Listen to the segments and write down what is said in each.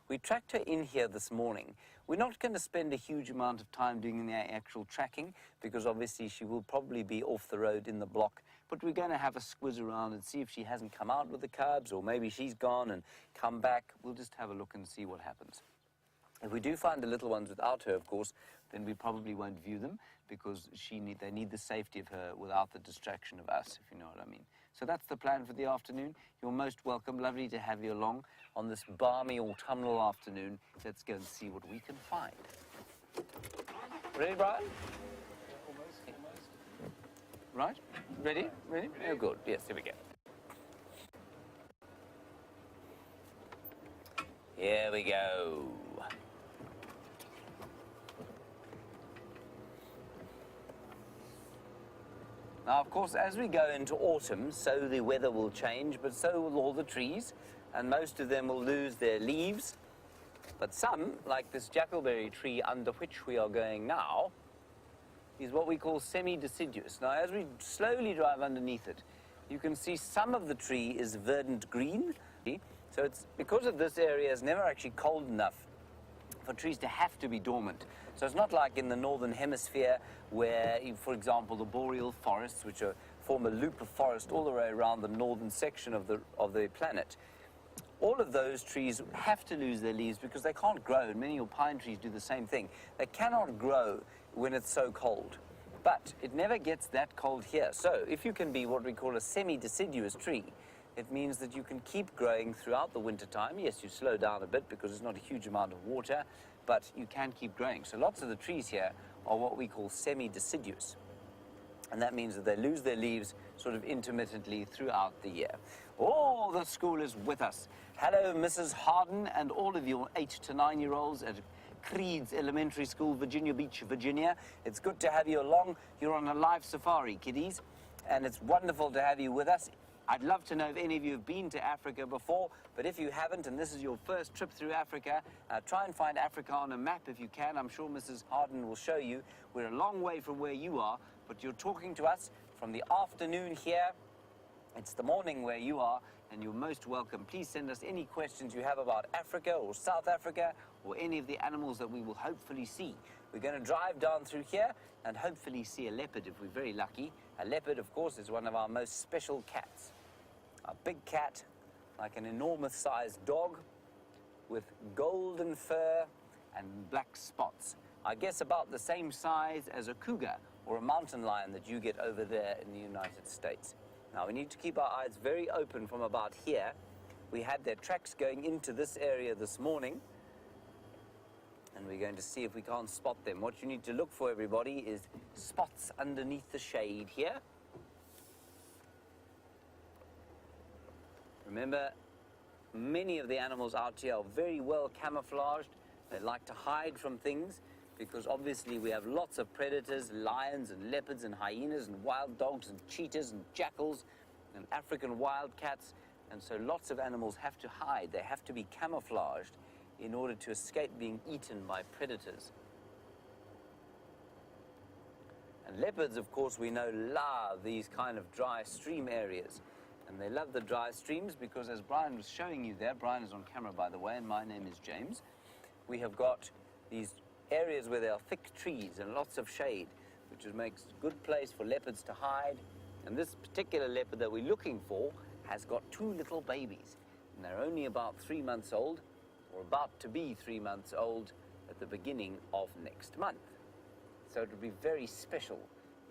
We tracked her in here this morning. We're not going to spend a huge amount of time doing the actual tracking because obviously she will probably be off the road in the block, but we're going to have a squiz around and see if she hasn't come out with the cubs, or maybe she's gone and come back. We'll just have a look and see what happens. If we do find the little ones without her, of course, then we probably won't view them because they need the safety of her without the distraction of us, if you know what I mean. So that's the plan for the afternoon. You're most welcome. Lovely to have you along on this balmy autumnal afternoon. Let's go and see what we can find. Ready, Brian? Almost. Right? Ready? Ready? Oh, good. Yes, here we go. Here we go. Now, of course, as we go into autumn, so the weather will change, but so will all the trees, and most of them will lose their leaves. But some, like this jackalberry tree under which we are going now, is what we call semi-deciduous. Now, as we slowly drive underneath it, you can see some of the tree is verdant green. So it's because of this area is never actually cold enough for trees to have to be dormant. So it's not like in the northern hemisphere where, for example, the boreal forests, which form a loop of forest all the way around the northern section of the planet. All of those trees have to lose their leaves because they can't grow, and many of pine trees do the same thing. They cannot grow when it's so cold. But it never gets that cold here. So if you can be what we call a semi-deciduous tree, it means that you can keep growing throughout the winter time. Yes, you slow down a bit because there's not a huge amount of water, but you can keep growing. So lots of the trees here are what we call semi-deciduous. And that means that they lose their leaves sort of intermittently throughout the year. Oh, the school is with us. Hello, Mrs. Harden, and all of your 8 to 9-year-olds at Creed's Elementary School, Virginia Beach, Virginia. It's good to have you along. You're on a live safari, kiddies, and it's wonderful to have you with us. I'd love to know if any of you have been to Africa before, but if you haven't and this is your first trip through Africa, try and find Africa on a map if you can. I'm sure Mrs. Harden will show you. We're a long way from where you are, but you're talking to us from the afternoon here. It's the morning where you are, and you're most welcome. Please send us any questions you have about Africa or South Africa or any of the animals that we will hopefully see. We're going to drive down through here and hopefully see a leopard if we're very lucky. A leopard, of course, is one of our most special cats. A big cat, like an enormous-sized dog, with golden fur and black spots. I guess about the same size as a cougar or a mountain lion that you get over there in the United States. Now, we need to keep our eyes very open from about here. We had their tracks going into this area this morning, and we're going to see if we can't spot them. What you need to look for, everybody, is spots underneath the shade here. Remember, many of the animals out here are very well camouflaged. They like to hide from things because obviously we have lots of predators, lions and leopards and hyenas and wild dogs and cheetahs and jackals and African wildcats. And so lots of animals have to hide. They have to be camouflaged in order to escape being eaten by predators. And leopards, of course, we know love these kind of dry stream areas. And they love the dry streams because, as Brian was showing you there, Brian is on camera, by the way, and my name is James, we have got these areas where there are thick trees and lots of shade, which makes a good place for leopards to hide. And this particular leopard that we're looking for has got 2 little babies, and they're only about 3 months old, or about to be 3 months old at the beginning of next month. So it would be very special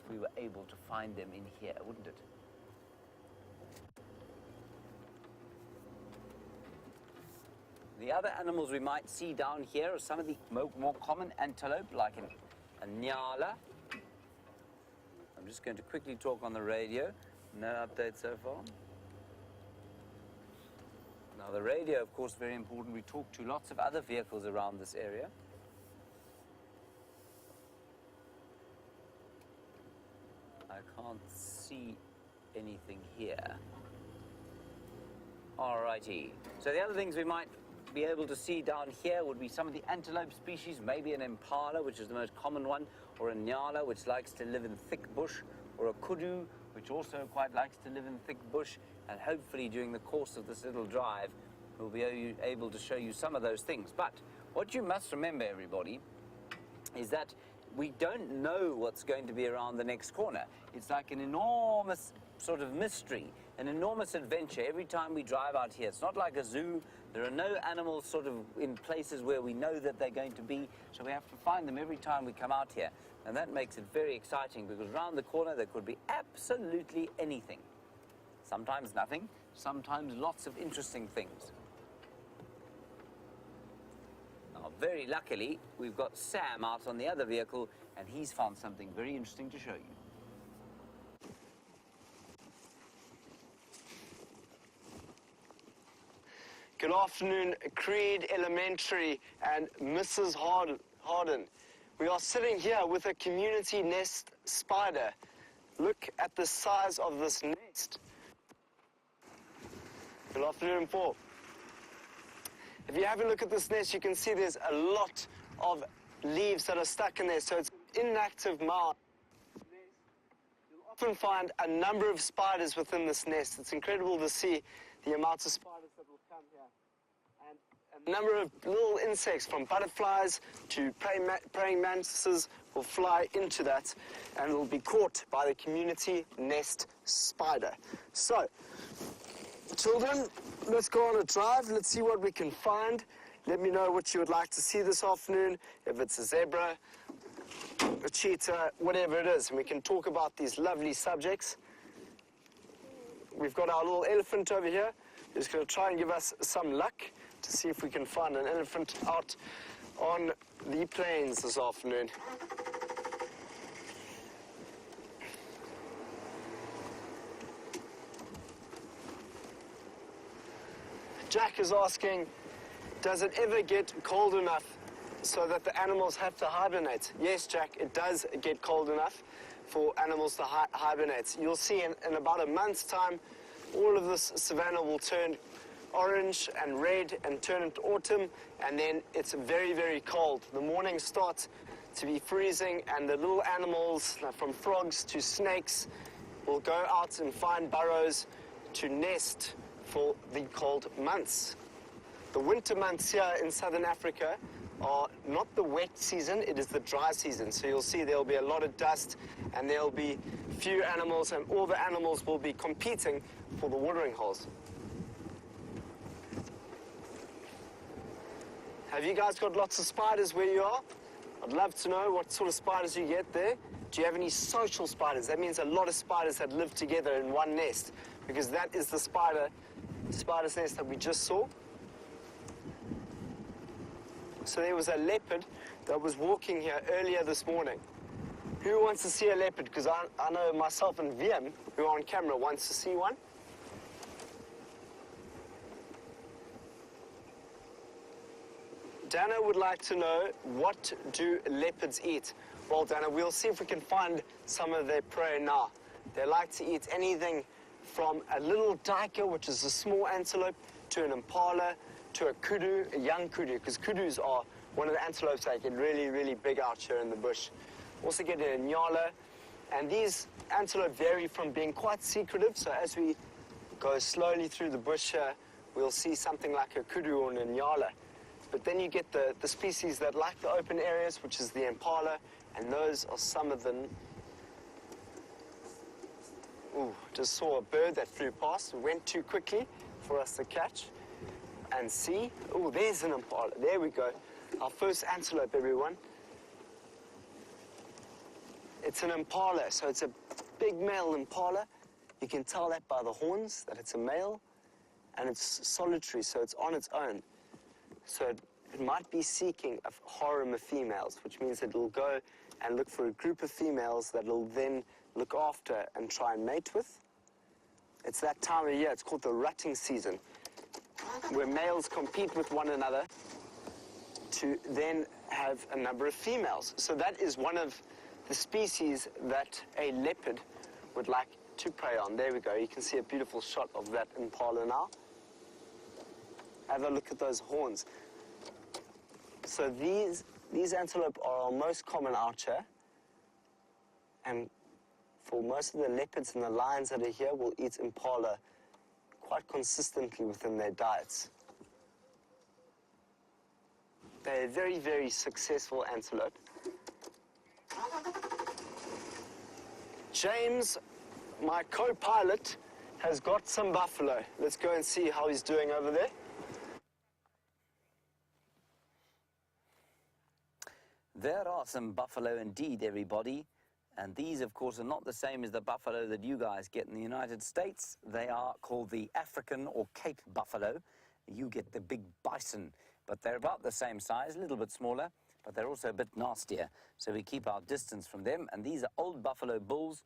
if we were able to find them in here, wouldn't it? The other animals we might see down here are some of the more common antelope, like a nyala. I'm just going to quickly talk on the radio. No update so far. Now the radio, of course, very important. We talk to lots of other vehicles around this area. I can't see anything here. Alrighty. So the other things we might be able to see down here would be some of the antelope species, maybe an impala, which is the most common one, or a nyala, which likes to live in thick bush, or a kudu, which also quite likes to live in thick bush. And hopefully during the course of this little drive, we'll be able to show you some of those things. But what you must remember, everybody, is that we don't know what's going to be around the next corner. It's like an enormous sort of mystery, an enormous adventure every time we drive out here. It's not like a zoo. There are no animals sort of in places where we know that they're going to be, so we have to find them every time we come out here. And that makes it very exciting, because around the corner there could be absolutely anything. Sometimes nothing, sometimes lots of interesting things. Now, very luckily, we've got Sam out on the other vehicle, and he's found something very interesting to show you. Good afternoon, Creed Elementary and Mrs. Harden. We are sitting here with a community nest spider. Look at the size of this nest. Good afternoon, Paul. If you have a look at this nest, you can see there's a lot of leaves that are stuck in there, so it's an inactive mound. You'll often find a number of spiders within this nest. It's incredible to see the amount of spiders that will come here. And a number of little insects, from butterflies to praying mantises, will fly into that and will be caught by the community nest spider. So, children, let's go on a drive. Let's see what we can find. Let me know what you would like to see this afternoon, if it's a zebra, a cheetah, whatever it is, and we can talk about these lovely subjects. We've got our little elephant over here, who's going to try and give us some luck to see if we can find an elephant out on the plains this afternoon. Jack is asking, does it ever get cold enough so that the animals have to hibernate? Yes, Jack, it does get cold enough for animals to hibernate. You'll see in about a month's time, all of this savanna will turn orange and red and turn into autumn, and then it's very, very cold. The mornings start to be freezing, and the little animals, from frogs to snakes, will go out and find burrows to nest for the cold months. The winter months here in southern Africa are not the wet season, it is the dry season. So you'll see there'll be a lot of dust, and there'll be few animals, and all the animals will be competing for the watering holes. Have you guys got lots of spiders where you are? I'd love to know what sort of spiders you get there. Do you have any social spiders? That means a lot of spiders that live together in one nest, because that is the spider's nest that we just saw. So there was a leopard that was walking here earlier this morning. Who wants to see a leopard? Because I know myself and VM, who are on camera, wants to see one. Dana would like to know, what do leopards eat? Well, Dana, we'll see if we can find some of their prey now. They like to eat anything from a little duiker, which is a small antelope, to an impala, to a kudu, a young kudu, because kudus are one of the antelopes that get really, really big out here in the bush. Also get a nyala, and these antelope vary from being quite secretive, so as we go slowly through the bush here, we'll see something like a kudu or a nyala. But then you get the species that like the open areas, which is the impala, and those are some of them. Ooh, just saw a bird that flew past. It went too quickly for us to catch and see. Oh, there's an impala. There we go. Our first antelope, everyone. It's an impala, so it's a big male impala. You can tell that by the horns, that it's a male, and it's solitary, so it's on its own. So it might be seeking a harem of females, which means it will go and look for a group of females that it'll then look after and try and mate with. It's that time of year, it's called the rutting season, where males compete with one another to then have a number of females. So that is one of the species that a leopard would like to prey on. There we go, you can see a beautiful shot of that impala now. Have a look at those horns. So these antelope are our most common out here, and for most of the leopards and the lions that are here will eat impala quite consistently within their diets. a very, very successful antelope. James, my co-pilot, has got some buffalo. Let's go and see how he's doing over there. There are some buffalo indeed, everybody. And these, of course, are not the same as the buffalo that you guys get in the United States. They are called the African or Cape buffalo. You get the big bison, but they're about the same size, a little bit smaller, but they're also a bit nastier. So we keep our distance from them. And these are old buffalo bulls.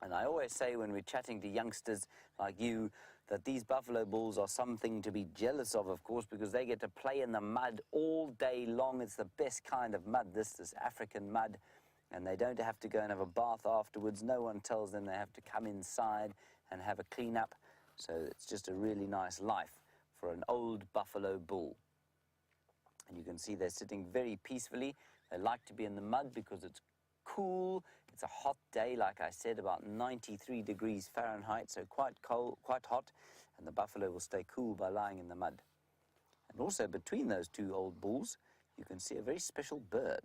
And I always say when we're chatting to youngsters like you that these buffalo bulls are something to be jealous of course, because they get to play in the mud all day long. It's the best kind of mud, this African mud. And they don't have to go and have a bath afterwards. No one tells them they have to come inside and have a clean up. So it's just a really nice life for an old buffalo bull. And you can see they're sitting very peacefully. They like to be in the mud because it's cool. It's a hot day, like I said, about 93 degrees Fahrenheit, so quite cold, quite hot. And the buffalo will stay cool by lying in the mud. And also between those two old bulls, you can see a very special bird.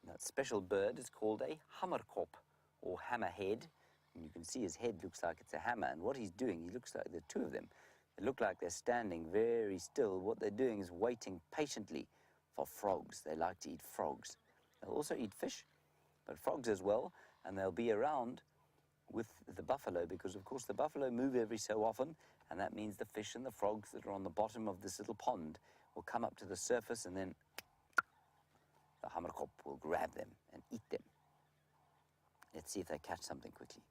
And that special bird is called a hammerkop, or hammerhead. And you can see his head looks like it's a hammer. And what he's doing, he looks like, the two of them, they look like they're standing very still. What they're doing is waiting patiently for frogs. They like to eat frogs. They'll also eat fish, but frogs as well. And they'll be around with the buffalo because, of course, the buffalo move every so often. And that means the fish and the frogs that are on the bottom of this little pond will come up to the surface, and then the hammerkop will grab them and eat them. Let's see if they catch something quickly.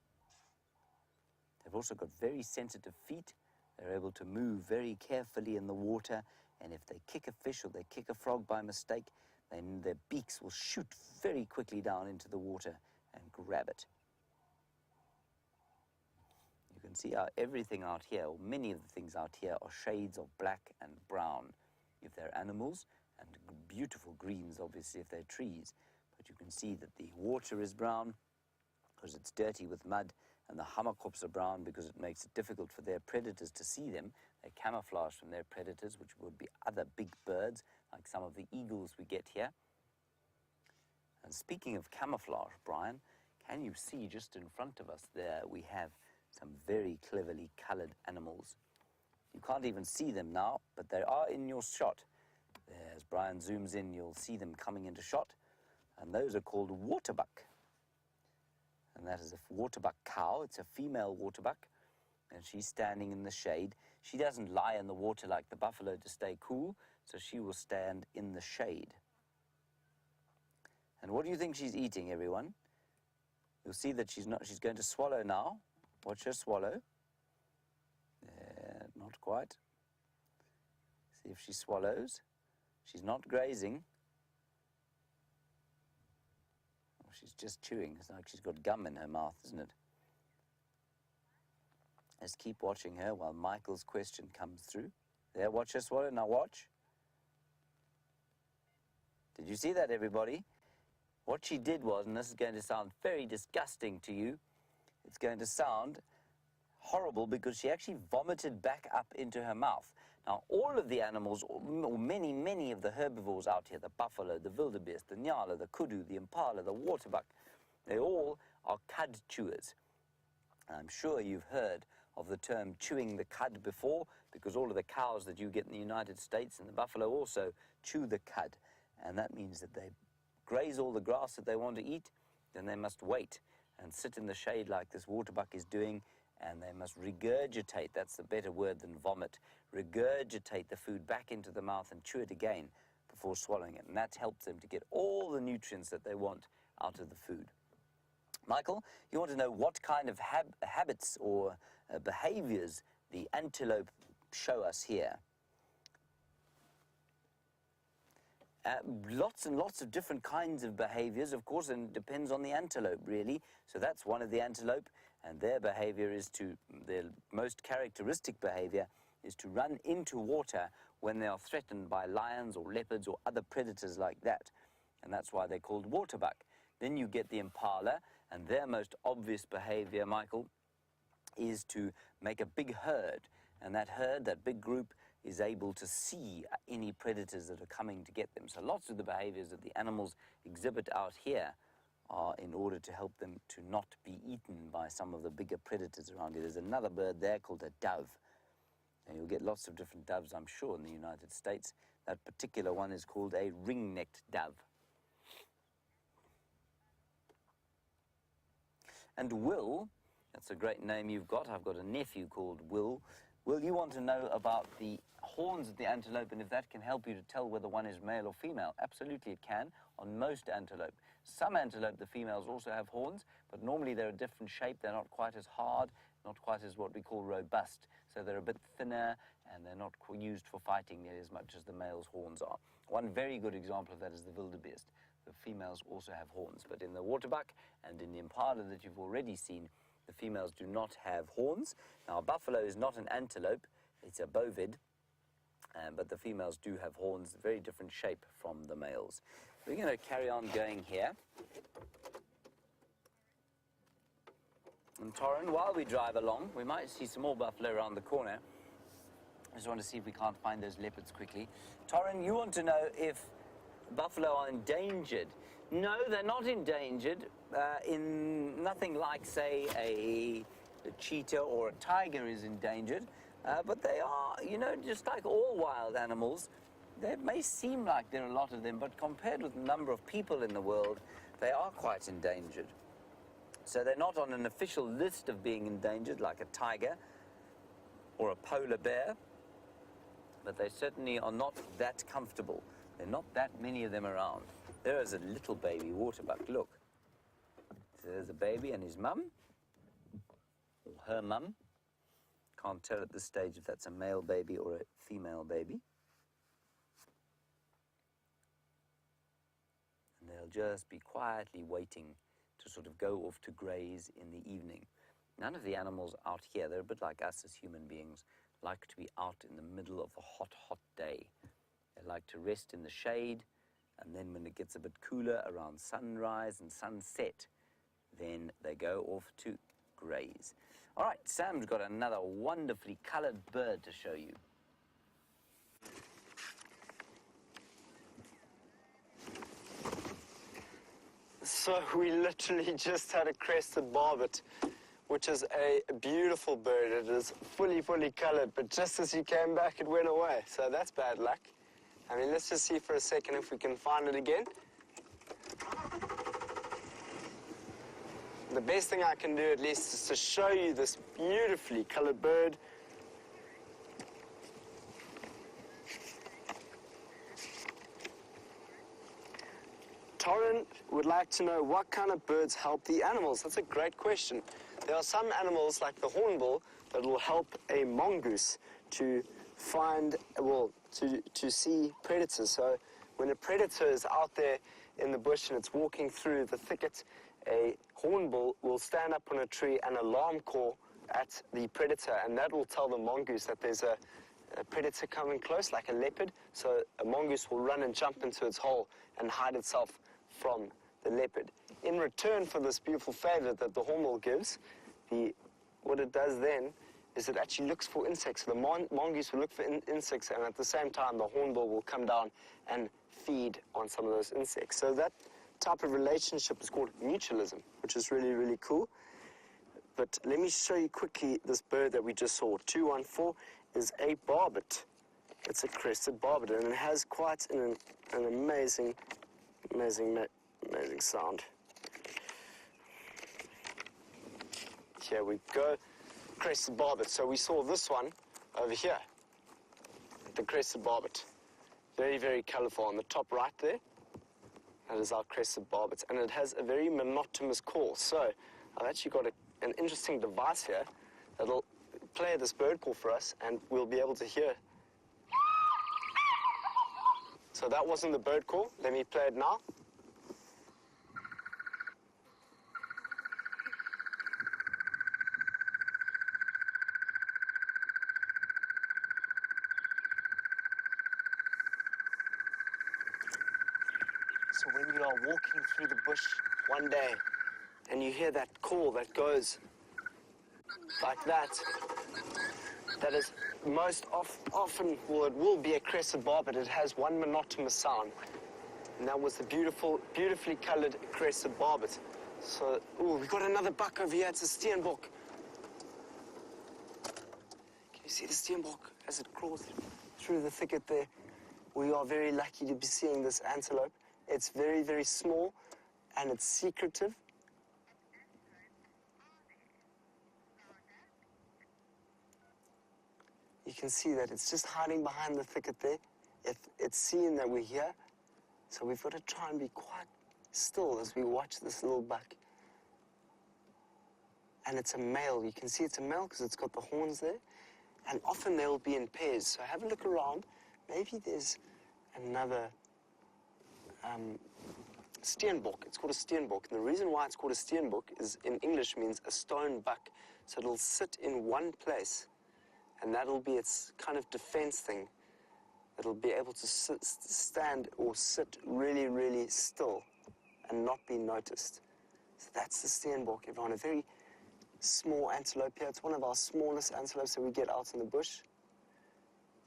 They've also got very sensitive feet. They're able to move very carefully in the water, and if they kick a fish or they kick a frog by mistake, then their beaks will shoot very quickly down into the water and grab it. You can see how everything out here, or many of the things out here, are shades of black and brown if they're animals, and beautiful greens, obviously, if they're trees. But you can see that the water is brown because it's dirty with mud, and the hammerkops are brown because it makes it difficult for their predators to see them. They camouflage from their predators, which would be other big birds, like some of the eagles we get here. And speaking of camouflage, Brian, can you see just in front of us there we have some very cleverly colored animals. You can't even see them now, but they are in your shot. As Brian zooms in, you'll see them coming into shot. And those are called waterbuck. And that is a waterbuck cow. It's a female waterbuck. And she's standing in the shade. She doesn't lie in the water like the buffalo to stay cool, so she will stand in the shade. And what do you think she's eating, everyone? You'll see that she's going to swallow now. Watch her swallow. Not quite. See if she swallows. She's not grazing. Oh, she's just chewing. It's like she's got gum in her mouth, isn't it? Let's keep watching her while Michael's question comes through. There, watch her swallow. Now watch. Did you see that, everybody? What she did was, and this is going to sound very disgusting to you, it's going to sound horrible because she actually vomited back up into her mouth. Now, all of the animals, or many of the herbivores out here, the buffalo, the wildebeest, the nyala, the kudu, the impala, the waterbuck, they all are cud chewers. And I'm sure you've heard of the term chewing the cud before, because all of the cows that you get in the United States and the buffalo also chew the cud. And that means that they graze all the grass that they want to eat, then they must wait and sit in the shade like this waterbuck is doing, and they must regurgitate, that's the better word than vomit, regurgitate the food back into the mouth and chew it again before swallowing it. And that helps them to get all the nutrients that they want out of the food. Michael, you want to know what kind of habits or behaviors the antelope show us here. Lots and lots of different kinds of behaviors, of course, and it depends on the antelope, really. So that's one of the antelope, and their behavior is to, their most characteristic behavior is to run into water when they are threatened by lions or leopards or other predators like that. And that's why they're called waterbuck. Then you get the impala, and their most obvious behavior, Michael, is to make a big herd. And that herd, that big group, is able to see any predators that are coming to get them. So lots of the behaviors that the animals exhibit out here are in order to help them to not be eaten by some of the bigger predators around here. There's another bird there called a dove. And you'll get lots of different doves, I'm sure, in the United States. That particular one is called a ring-necked dove. And Will, that's a great name you've got. I've got a nephew called Will. Will, you want to know about the horns of the antelope and if that can help you to tell whether one is male or female? Absolutely it can, on most antelope. Some antelope, the females also have horns, but normally they're a different shape. They're not quite as hard, not quite as what we call robust. So they're a bit thinner and they're not used for fighting nearly as much as the male's horns are. One very good example of that is the wildebeest. The females also have horns, but in the waterbuck and in the impala that you've already seen, the females do not have horns. Now, a buffalo is not an antelope, it's a bovid, but the females do have horns, very different shape from the males. We're going to carry on going here. And Torrin, while we drive along, we might see some more buffalo around the corner. I just want to see if we can't find those leopards quickly. Torrin, you want to know if buffalo are endangered. No, they're not endangered in nothing like, say, a cheetah or a tiger is endangered, but they are, you know, just like all wild animals. They may seem like there are a lot of them, but compared with the number of people in the world, they are quite endangered. So they're not on an official list of being endangered like a tiger or a polar bear, but they certainly are not that comfortable. There are not that many of them around. There is a little baby waterbuck, look. So there's a baby and his mum, or her mum. Can't tell at this stage if that's a male baby or a female baby. And they'll just be quietly waiting to sort of go off to graze in the evening. None of the animals out here, they're a bit like us as human beings, like to be out in the middle of a hot, hot day. They like to rest in the shade, and then when it gets a bit cooler around sunrise and sunset, then they go off to graze. All right, Sam's got another wonderfully colored bird to show you. So we literally just had a crested barbet, which is a beautiful bird. It is fully colored, but just as you came back, it went away. So that's bad luck. I mean, let's just see for a second if we can find it again. The best thing I can do, at least, is to show you this beautifully colored bird. Torrin would like to know what kind of birds help the animals. That's a great question. There are some animals, like the hornbill, that will help a mongoose to find, well, to see predators. So when a predator is out there in the bush and it's walking through the thicket, a hornbill will stand up on a tree and alarm call at the predator, and that will tell the mongoose that there's a predator coming close, like a leopard. So a mongoose will run and jump into its hole and hide itself from the leopard. In return for this beautiful favor that the hornbill gives, what it does then is it actually looks for insects. So the mongoose will look for insects, and at the same time, the hornbill will come down and feed on some of those insects. So that type of relationship is called mutualism, which is really cool. But let me show you quickly this bird that we just saw. 214 is a barbet. It's a crested barbet, and it has quite an amazing sound. Here we go. Crested barbet. So we saw this one over here, the crested barbet. Very colorful on the top right there. That is our crested barbet, and it has a very monotonous call. So I've actually got an interesting device here that'll play this bird call for us, and we'll be able to hear. So that wasn't the bird call. Let me play it now. So when you are walking through the bush one day and you hear that call that goes like that, that is most often, well, it will be a crested bar, but it has one monotonous sound. And that was the beautifully colored crested barbet. So, ooh, we've got another buck over here. It's a steenbok. Can you see the steenbok as it crawls through the thicket there? We are very lucky to be seeing this antelope. It's very, very small, and it's secretive. You can see that it's just hiding behind the thicket there. It's seeing that we're here, so we've got to try and be quite still as we watch this little buck. And it's a male. You can see it's a male because it's got the horns there. And often they'll be in pairs. So have a look around. Maybe there's another steenbok. It's called a steenbok. And the reason why it's called a steenbok is in English means a stone buck. So it'll sit in one place. And that'll be its kind of defense thing. It'll be able to stand or sit really, really still and not be noticed. So that's the steenbok, everyone. A very small antelope here. It's one of our smallest antelopes that we get out in the bush.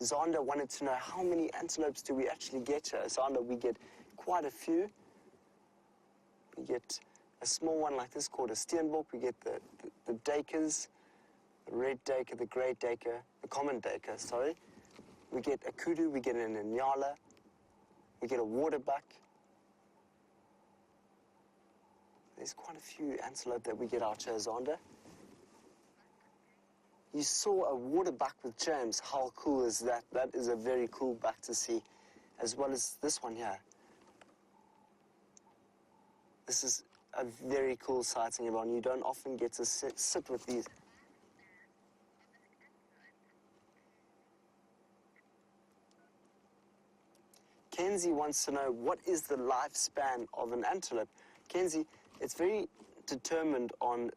Zander wanted to know how many antelopes do we actually get here. Zander, we get quite a few. We get a small one like this called a steenbok. We get the duikers, the red duiker, the grey duiker, the common duiker, sorry. We get a kudu, we get an inyala, we get a waterbuck. There's quite a few antelope that we get out here, Zander. You saw a waterbuck with James. How cool is that? That is a very cool buck to see, as well as this one here. This is a very cool sighting, everyone. You don't often get to sit with these. Kenzie wants to know, what is the lifespan of an antelope? Kenzie, it's very determined on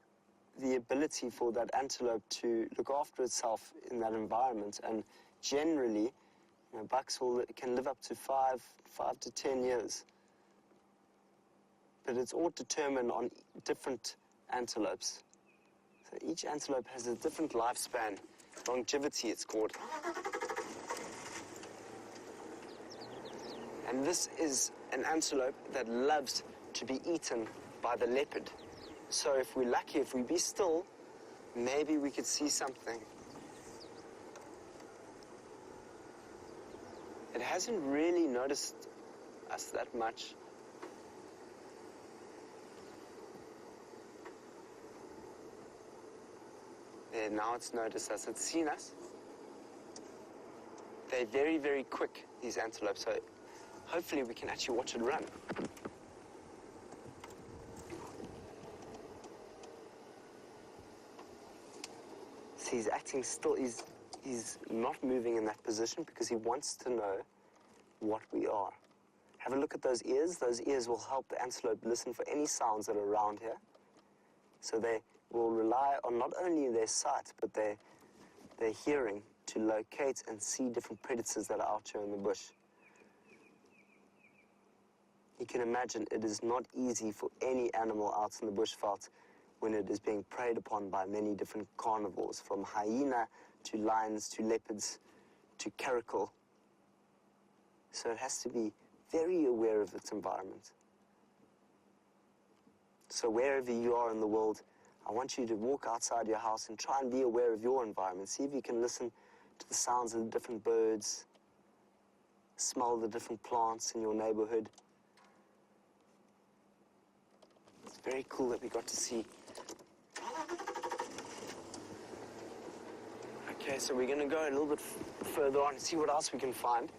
the ability for that antelope to look after itself in that environment. And generally, bucks can live up to 5 to 10 years. But it's all determined on different antelopes. So each antelope has a different lifespan. Longevity, it's called. And this is an antelope that loves to be eaten by the leopard. So if we're lucky, if we be still, maybe we could see something. It hasn't really noticed us that much. There, now it's noticed us. It's seen us. They're very, very quick, these antelopes, so hopefully we can actually watch it run. See, he's acting still. He's not moving in that position because he wants to know what we are. Have a look at those ears. Those ears will help the antelope listen for any sounds that are around here. So they will rely on not only their sight, but their hearing to locate and see different predators that are out here in the bush. You can imagine it is not easy for any animal out in the bushveld when it is being preyed upon by many different carnivores, from hyena to lions to leopards to caracal. So it has to be very aware of its environment. So wherever you are in the world, I want you to walk outside your house and try and be aware of your environment. See if you can listen to the sounds of the different birds, smell the different plants in your neighborhood. It's very cool that we got to see. Okay, so we're going to go a little bit further on and see what else we can find.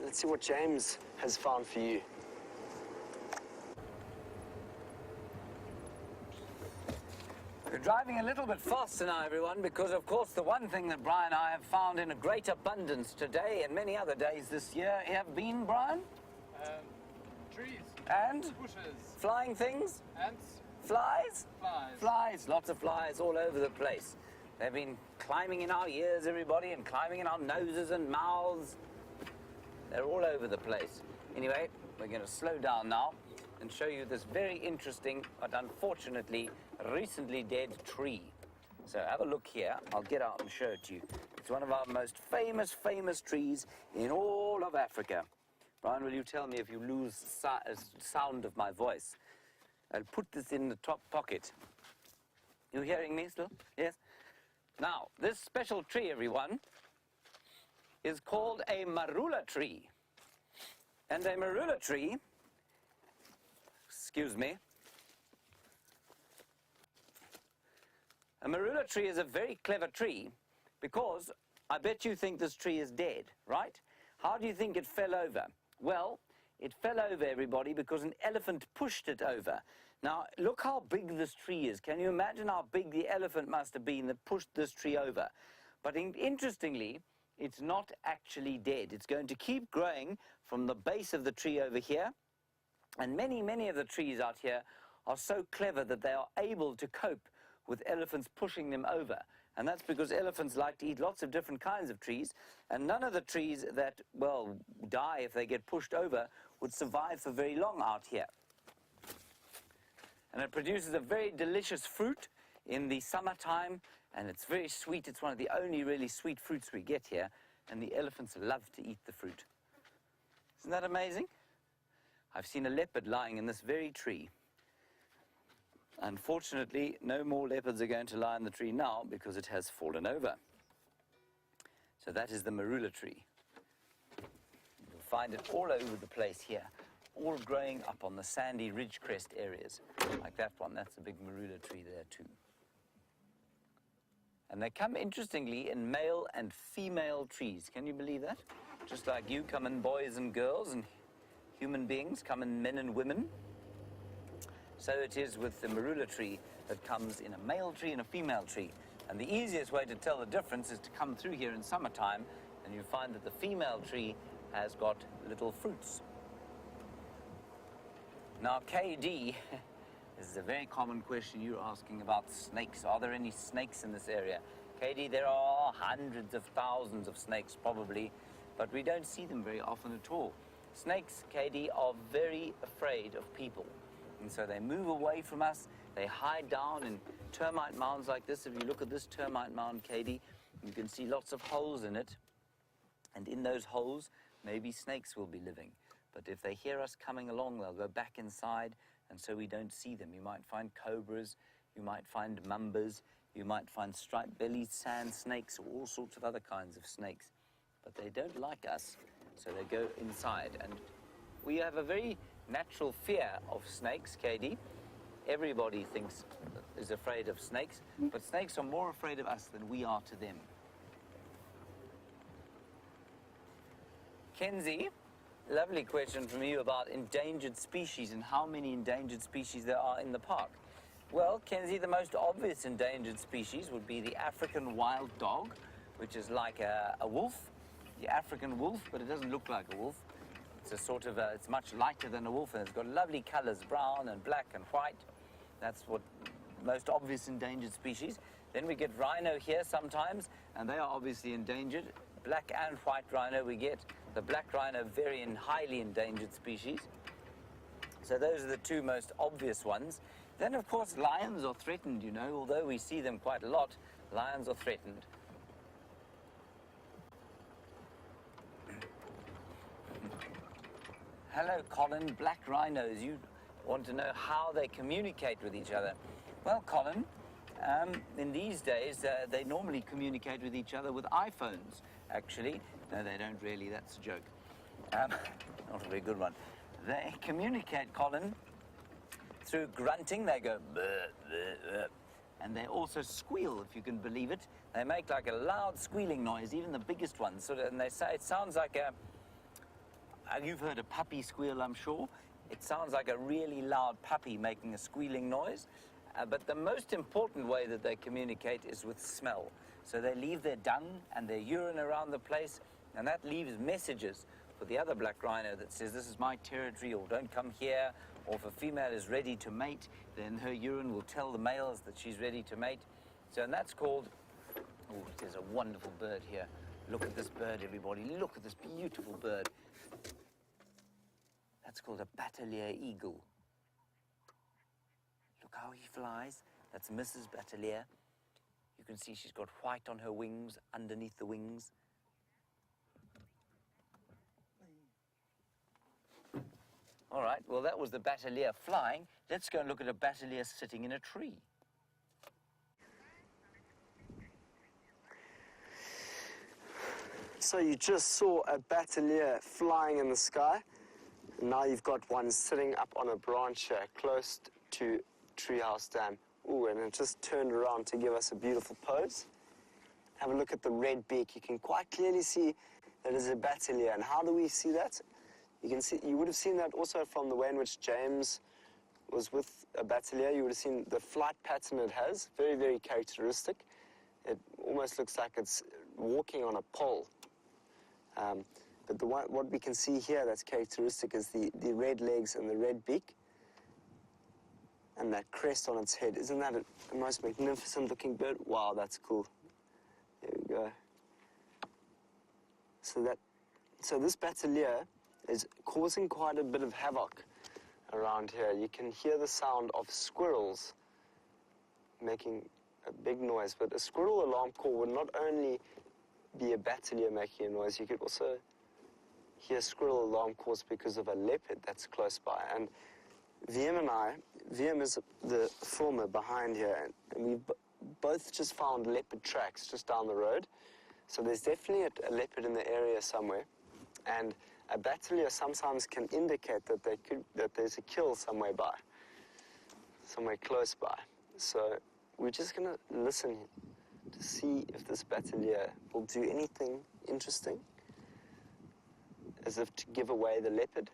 Let's see what James has found for you. We're driving a little bit faster now, everyone, because, of course, the one thing that Brian and I have found in a great abundance today and many other days this year have been, Brian? Trees. And? Bushes. Flying things? Ants. Flies? Flies. Flies. Lots of flies all over the place. They've been climbing in our ears, everybody, and climbing in our noses and mouths. They're all over the place. Anyway, we're going to slow down now and show you this very interesting, but unfortunately, recently dead tree. So have a look here. I'll get out and show it to you. It's one of our most famous trees in all of Africa. Brian, will you tell me if you lose sound of my voice? I'll put this in the top pocket. You hearing me still? Yes? Now, this special tree, everyone, is called a marula tree. And a marula tree, excuse me, a marula tree is a very clever tree because I bet you think this tree is dead, right? How do you think it fell over? Well, it fell over, everybody, because an elephant pushed it over. Now, look how big this tree is. Can you imagine how big the elephant must have been that pushed this tree over? But interestingly, it's not actually dead. It's going to keep growing from the base of the tree over here. And many of the trees out here are so clever that they are able to cope with elephants pushing them over. And that's because elephants like to eat lots of different kinds of trees, and none of the trees that, well, die if they get pushed over would survive for very long out here. And it produces a very delicious fruit in the summertime, and it's very sweet. It's one of the only really sweet fruits we get here, and the elephants love to eat the fruit. Isn't that amazing? I've seen a leopard lying in this very tree. Unfortunately, no more leopards are going to lie in the tree now because it has fallen over. So that is the marula tree. You'll find it all over the place here, all growing up on the sandy ridgecrest areas, like that one. That's a big marula tree there too. And they come, interestingly, in male and female trees. Can you believe that? Just like you come in boys and girls, and human beings come in men and women. So it is with the marula tree that comes in a male tree and a female tree. And the easiest way to tell the difference is to come through here in summertime, and you find that the female tree has got little fruits. Now, KD, this is a very common question you're asking about snakes. Are there any snakes in this area? KD, there are hundreds of thousands of snakes probably, but we don't see them very often at all. Snakes, KD, are very afraid of people. And so they move away from us. They hide down in termite mounds like this. If you look at this termite mound, Katie, you can see lots of holes in it. And in those holes, maybe snakes will be living. But if they hear us coming along, they'll go back inside, and so we don't see them. You might find cobras, you might find mambas, you might find striped-bellied sand snakes, or all sorts of other kinds of snakes. But they don't like us, so they go inside. And we have a very natural fear of snakes, Katie. Everybody is afraid of snakes, but snakes are more afraid of us than we are to them. Kenzie, lovely question from you about endangered species and how many endangered species there are in the park. Well, Kenzie, the most obvious endangered species would be the African wild dog, which is like a wolf, the African wolf, but it doesn't look like a wolf. It's a sort of it's much lighter than a wolf, and it's got lovely colors, brown and black and white. That's what most obvious endangered species. Then we get rhino here sometimes, and they are obviously endangered. Black and white rhino we get. The black rhino, very highly endangered species. So those are the two most obvious ones. Then, of course, lions are threatened, you know. Although we see them quite a lot, lions are threatened. Hello, Colin. Black rhinos. You want to know how they communicate with each other. Well, Colin, in these days, they normally communicate with each other with iPhones, actually. No, they don't really. That's a joke. Not a very good one. They communicate, Colin, through grunting. They go, bleh, bleh, bleh. And they also squeal, if you can believe it. They make like a loud squealing noise, even the biggest ones. And they say it sounds like a... You've heard a puppy squeal, I'm sure. It sounds like a really loud puppy making a squealing noise. But the most important way that they communicate is with smell. So they leave their dung and their urine around the place, and that leaves messages for the other black rhino that says, this is my territory, or don't come here. Or if a female is ready to mate, then her urine will tell the males that she's ready to mate. So, and that's called, oh, there's a wonderful bird here. Look at this bird, everybody. Look at this beautiful bird. That's called a Batelier eagle. Look how he flies. That's Mrs. Batelier. You You can see she's got white on her wings, underneath the wings. All right, well, that was the bateleur flying. Let's go and look at a bateleur sitting in a tree. So you just saw a bateleur flying in the sky. And now you've got one sitting up on a branch here, close to Treehouse Dam. Ooh, and it just turned around to give us a beautiful pose. Have a look at the red beak. You can quite clearly see that it's a bateleur. And how do we see that? You can see, you would have seen that also from the way in which James was with a bateleur. You would have seen the flight pattern it has, very, very characteristic. It almost looks like it's walking on a pole. But what we can see here that's characteristic is the red legs and the red beak and that crest on its head. Isn't that a most magnificent looking bird? Wow, that's cool. There we go. So this bateleur is causing quite a bit of havoc around here. You can hear the sound of squirrels making a big noise, but a squirrel alarm call would not only be a bateleur making a noise, you could also hear squirrel alarm calls because of a leopard that's close by. And VM is the filmer behind here, and we both just found leopard tracks just down the road. So there's definitely a leopard in the area somewhere. And a bateleur sometimes can indicate that there's a kill somewhere close by. So we're just going to listen to see if this bateleur will do anything interesting, as if to give away the leopard.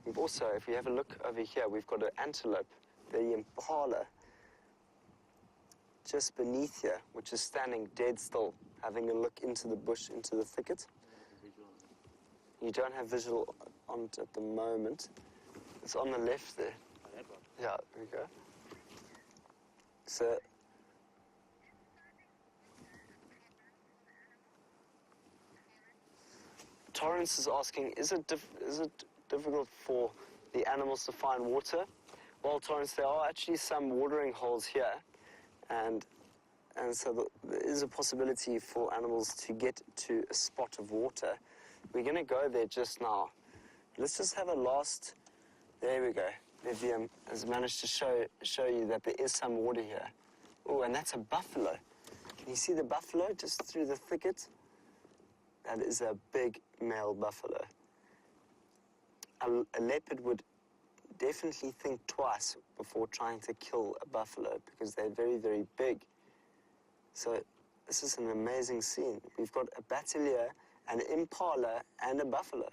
We've also, if we have a look over here, we've got an antelope, the impala, just beneath here, which is standing dead still, having a look into the bush, into the thicket. You don't have visual on it at the moment. It's on the left there. Yeah, there we go. So, Torrance is asking, is it difficult for the animals to find water? Well, Torrance, there are actually some watering holes here, and so there is a possibility for animals to get to a spot of water. We're going to go there just now. Let's just have a last. There we go. Vivian has managed to show you that there is some water here. Oh, and that's a buffalo. Can you see the buffalo just through the thicket? That is a big male buffalo. A leopard would definitely think twice before trying to kill a buffalo because they're very, very big. So this is an amazing scene. We've got a bateleur, an impala, and a buffalo.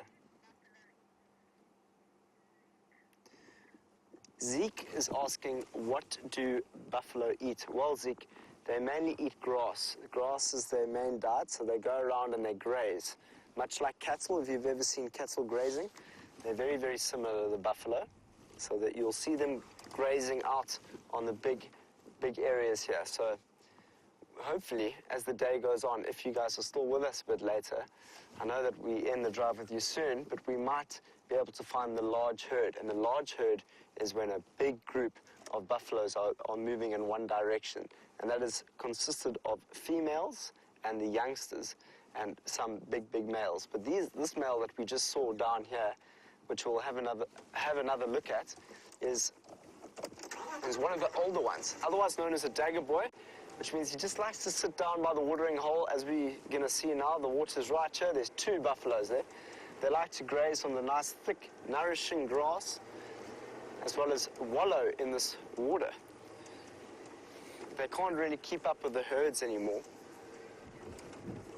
Zeke is asking, what do buffalo eat? Well, Zeke, they mainly eat grass. Grass is their main diet, so they go around and they graze. Much like cattle, if you've ever seen cattle grazing, they're very, very similar to the buffalo, so that you'll see them grazing out on the big areas here. So hopefully, as the day goes on, if you guys are still with us a bit later, I know that we end the drive with you soon, but we might be able to find the large herd. And the large herd is when a big group of buffaloes are moving in one direction. And that is consisted of females and the youngsters and some big males. But this male that we just saw down here, which we'll have another look at, is one of the older ones, otherwise known as a dagger boy, which means he just likes to sit down by the watering hole. As we're going to see now, the water's right here. There's two buffaloes there. They like to graze on the nice, thick, nourishing grass, as well as wallow in this water. They can't really keep up with the herds anymore.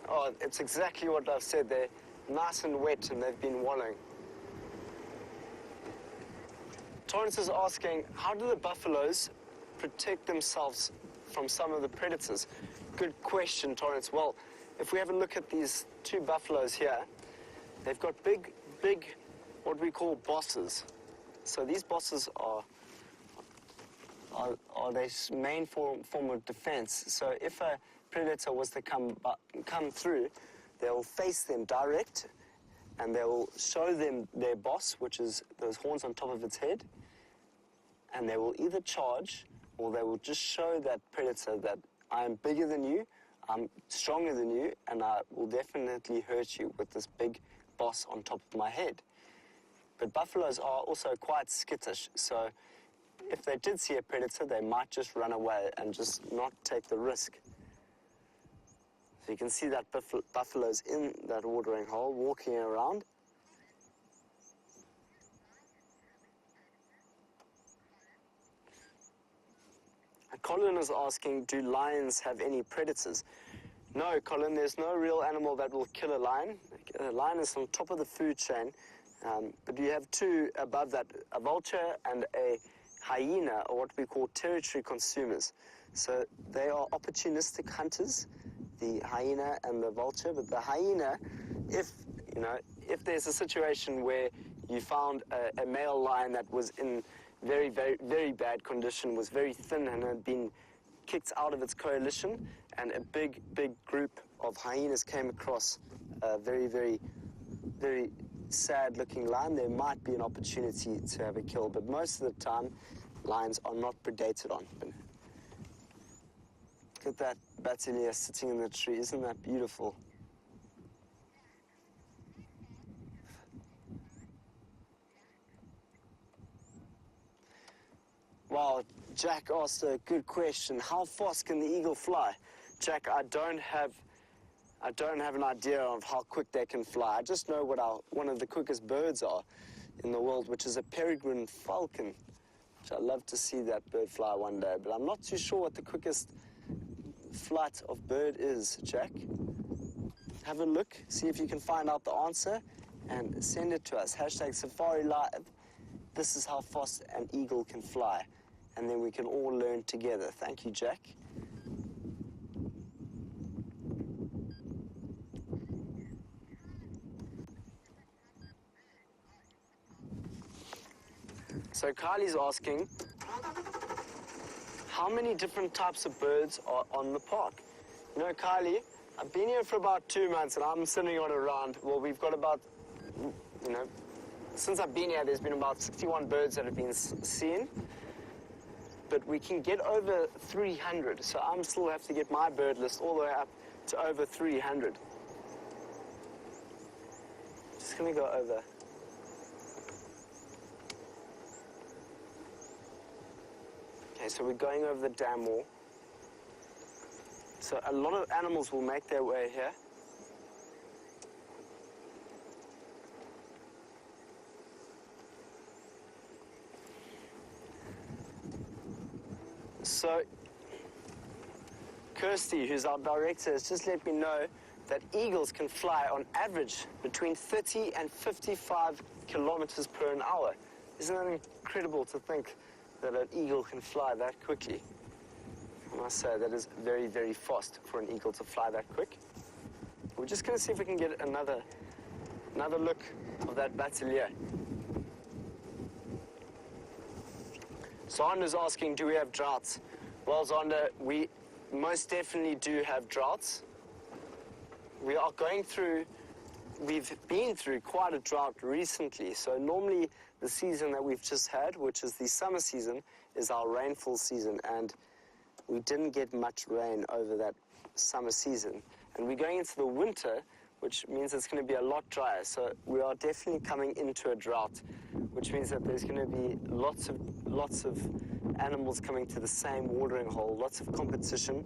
Oh, it's exactly what I've said. They're nice and wet, and they've been wallowing. Torrance is asking, how do the buffaloes protect themselves from some of the predators? Good question, Torrance. Well, if we have a look at these two buffaloes here, they've got big, what we call bosses. So these bosses are their main form of defense. So if a predator was to come through, they'll face them direct, and they'll show them their boss, which is those horns on top of its head, and they will either charge or they will just show that predator that I'm bigger than you, I'm stronger than you, and I will definitely hurt you with this big boss on top of my head. But buffaloes are also quite skittish, so if they did see a predator, they might just run away and just not take the risk. So you can see that buffalo's in that watering hole, walking around. Colin is asking, do lions have any predators? No, Colin, there's no real animal that will kill a lion. A lion is on top of the food chain, but you have two above that, a vulture and a hyena, or what we call territory consumers. So they are opportunistic hunters, the hyena and the vulture, but the hyena, if there's a situation where you found a male lion that was in very, very, very bad condition, was very thin and had been kicked out of its coalition, and a big, big group of hyenas came across a very, very, very sad-looking lion, there might be an opportunity to have a kill, but most of the time, lions are not predated on. Look at that bateleur sitting in the tree. Isn't that beautiful? Wow, Jack asked a good question. How fast can the eagle fly? Jack, I don't have an idea of how quick they can fly. I just know what one of the quickest birds are in the world, which is a peregrine falcon. Which I'd love to see that bird fly one day, but I'm not too sure what the quickest flight of bird is, Jack. Have a look, see if you can find out the answer, and send it to us. #SafariLIVE. This is how fast an eagle can fly, and then we can all learn together. Thank you, Jack. So Kylie's asking, how many different types of birds are on the park? You know, Kylie, I've been here for about 2 months, and I'm sitting on around, well, we've got about, since I've been here, there's been about 61 birds that have been seen, but we can get over 300, so I'm still have to get my bird list all the way up to over 300. Just gonna go over. Okay, so we're going over the dam wall. So a lot of animals will make their way here. So Kirsty, who's our director, has just let me know that eagles can fly on average between 30 and 55 kilometers per an hour. Isn't that incredible to think that an eagle can fly that quickly? I must say, that is very, very fast for an eagle to fly that quick. We're just going to see if we can get another look of that bateleur. Zonda's asking, do we have droughts? Well, Zonda, we most definitely do have droughts. We've been through quite a drought recently. So normally the season that we've just had, which is the summer season, is our rainfall season. And we didn't get much rain over that summer season. And we're going into the winter, which means it's going to be a lot drier. So we are definitely coming into a drought, which means that there's going to be lots of animals coming to the same watering hole, lots of competition.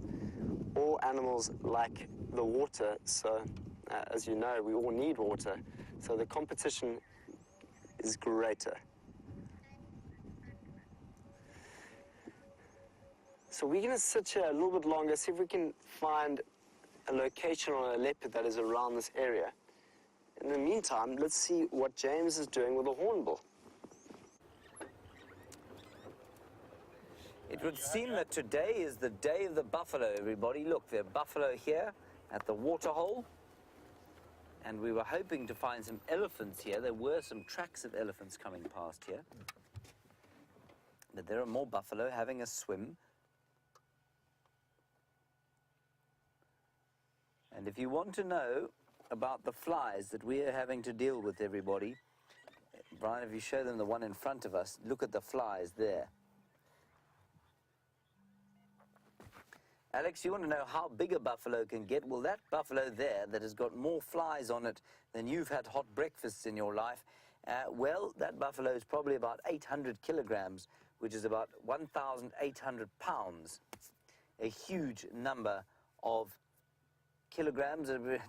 All animals like the water, so as you know, we all need water. So the competition is greater. So we're going to sit here a little bit longer, see if we can find a location on a leopard that is around this area. In the meantime, let's see what James is doing with the hornbill. It would seem that today is the day of the buffalo, everybody. Look, there are buffalo here at the waterhole. And we were hoping to find some elephants here. There were some tracks of elephants coming past here. But there are more buffalo having a swim. And if you want to know about the flies that we are having to deal with, everybody, Brian, if you show them the one in front of us, look at the flies there. Alex, you want to know how big a buffalo can get? Well, that buffalo there that has got more flies on it than you've had hot breakfasts in your life, well, that buffalo is probably about 800 kilograms, which is about 1,800 pounds. A huge number of kilograms, a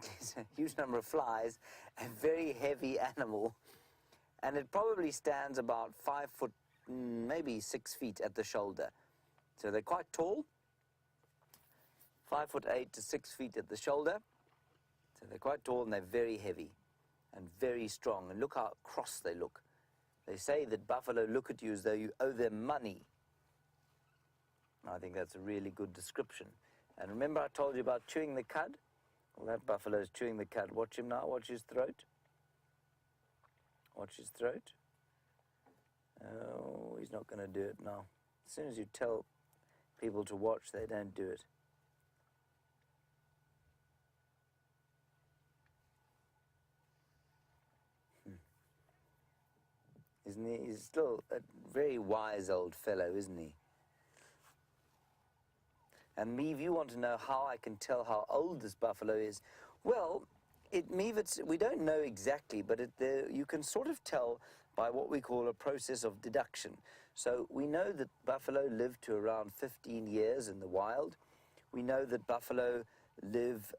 huge number of flies, a very heavy animal. And it probably stands about 5 foot, maybe 6 feet at the shoulder. So they're quite tall. 5'8" to 6 feet at the shoulder. So they're quite tall and they're very heavy and very strong. And look how cross they look. They say that buffalo look at you as though you owe them money. I think that's a really good description. And remember I told you about chewing the cud? Well, that buffalo is chewing the cud. Watch him now. Watch his throat. Watch his throat. Oh, he's not going to do it now. As soon as you tell people to watch, they don't do it. Isn't he? He's still a very wise old fellow, isn't he? And Meave, you want to know how I can tell how old this buffalo is? Well, Meave, we don't know exactly, but you can sort of tell by what we call a process of deduction. So we know that buffalo live to around 15 years in the wild. We know that buffalo live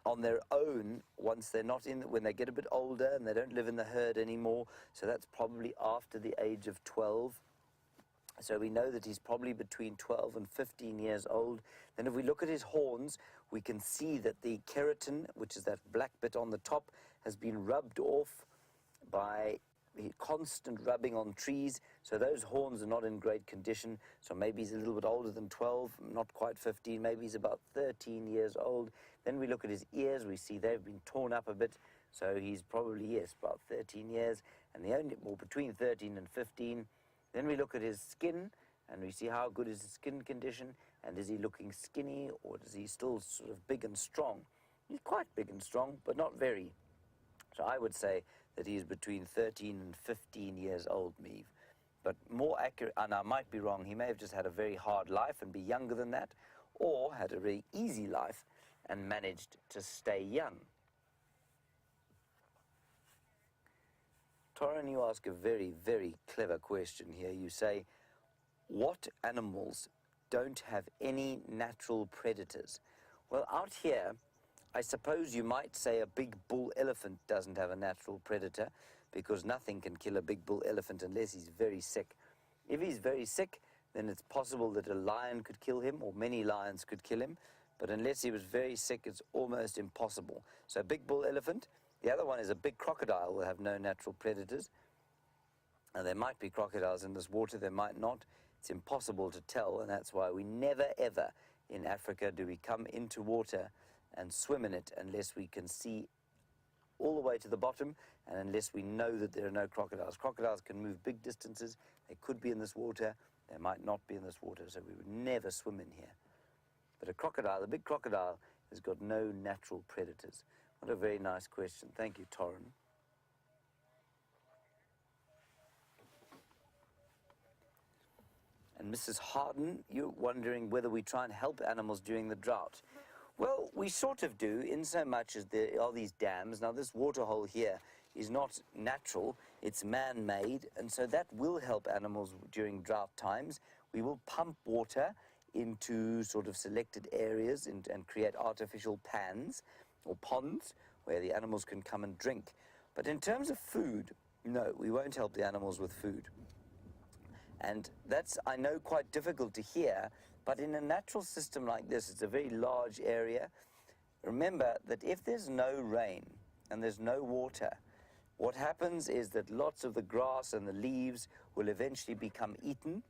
on their own once they're not when they get a bit older and they don't live in the herd anymore. So that's probably after the age of 12. So we know that he's probably between 12 and 15 years old. Then if we look at his horns, we can see that the keratin, which is that black bit on the top, has been rubbed off by constant rubbing on trees. So those horns are not in great condition. So maybe he's a little bit older than 12, not quite 15. Maybe he's about 13 years old. Then we look at his ears. We see they've been torn up a bit. So he's probably, yes, about 13 years. And between 13 and 15. Then we look at his skin, and we see how good is his skin condition, and is he looking skinny, or is he still sort of big and strong? He's quite big and strong, but not very. So I would say that he's between 13 and 15 years old, Meave. But more accurate, and I might be wrong, he may have just had a very hard life and be younger than that, or had a very easy life and managed to stay young. Torrin, you ask a very, very clever question here. You say, what animals don't have any natural predators? Well, out here, I suppose you might say a big bull elephant doesn't have a natural predator, because nothing can kill a big bull elephant unless he's very sick. If he's very sick, then it's possible that a lion could kill him, or many lions could kill him. But unless he was very sick, it's almost impossible. So a big bull elephant. The other one is a big crocodile will have no natural predators. And there might be crocodiles in this water, there might not. It's impossible to tell, and that's why we never, ever in Africa do we come into water and swim in it unless we can see all the way to the bottom and unless we know that there are no crocodiles. Crocodiles can move big distances. They could be in this water. They might not be in this water, so we would never swim in here. But a crocodile, a big crocodile, has got no natural predators. What a very nice question. Thank you, Torrin. And Mrs. Harden, you're wondering whether we try and help animals during the drought. Well, we sort of do, in so much as there are these dams. Now, this waterhole here is not natural, it's man-made, and so that will help animals during drought times. We will pump water into sort of selected areas and create artificial pans or ponds where the animals can come and drink. But in terms of food, no, we won't help the animals with food. And that's, I know, quite difficult to hear, but in a natural system like this, it's a very large area. Remember that if there's no rain and there's no water, what happens is that lots of the grass and the leaves will eventually become eaten.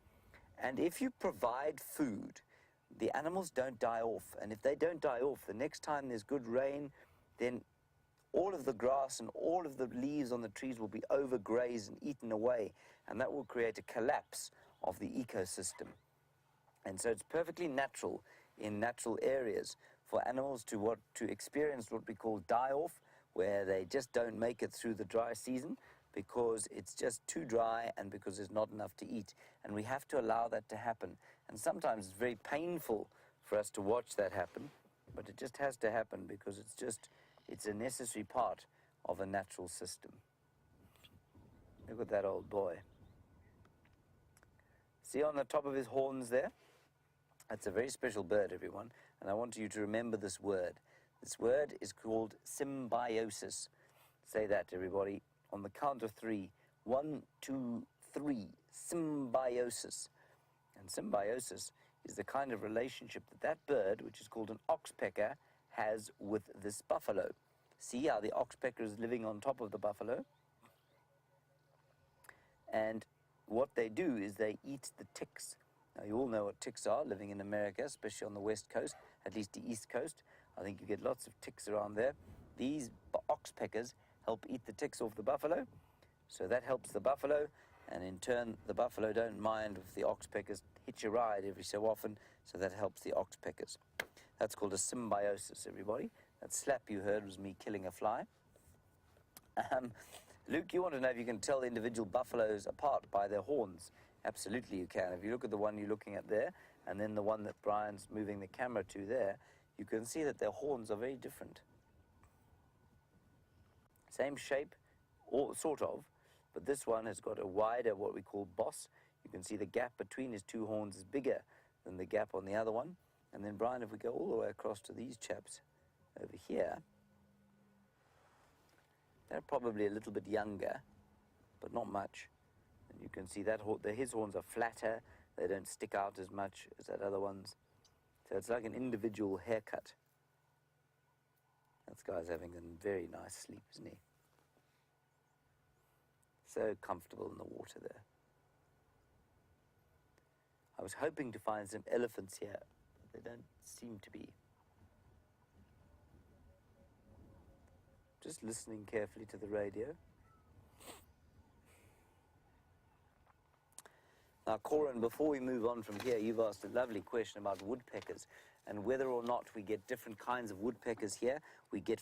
And if you provide food, the animals don't die off. And if they don't die off, the next time there's good rain, then all of the grass and all of the leaves on the trees will be overgrazed and eaten away, and that will create a collapse of the ecosystem. And so it's perfectly natural in natural areas for animals to experience what we call die-off, where they just don't make it through the dry season because it's just too dry and because there's not enough to eat. And we have to allow that to happen. And sometimes it's very painful for us to watch that happen, but it just has to happen because it's a necessary part of a natural system. Look at that old boy. See on the top of his horns there? That's a very special bird, everyone, and I want you to remember this word. This word is called symbiosis. Say that, everybody, on the count of 3. 1, 2, 3. Symbiosis. And symbiosis is the kind of relationship that that bird, which is called an oxpecker, has with this buffalo. See how the oxpecker is living on top of the buffalo? And what they do is they eat the ticks. Now, you all know what ticks are, living in America, especially on the west coast, at least the east coast. I think you get lots of ticks around there. These oxpeckers help eat the ticks off the buffalo, so that helps the buffalo, and in turn, the buffalo don't mind if the oxpeckers hitch a ride every so often, so that helps the oxpeckers. That's called a symbiosis, everybody. That slap you heard was me killing a fly. Luke, you want to know if you can tell individual buffaloes apart by their horns? Absolutely you can. If you look at the one you're looking at there, and then the one that Brian's moving the camera to there, you can see that their horns are very different. Same shape, or sort of, but this one has got a wider, what we call boss. You can see the gap between his two horns is bigger than the gap on the other one. And then, Brian, if we go all the way across to these chaps over here, they're probably a little bit younger, but not much. And you can see that his horns are flatter. They don't stick out as much as that other one's. So it's like an individual haircut. That guy's having a very nice sleep, isn't he? So comfortable in the water there. I was hoping to find some elephants here. They don't seem to be. Just listening carefully to the radio. Now, Corin, before we move on from here, you've asked a lovely question about woodpeckers and whether or not we get different kinds of woodpeckers here. We get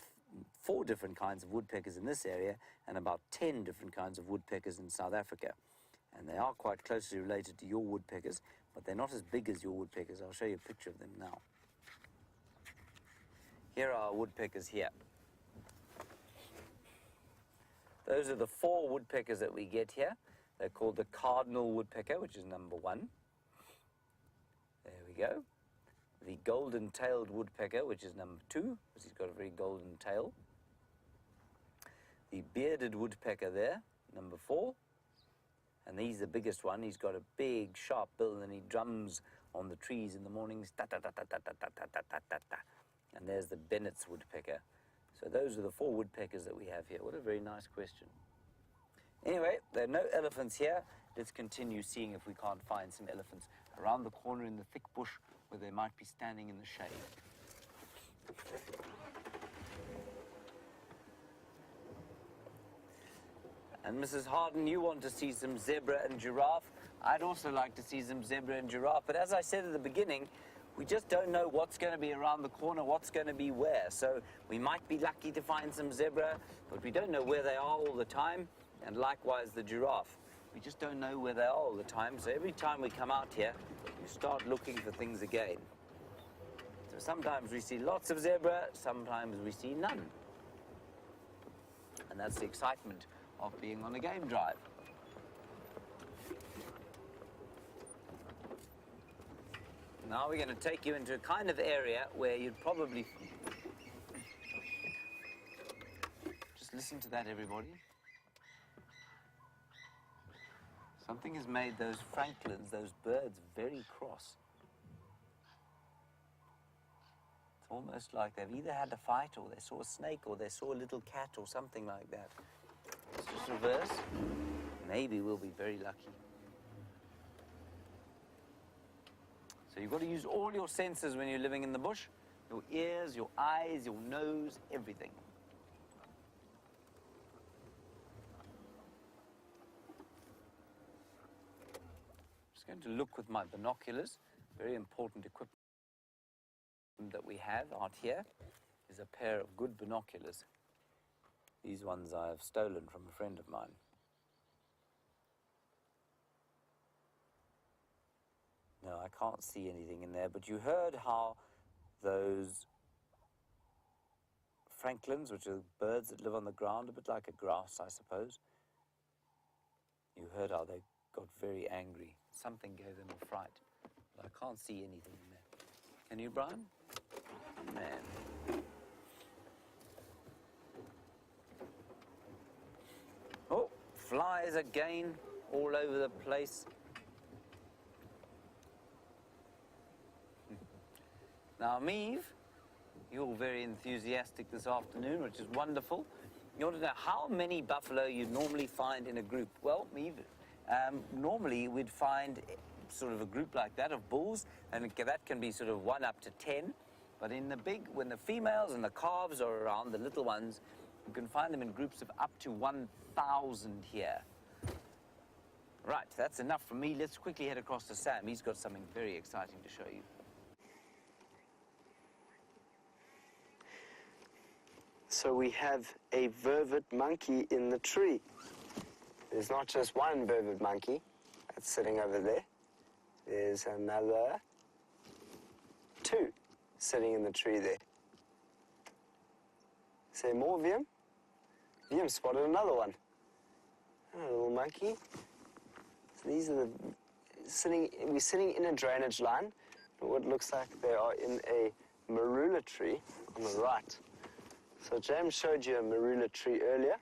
4 different kinds of woodpeckers in this area and about 10 different kinds of woodpeckers in South Africa. And they are quite closely related to your woodpeckers, but they're not as big as your woodpeckers. I'll show you a picture of them now. Here are our woodpeckers here. Those are the 4 woodpeckers that we get here. They're called the cardinal woodpecker, which is number 1. There we go. The golden-tailed woodpecker, which is number 2, because he's got a very golden tail. The bearded woodpecker there, number 4. And he's the biggest one. He's got a big, sharp bill, and he drums on the trees in the mornings. Ta-ta-ta-ta-ta-ta-ta-ta-ta-ta. And there's the Bennett's woodpecker. So those are the 4 woodpeckers that we have here. What a very nice question. Anyway, there are no elephants here. Let's continue seeing if we can't find some elephants around the corner in the thick bush where they might be standing in the shade. And Mrs. Harden, you want to see some zebra and giraffe. I'd also like to see some zebra and giraffe. But as I said at the beginning, we just don't know what's going to be around the corner, what's going to be where. So we might be lucky to find some zebra, but we don't know where they are all the time. And likewise the giraffe. We just don't know where they are all the time. So every time we come out here, you start looking for things again. So sometimes we see lots of zebra, sometimes we see none. And that's the excitement of being on a game drive. Now we're going to take you into a kind of area where you'd probably... Just listen to that, everybody. Something has made those francolins, those birds, very cross. It's almost like they've either had a fight, or they saw a snake, or they saw a little cat, or something like that. Let's just reverse. Maybe we'll be very lucky. So you've got to use all your senses when you're living in the bush. Your ears, your eyes, your nose, everything. I'm going to look with my binoculars. Very important equipment that we have out here is a pair of good binoculars. These ones I have stolen from a friend of mine. No, I can't see anything in there, but you heard how those francolins, which are birds that live on the ground, a bit like a grouse, I suppose. You heard how they got very angry. Something gave them a fright, but I can't see anything in there. Can you, Brian? Man. Oh, flies again, all over the place. Now, Meave, you're very enthusiastic this afternoon, which is wonderful. You want to know how many buffalo you normally find in a group? Well, Meave, normally we'd find sort of a group like that of bulls, and that can be sort of 1 up to 10. But in the big, when the females and the calves are around, the little ones, you can find them in groups of up to 1,000 here. Right, that's enough from me. Let's quickly head across to Sam. He's got something very exciting to show you. So we have a vervet monkey in the tree. There's not just one vervet monkey that's sitting over there. There's another 2 sitting in the tree there. Is there more, Liam? Liam spotted another one. A little monkey. So these are we're sitting in a drainage line. What looks like they are in a marula tree on the right. So James showed you a marula tree earlier,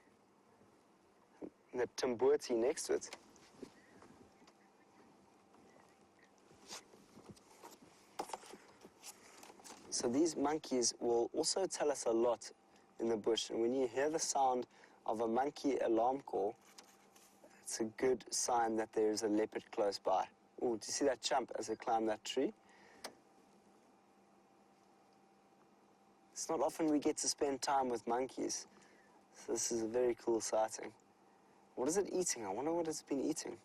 and the timbuti next to it. So these monkeys will also tell us a lot in the bush, and when you hear the sound of a monkey alarm call, it's a good sign that there is a leopard close by. Oh, do you see that jump as they climb that tree? It's not often we get to spend time with monkeys, so this is a very cool sighting. What is it eating? I wonder what it's been eating.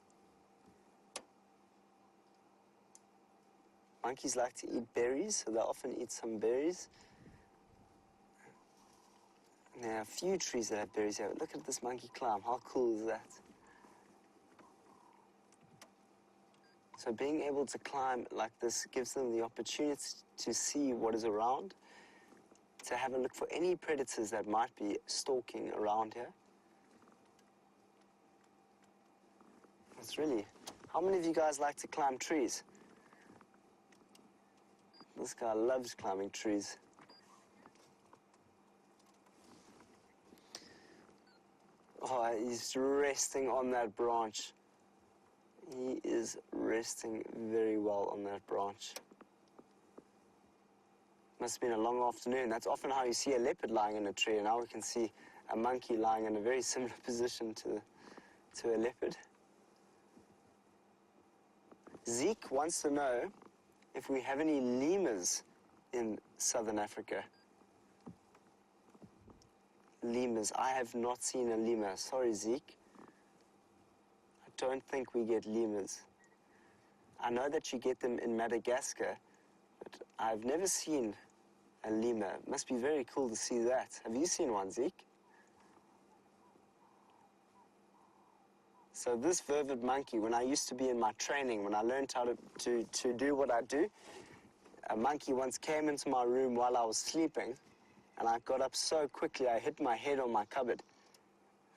Monkeys like to eat berries, so they often eat some berries. And there are a few trees that have berries here. Look at this monkey climb. How cool is that? So being able to climb like this gives them the opportunity to see what is around, to have a look for any predators that might be stalking around here. It's really... How many of you guys like to climb trees? This guy loves climbing trees. Oh, he's resting on that branch. He is resting very well on that branch. Must have been a long afternoon. That's often how you see a leopard lying in a tree, and now we can see a monkey lying in a very similar position to a leopard. Zeke wants to know if we have any lemurs in southern Africa. Lemurs. I have not seen a lemur. Sorry, Zeke. I don't think we get lemurs. I know that you get them in Madagascar, but I've never seen a lemur. It must be very cool to see that. Have you seen one, Zeke? So this vervet monkey, when I used to be in my training, when I learned how to do what I do, a monkey once came into my room while I was sleeping, and I got up so quickly I hit my head on my cupboard,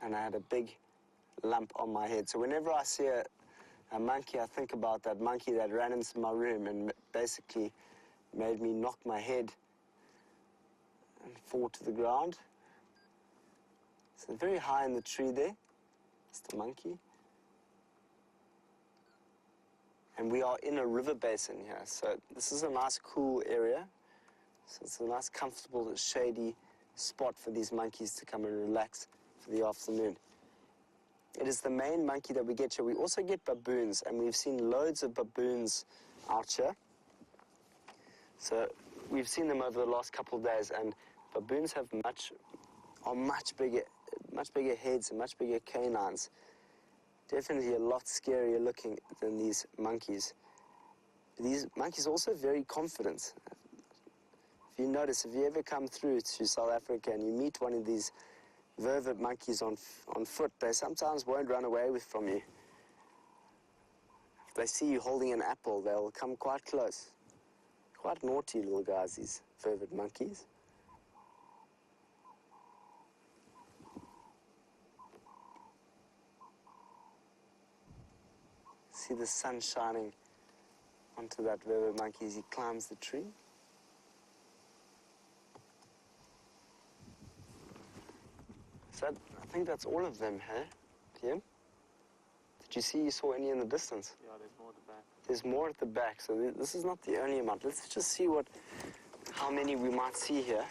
and I had a big lump on my head. So whenever I see a monkey, I think about that monkey that ran into my room and basically made me knock my head and fall to the ground. So very high in the tree there. It's the monkey. And we are in a river basin here, so this is a nice cool area. So it's a nice, comfortable, shady spot for these monkeys to come and relax for the afternoon. It is the main monkey that we get here. We also get baboons, and we've seen loads of baboons out here. So we've seen them over the last couple of days, and baboons have much bigger heads and much bigger canines. Definitely a lot scarier looking than these monkeys. These monkeys are also very confident. If you notice, if you ever come through to South Africa and you meet one of these vervet monkeys on foot, they sometimes won't run away from you. they see you holding an apple, they'll come quite close. Quite naughty little guys, these vervet monkeys. See the sun shining onto that vervet monkey as he climbs the tree. So I think that's all of them, hey? Jim? Did you see you saw any in the distance? Yeah, there's more at the back. There's more at the back, so this is not the only amount. Let's just see how many we might see here.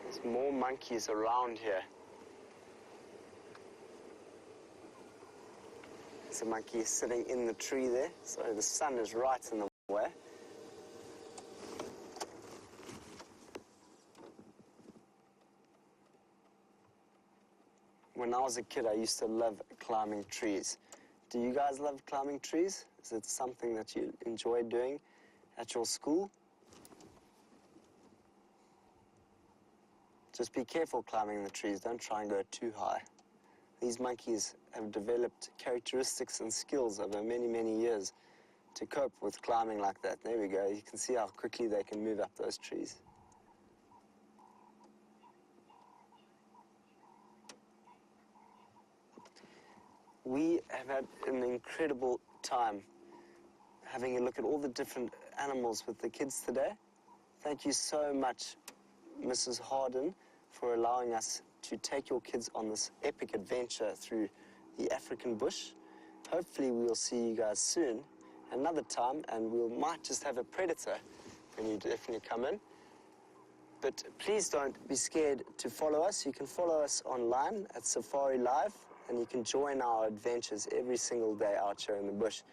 There's more monkeys around here. There's a monkey sitting in the tree there, so the sun is right in the way. When I was a kid, I used to love climbing trees. Do you guys love climbing trees? Is it something that you enjoy doing at your school? Just be careful climbing the trees. Don't try and go too high. These monkeys have developed characteristics and skills over many, many years to cope with climbing like that. There we go. You can see how quickly they can move up those trees. We have had an incredible time having a look at all the different animals with the kids today. Thank you so much, Mrs. Harden, for allowing us to take your kids on this epic adventure through the African bush. Hopefully we'll see you guys soon, another time, and we might just have a predator when you definitely come in. But please don't be scared to follow us. You can follow us online at SafariLIVE, and you can join our adventures every single day out here in the bush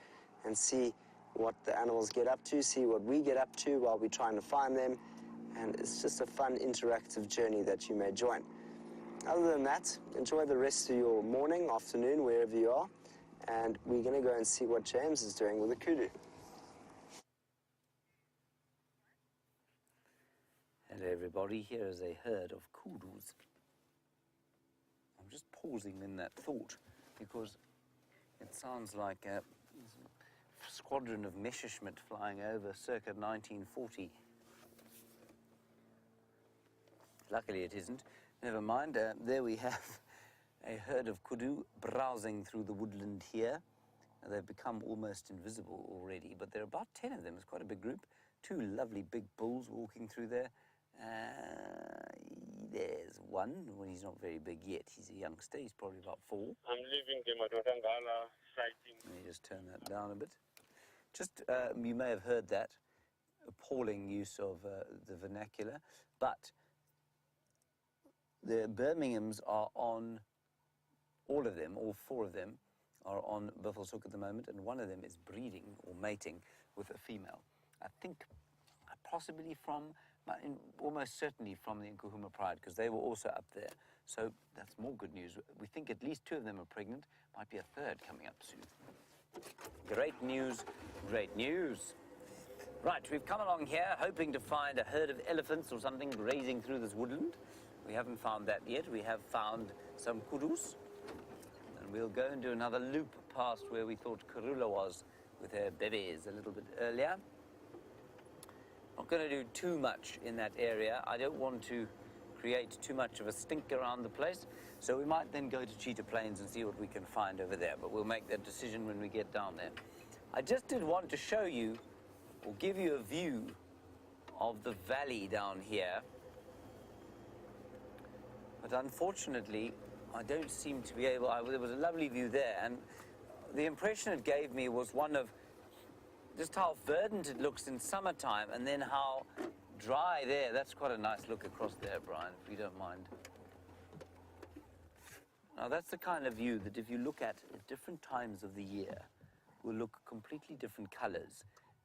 and see what the animals get up to, see what we get up to while we're trying to find them. And it's just a fun, interactive journey that you may join. Other than that, enjoy the rest of your morning, afternoon, wherever you are. And we're going to go and see what James is doing with the kudu. Hello everybody, here is a herd of kudus. I'm just pausing in that thought because it sounds like a squadron of Messerschmitt flying over circa 1940. Luckily it isn't. Never mind, there we have a herd of kudu browsing through the woodland here. They've become almost invisible already, but there are about 10 of them. It's quite a big group. 2 lovely big bulls walking through there. There's one. Well, he's not very big yet. He's a youngster. He's probably about 4. I'm leaving the Matotangala sighting. Let me just turn that down a bit. Just, you may have heard that appalling use of the vernacular, but the Birminghams are on, all of them, all 4 of them, are on Buffelshoek at the moment, and one of them is breeding or mating with a female. I think possibly from, almost certainly from the Djuma Pride, because they were also up there. So that's more good news. We think at least 2 of them are pregnant. Might be a 3rd coming up soon. Great news, great news. Right, we've come along here hoping to find a herd of elephants or something grazing through this woodland. We haven't found that yet. We have found some kudus. And we'll go and do another loop past where we thought Karula was with her babies a little bit earlier. Not going to do too much in that area. I don't want to create too much of a stink around the place. So we might then go to Cheetah Plains and see what we can find over there. But we'll make that decision when we get down there. I just did want to show you or give you a view of the valley down here. But unfortunately, I don't seem to be able... there was a lovely view there, and the impression it gave me was one of just how verdant it looks in summertime, and then how dry there. That's quite a nice look across there, Brian, if you don't mind. Now, that's the kind of view that if you look at different times of the year, will look completely different colors.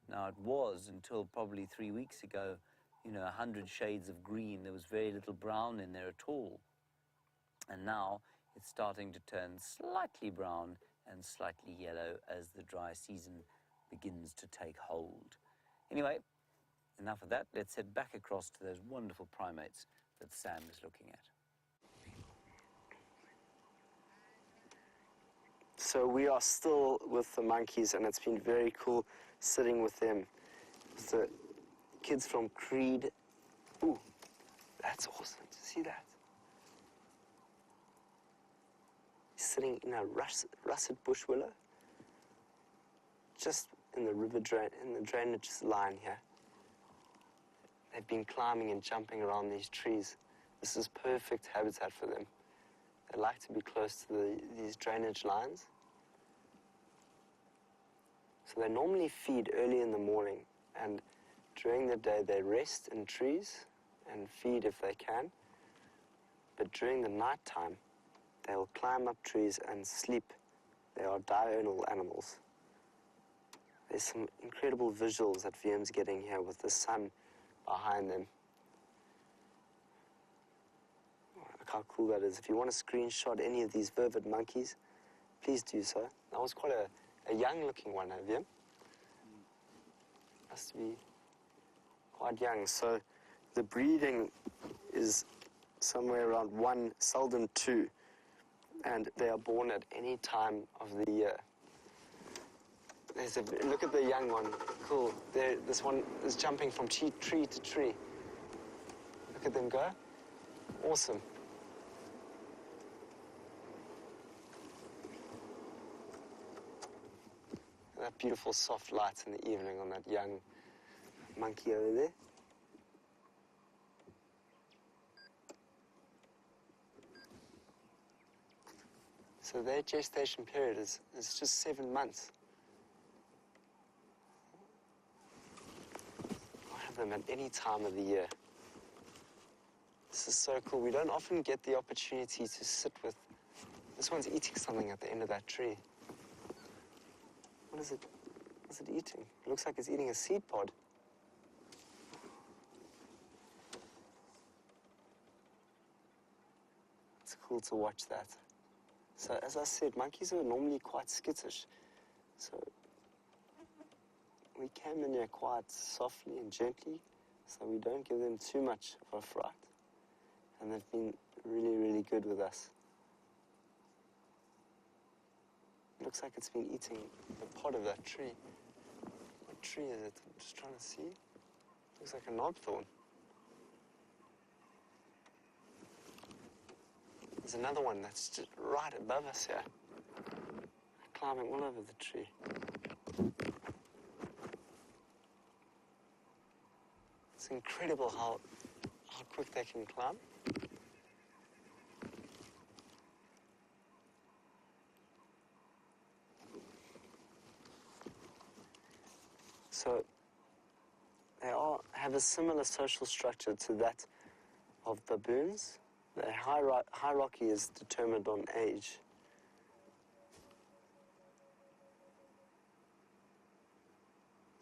Now, it was, until probably 3 weeks ago, you know, 100 shades of green. There was very little brown in there at all. And now it's starting to turn slightly brown and slightly yellow as the dry season begins to take hold. Anyway, enough of that. Let's head back across to those wonderful primates that Sam is looking at. So we are still with the monkeys, and it's been very cool sitting with them. With the kids from Creed. Ooh, that's awesome to see that. Sitting in a russet bush willow, just in the drainage line here. They've been climbing and jumping around these trees. This is perfect habitat for them. They like to be close to these drainage lines. So they normally feed early in the morning, and during the day they rest in trees and feed if they can. But during the night time, they'll climb up trees and sleep. They are diurnal animals. There's some incredible visuals that VM's getting here with the sun behind them. Look how cool that is. If you want to screenshot any of these vervet monkeys, please do so. That was quite a young-looking one, VM. Must be quite young. So the breeding is somewhere around 1, seldom 2. And they are born at any time of the year. Look at the young one. Cool. This one is jumping from tree to tree. Look at them go. Awesome. That beautiful soft light in the evening on that young monkey over there. So their gestation period is just 7 months. I have them at any time of the year. This is so cool. We don't often get the opportunity to sit with... This one's eating something at the end of that tree. What is it? What's it eating? It looks like it's eating a seed pod. It's cool to watch that. So as I said, monkeys are normally quite skittish. So we came in here quite softly and gently, so we don't give them too much of a fright. And they've been really, really good with us. It looks like it's been eating the pod of that tree. What tree is it? I'm just trying to see. Looks like a knobthorn. There's another one that's just right above us here. Climbing all over the tree. It's incredible how quick they can climb. So they all have a similar social structure to that of baboons. The hierarchy is determined on age.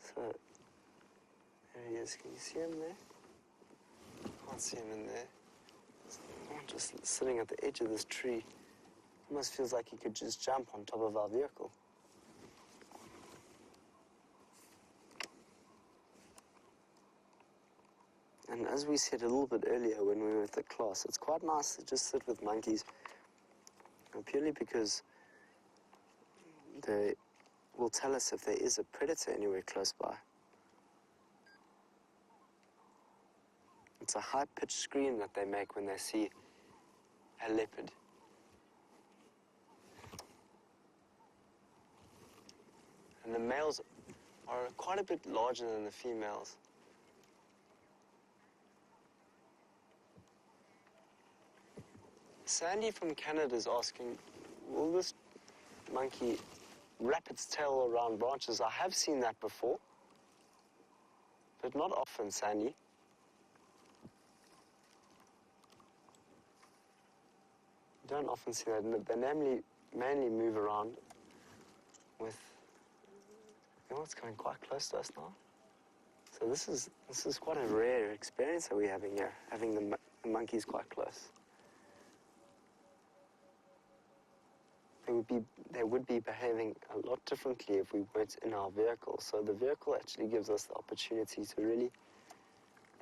So, there he is. Can you see him there? Can't see him in there. One just sitting at the edge of this tree. Almost feels like he could just jump on top of our vehicle. And as we said a little bit earlier when we were at the class, it's quite nice to just sit with monkeys, purely because they will tell us if there is a predator anywhere close by. It's a high-pitched scream that they make when they see a leopard. And the males are quite a bit larger than the females. Sandy from Canada is asking, will this monkey wrap its tail around branches? I have seen that before, but not often, Sandy. You don't often see that. They mainly move around with... You know, it's coming quite close to us now. So this is quite a rare experience that we're having here, having the monkeys quite close. They would be behaving a lot differently if we weren't in our vehicle. So the vehicle actually gives us the opportunity to really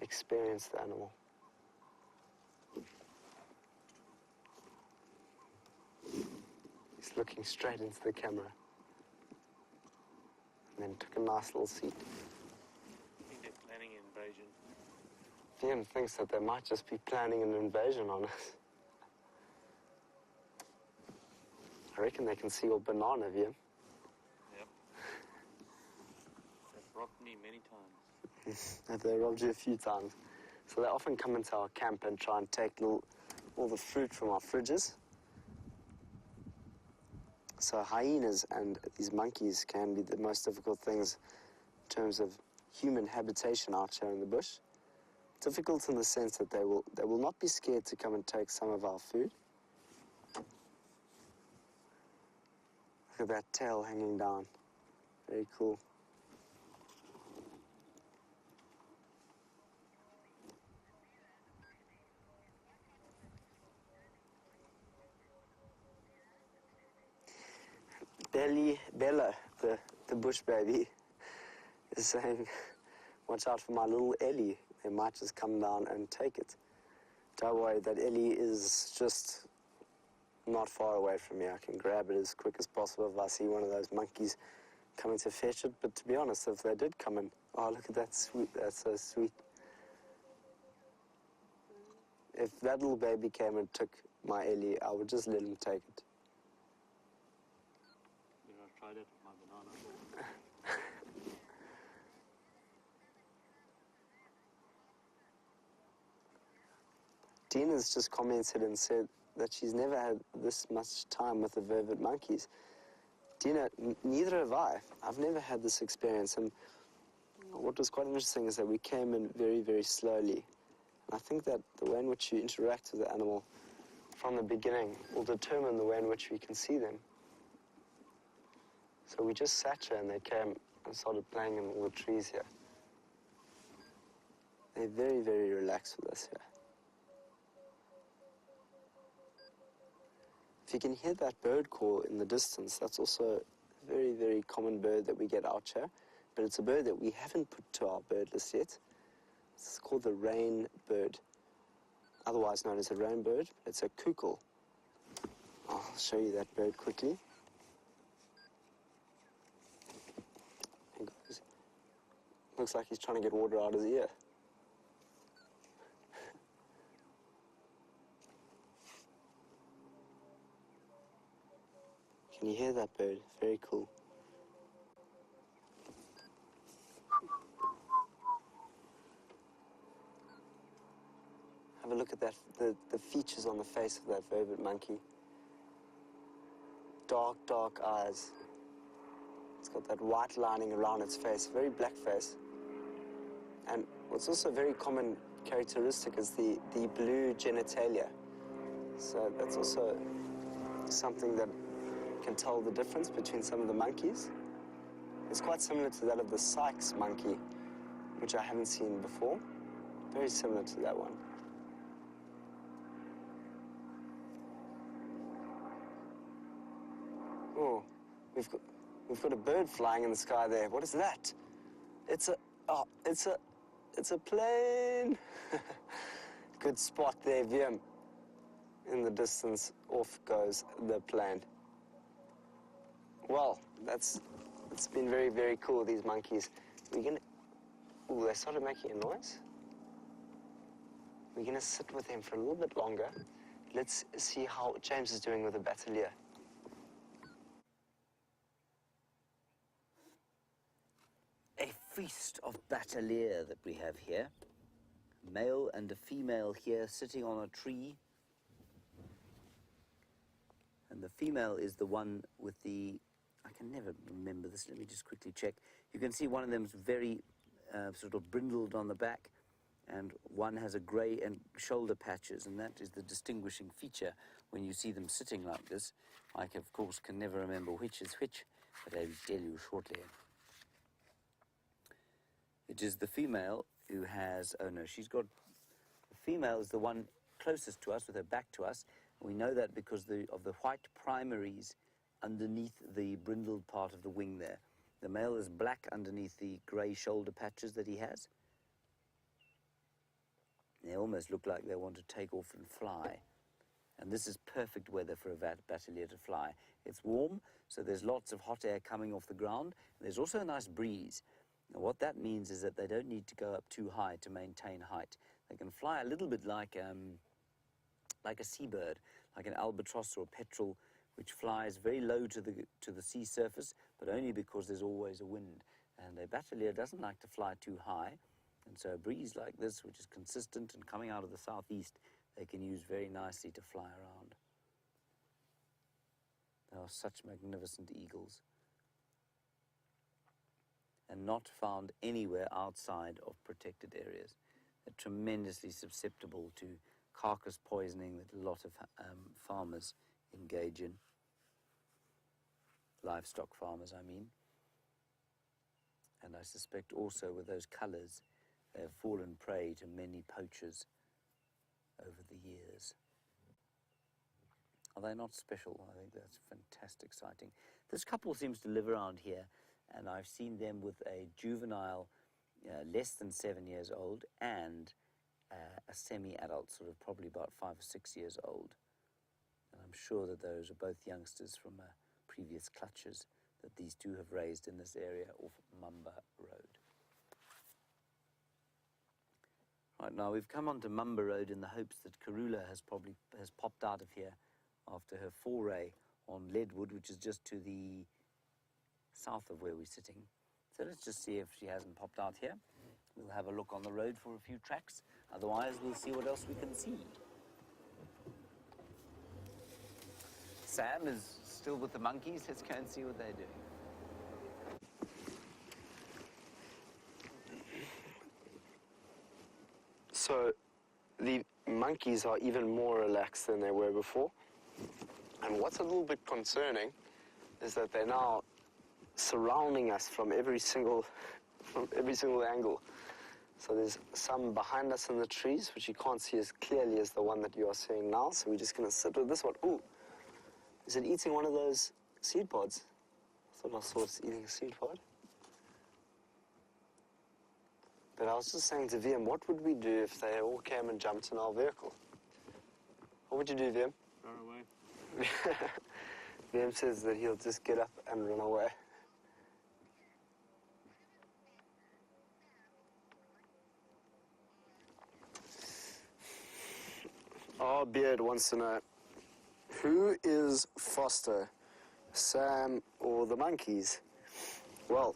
experience the animal. He's looking straight into the camera. And then took a nice little seat. I think they're planning an invasion. Ian thinks that they might just be planning an invasion on us. I reckon they can see your banana, Ian. Yep. They've robbed me many times. They robbed you a few times. So they often come into our camp and try and take all the fruit from our fridges. So hyenas and these monkeys can be the most difficult things in terms of human habitation out here in the bush. Difficult in the sense that they will not be scared to come and take some of our food. Look at that tail hanging down. Very cool. Bella, the bush baby, is saying, watch out for my little Ellie. They might just come down and take it. Don't worry, that Ellie is just not far away from me. I can grab it as quick as possible if I see one of those monkeys coming to fetch it. But to be honest, if they did come in, oh, look at that sweet, that's so sweet. If that little baby came and took my Ellie, I would just let him take it. You know, I tried it with my banana. Dina's just commented and said that she's never had this much time with the vervet monkeys. Dina, neither have I. I've never had this experience. And what was quite interesting is that we came in very, very slowly. And I think that the way in which you interact with the animal from the beginning will determine the way in which we can see them. So we just sat here and they came and started playing in all the trees here. They're very, very relaxed with us here. If you can hear that bird call in the distance, that's also a very, very common bird that we get out here. But it's a bird that we haven't put to our bird list yet. It's called the rain bird, otherwise known as a rain bird. It's a kukul. I'll show you that bird quickly. He goes. Looks like he's trying to get water out of his ear. Can you hear that bird? Very cool. Have a look at that, the features on the face of that vervet monkey. Dark, dark eyes. It's got that white lining around its face, very black face. And what's also a very common characteristic is the blue genitalia. So that's also something that can tell the difference between some of the monkeys. It's quite similar to that of the Sykes monkey, which I haven't seen before. Very similar to that one. Oh, we've got a bird flying in the sky there. What is that? It's a plane. Good spot there, Wiem. In the distance, off goes the plane. Well, it's been very, very cool, these monkeys. Ooh, they started making a noise. We're gonna sit with them for a little bit longer. Let's see how James is doing with the batelier. A feast of batelier that we have here. A male and a female here sitting on a tree. And the female is the one with the, I can never remember this, let me just quickly check. You can see one of them's very sort of brindled on the back, and one has a grey and shoulder patches, and that is the distinguishing feature when you see them sitting like this. I, of course, can never remember which is which, but I will tell you shortly. It is the female who has, oh no, she's got, the female is the one closest to us with her back to us. We know that because of the white primaries underneath the brindled part of the wing there. The male is black underneath the grey shoulder patches that he has. They almost look like they want to take off and fly. And this is perfect weather for a Battalier to fly. It's warm, so there's lots of hot air coming off the ground. And there's also a nice breeze. Now, what that means is that they don't need to go up too high to maintain height. They can fly a little bit like a seabird, like an albatross or a petrel, which flies very low to the sea surface, but only because there's always a wind. And a Battalier doesn't like to fly too high, and so a breeze like this, which is consistent and coming out of the southeast, they can use very nicely to fly around. They are such magnificent eagles, and not found anywhere outside of protected areas. They're tremendously susceptible to carcass poisoning that a lot of farmers engage in. Livestock farmers, I mean. And I suspect also with those colours, they have fallen prey to many poachers over the years. Are they not special? I think that's a fantastic sighting. This couple seems to live around here, and I've seen them with a juvenile less than 7 years old and a semi-adult, sort of probably about 5 or 6 years old. And I'm sure that those are both youngsters from previous clutches that these two have raised in this area off Mumba Road. Right, now we've come onto Mumba Road in the hopes that Karula has popped out of here after her foray on Leadwood, which is just to the south of where we're sitting. So let's just see if she hasn't popped out here. We'll have a look on the road for a few tracks. Otherwise, we'll see what else we can see. Sam is still with the monkeys. Let's go and see what they're doing. So the monkeys are even more relaxed than they were before. And what's a little bit concerning is that they're now surrounding us from every single angle. So there's some behind us in the trees, which you can't see as clearly as the one that you are seeing now. So we're just going to sit with this one. Ooh, is it eating one of those seed pods? I thought I saw it eating a seed pod. But I was just saying to VM, what would we do if they all came and jumped in our vehicle? What would you do, VM? Run away. VM says that he'll just get up and run away. Our beard wants to know, who is faster, Sam or the monkeys? Well,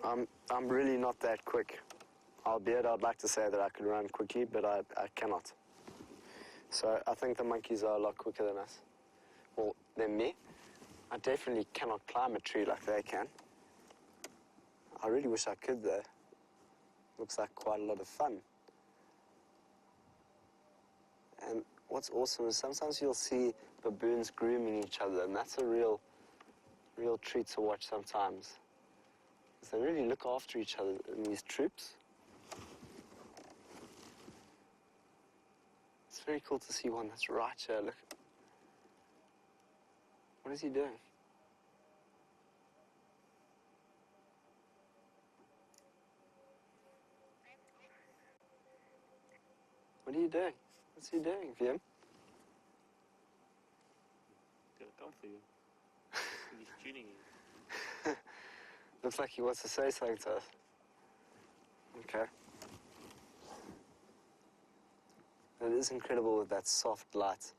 I'm really not that quick. Our beard, I'd like to say that I could run quickly, but I cannot. So I think the monkeys are a lot quicker than us. Well, than me. I definitely cannot climb a tree like they can. I really wish I could, though. Looks like quite a lot of fun. And what's awesome is sometimes you'll see baboons grooming each other, and that's a real treat to watch sometimes. Because they really look after each other in these troops. It's very cool to see one that's right here, look. What is he doing? What are you doing? What's he doing, VM? Gonna come for you. He's tuning you. Looks like he wants to say something to us. Okay. It is incredible with that soft light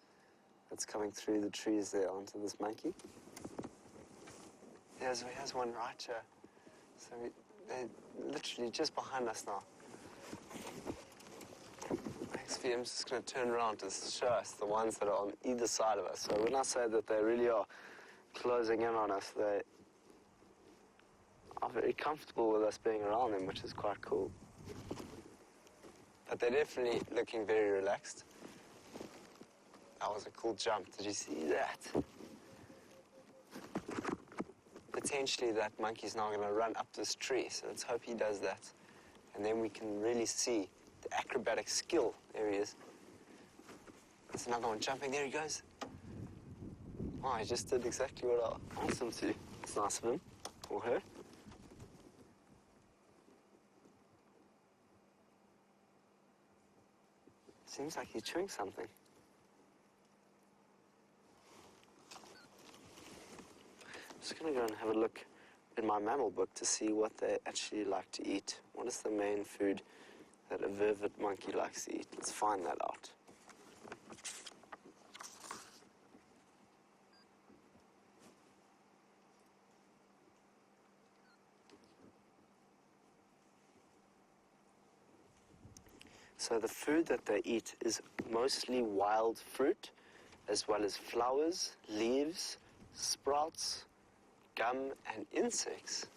that's coming through the trees there onto this monkey. Here's one right here. So they're literally just behind us now. XVM's just going to turn around to show us the ones that are on either side of us. So when I say that they really are closing in on us, they are very comfortable with us being around them, which is quite cool. But they're definitely looking very relaxed. That was a cool jump. Did you see that? Potentially that monkey's now going to run up this tree, so let's hope he does that. And then we can really see the acrobatic skill. There he is. There's another one jumping. There he goes. Oh, he just did exactly what I asked him to. It's nice of him, or her. Seems like he's chewing something. going to go and have a look in my mammal book to see what they actually like to eat. What is the main food that a vervet monkey likes to eat? Let's find that out. So the food that they eat is mostly wild fruit, as well as flowers, leaves, sprouts, gum, and insects.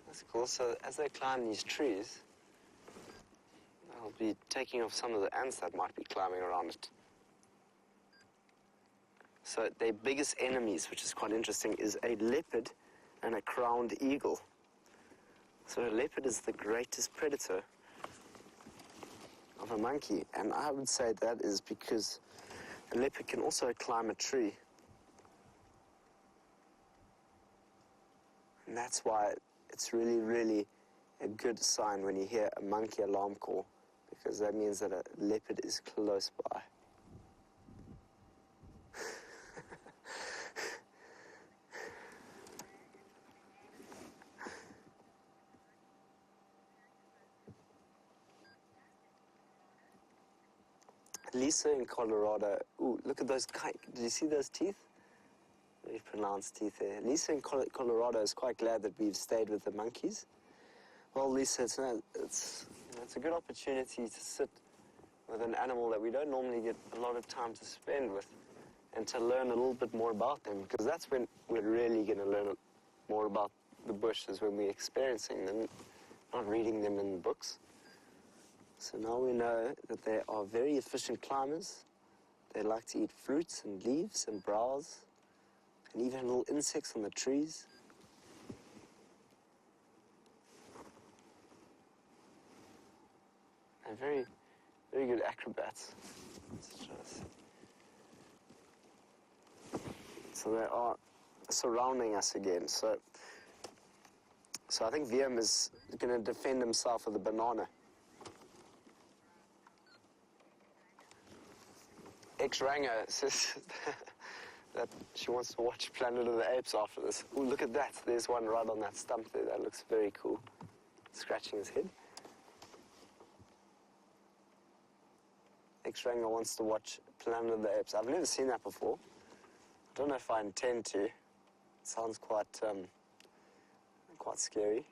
That's cool. So as they climb these trees, they'll be taking off some of the ants that might be climbing around it. So their biggest enemies, which is quite interesting, is a leopard and a crowned eagle. So a leopard is the greatest predator of a monkey, and I would say that is because a leopard can also climb a tree. And that's why it's really, really a good sign when you hear a monkey alarm call, because that means that a leopard is close by. Lisa in Colorado, ooh, look at those, did you see those teeth? Very pronounced teeth there. Lisa in Colorado is quite glad that we've stayed with the monkeys. Well, Lisa, it's a good opportunity to sit with an animal that we don't normally get a lot of time to spend with, and to learn a little bit more about them, because that's when we're really going to learn more about the bush, is when we're experiencing them, not reading them in books. So now we know that they are very efficient climbers. They like to eat fruits and leaves and browse, and even little insects on the trees. They're very, very good acrobats. So they are surrounding us again. So I think VM is going to defend himself with a banana. X-Ranger says that she wants to watch Planet of the Apes after this. Ooh, look at that. There's one right on that stump there. That looks very cool. Scratching his head. X-Ranger wants to watch Planet of the Apes. I've never seen that before. I don't know if I intend to. It sounds quite scary.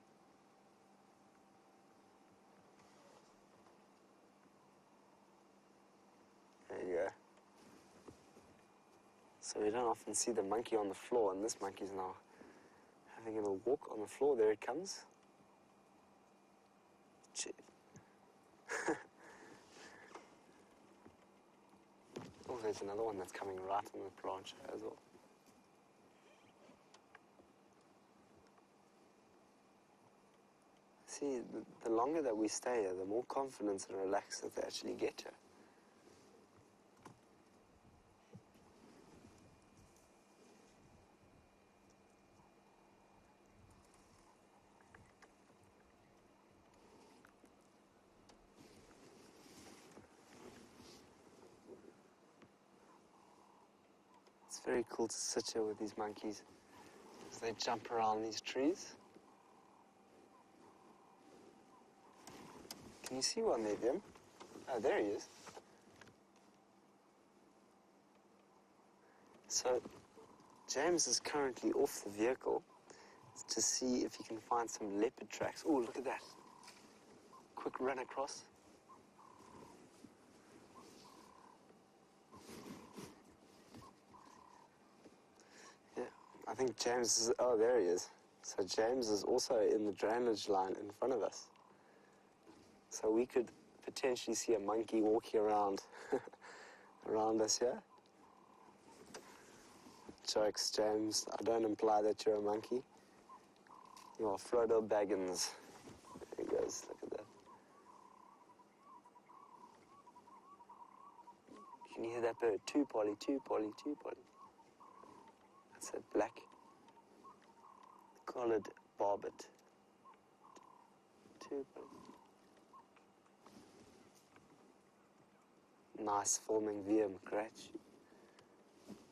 There you go. So we don't often see the monkey on the floor, and this monkey's now having a little walk on the floor. There it comes. Oh, there's another one that's coming right on the branch as well. See, the longer that we stay here, the more confidence and relaxed that they actually get here. It's very cool to sit here with these monkeys as they jump around these trees. Can you see one there, Jim? Oh, there he is. So, James is currently off the vehicle to see if he can find some leopard tracks. Oh, look at that. Quick run across. Yeah, I think James is, oh, there he is. So James is also in the drainage line in front of us. So we could potentially see a monkey walking around around us here. Jokes, James. I don't imply that you're a monkey. You are Frodo Baggins. There he goes. Look at that. Can you hear that bird? Two, Polly, two, Polly, two, Polly. That's a black collared barbet. Two, Polly. Nice forming VM, great.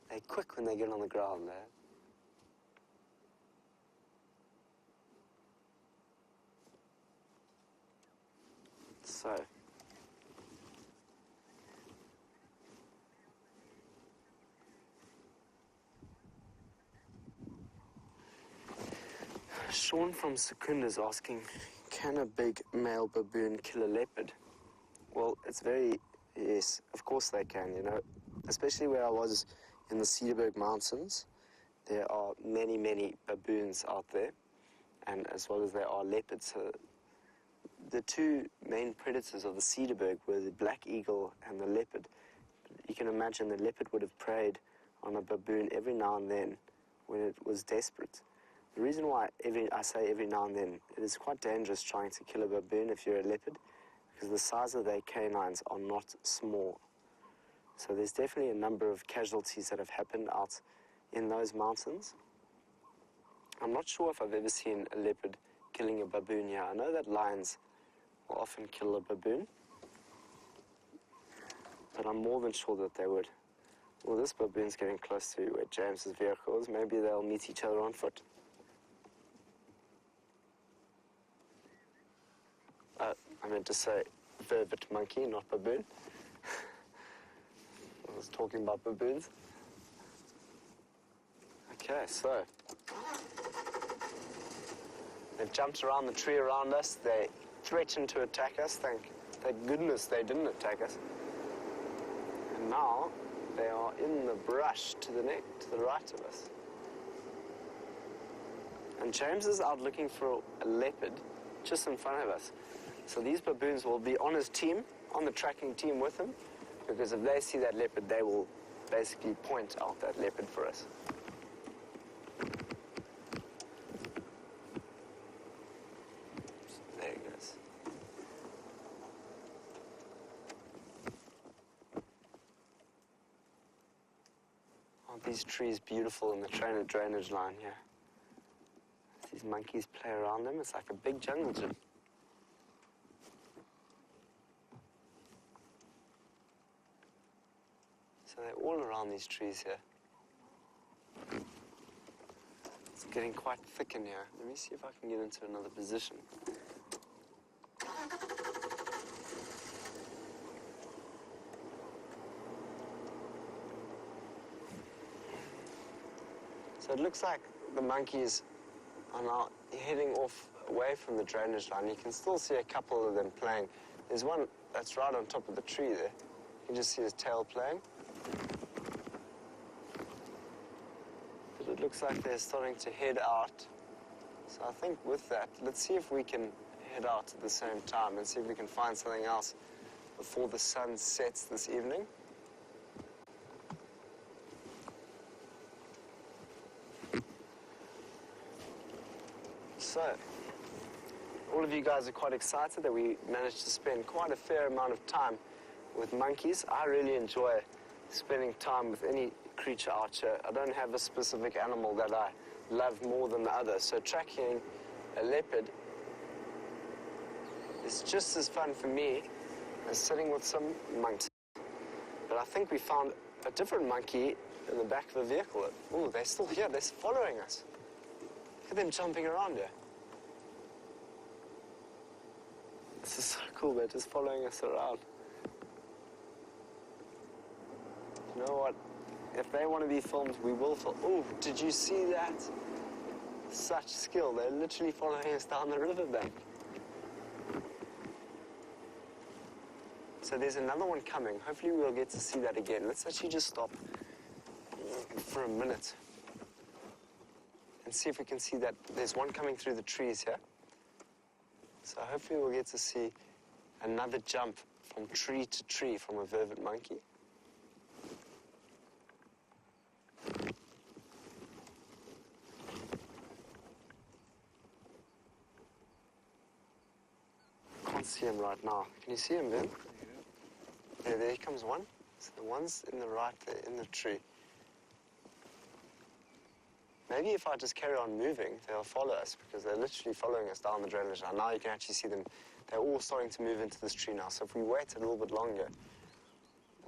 They're quick when they get on the ground there. So, Sean from Secunda is asking, can a big male baboon kill a leopard? Well, yes, of course they can, you know. Especially where I was in the Cederberg Mountains, there are many, many baboons out there, and as well as there are leopards. So the two main predators of the Cederberg were the black eagle and the leopard. You can imagine the leopard would have preyed on a baboon every now and then when it was desperate. The reason why I say every now and then, it is quite dangerous trying to kill a baboon if you're a leopard, because the size of their canines are not small. So there's definitely a number of casualties that have happened out in those mountains. I'm not sure if I've ever seen a leopard killing a baboon here. I know that lions will often kill a baboon, but I'm more than sure that they would. Well, this baboon's getting close to where James's vehicle is. Maybe they'll meet each other on foot. I meant to say vervet monkey, not baboon. I was talking about baboons. Okay, so they've jumped around the tree around us. They threatened to attack us. Thank goodness they didn't attack us. And now they are in the brush to the right of us. And James is out looking for a leopard just in front of us. So these baboons will be on his team, on the tracking team with him, because if they see that leopard, they will basically point out that leopard for us. There he goes. Aren't these trees beautiful in the drainage line here? As these monkeys play around them, it's like a big jungle gym. So they're all around these trees here. It's getting quite thick in here. Let me see if I can get into another position. So it looks like the monkeys are now heading off away from the drainage line. You can still see a couple of them playing. There's one that's right on top of the tree there. You can just see his tail playing. But it looks like they're starting to head out. So I think with that, let's see if we can head out at the same time and see if we can find something else before the sun sets this evening. So, all of you guys are quite excited that we managed to spend quite a fair amount of time with monkeys. I really enjoy spending time with any creature out here. I don't have a specific animal that I love more than the other. So tracking a leopard is just as fun for me as sitting with some monkeys. But I think we found a different monkey in the back of a vehicle. Oh, they're still here. They're following us. Look at them jumping around here. This is so cool. They're just following us around. You know what? If they want to be filmed, we will film. Oh, did you see that? Such skill. They're literally following us down the riverbank. So there's another one coming. Hopefully we'll get to see that again. Let's actually just stop for a minute and see if we can see that. There's one coming through the trees here. So hopefully we'll get to see another jump from tree to tree from a vervet monkey. Can't see him right now. Can you see him, Ben? Yeah, there comes one. So the one's in the right there, in the tree. Maybe if I just carry on moving, they'll follow us because they're literally following us down the drainage line. Now you can actually see them. They're all starting to move into this tree now. So if we wait a little bit longer,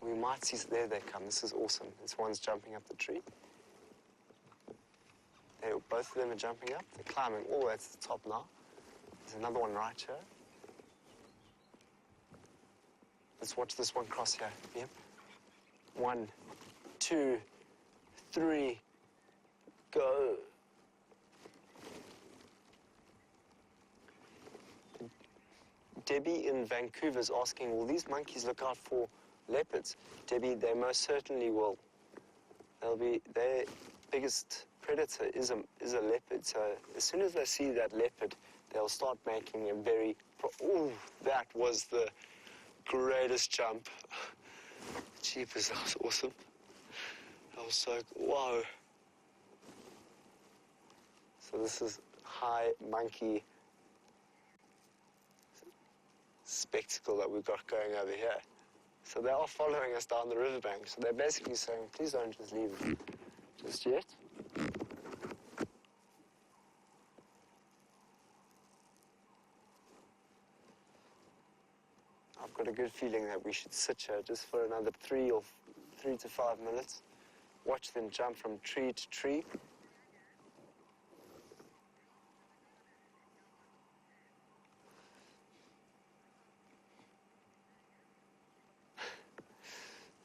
we might see, there they come. This is awesome. This one's jumping up the tree. Both of them are jumping up. They're climbing all the way to the top now. There's another one right here. Let's watch this one cross here. Yep. 1, 2, 3, go. Debbie in Vancouver is asking, will these monkeys look out for leopards? Debbie, they most certainly will. Their biggest predator is a leopard. So as soon as they see that leopard, they'll start making a very... Oh, that was the greatest jump. Jeepers, that was awesome. That was so... Whoa. So this is high monkey spectacle that we've got going over here. So they are following us down the riverbank. So they're basically saying, please don't just leave just yet. I've got a good feeling that we should sit here just for another 3 to 5 minutes. Watch them jump from tree to tree.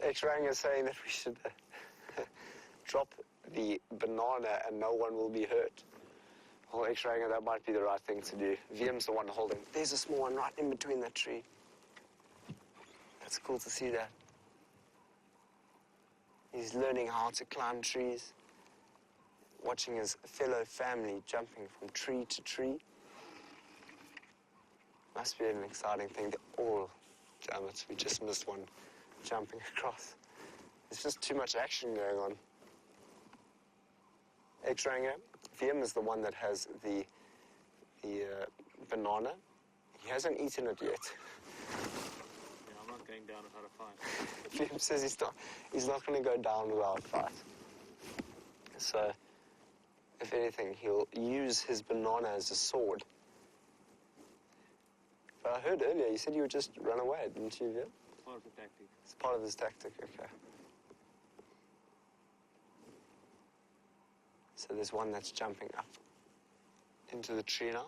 X-Rang is saying that we should drop the banana and no one will be hurt. Well, X-Rang, that might be the right thing to do. VM's the one holding. There's a small one right in between that tree. That's cool to see that. He's learning how to climb trees, watching his fellow family jumping from tree to tree. Must be an exciting thing. Oh, damn it, we just missed one jumping across. There's just too much action going on. X-Ranger, VM is the one that has the banana. He hasn't eaten it yet. Yeah, I'm not going down without a fight. VM says he's not going to go down without a fight. So, if anything, he'll use his banana as a sword. But I heard earlier, you said you would just run away, didn't you, VM? Part of the tactic. It's part of his tactic, okay. So there's one that's jumping up into the tree now.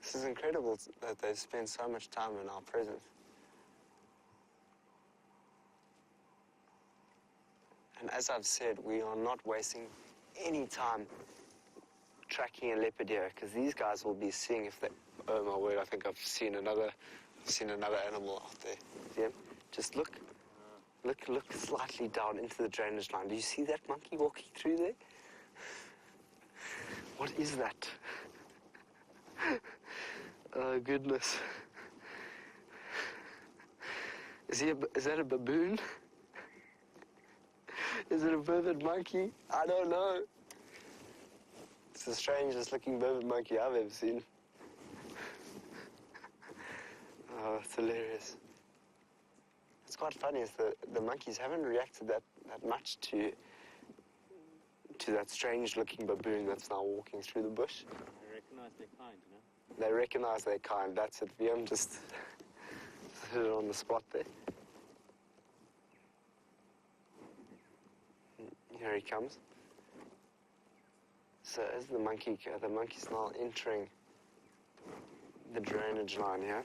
This is incredible that they've spent so much time in our presence. And as I've said, we are not wasting any time tracking a leopard here, because these guys will be seeing if they... Oh my word, I think I've seen another animal out there. Yeah? Just look slightly down into the drainage line. Do you see that monkey walking through there? What is that? Oh goodness. Is that a baboon? Is it a vervet monkey? I don't know. It's the strangest looking vervet monkey I've ever seen. Oh, it's hilarious. It's quite funny is the monkeys haven't reacted that much to that strange looking baboon that's now walking through the bush. They recognize their kind, you know? They recognize their kind, that's it. VM just hit it on the spot there. Here he comes. So as the monkey's now entering the drainage line here.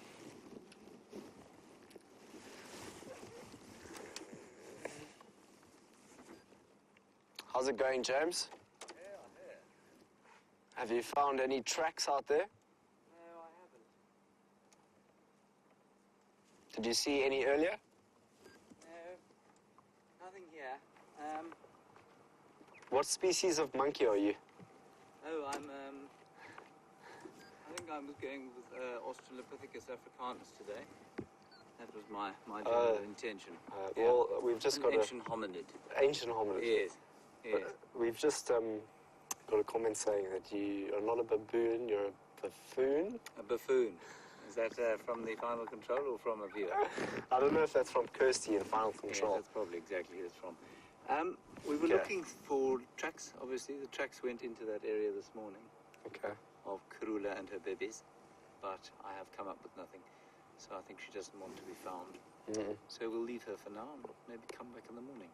How's it going, James? Yeah, here. Have you found any tracks out there? No, I haven't. Did you see any earlier? No, nothing here. What species of monkey are you? Oh, I think I was going with Australopithecus africanus today. That was my general intention. Yeah. Well, we've just got ancient hominid. Ancient hominid. Yes, yes. We've just got a comment saying that you are not a baboon, you're a buffoon. A buffoon. Is that from the Final Control or from a viewer? I don't know if that's from Kirsty in Final Control. Yeah, that's probably exactly who it's from. We were Okay. looking for tracks. Obviously, the tracks went into that area this morning Okay. of Karula and her babies, but I have come up with nothing. So I think she doesn't want to be found. Mm-hmm. So we'll leave her for now and maybe come back in the morning.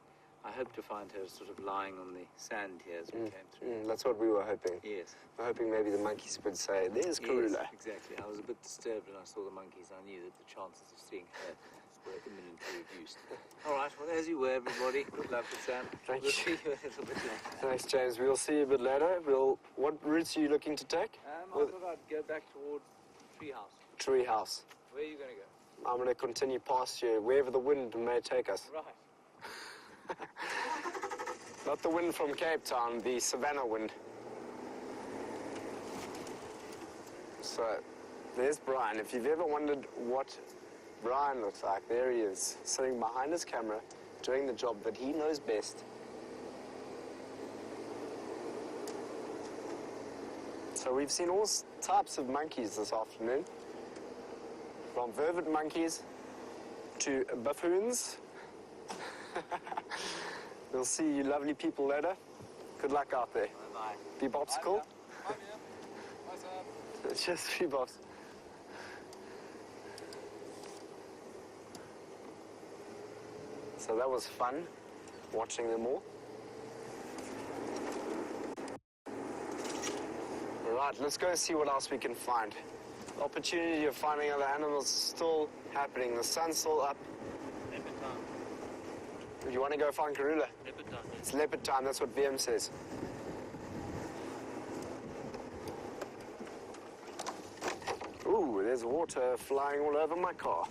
I hope to find her sort of lying on the sand here as we came through. That's what we were hoping. Yes. We're hoping maybe the monkeys would say, there's Yes, Karula. exactly. I was a bit disturbed when I saw the monkeys. I knew that the chances of seeing her were imminently reduced. All right, well, as you were, everybody. Good luck with Sam. Thank We'll you. see you a little bit later. Thanks, James. We'll see you a bit later. What routes are you looking to take? I thought I'd go back towards Treehouse. Treehouse. Where are you going to go? I'm going to continue past you, wherever the wind may take us. Right. Not the wind from Cape Town, the Savannah wind. So, there's Brian. If you've ever wondered what Brian looks like, there he is, sitting behind his camera, doing the job that he knows best. So we've seen all types of monkeys this afternoon, from vervet monkeys to buffoons. We'll see you lovely people later. Good luck out there. Bye-bye. Be popsicle. Bye, dear. Bye, Sam. It's just 3 bobs. So that was fun, watching them all. Right, let's go see what else we can find. The opportunity of finding other animals is still happening. The sun's still up. Leopard time. You want to go find Karula? Leopard time. It's leopard time, that's what VM says. Ooh, there's water flying all over my car.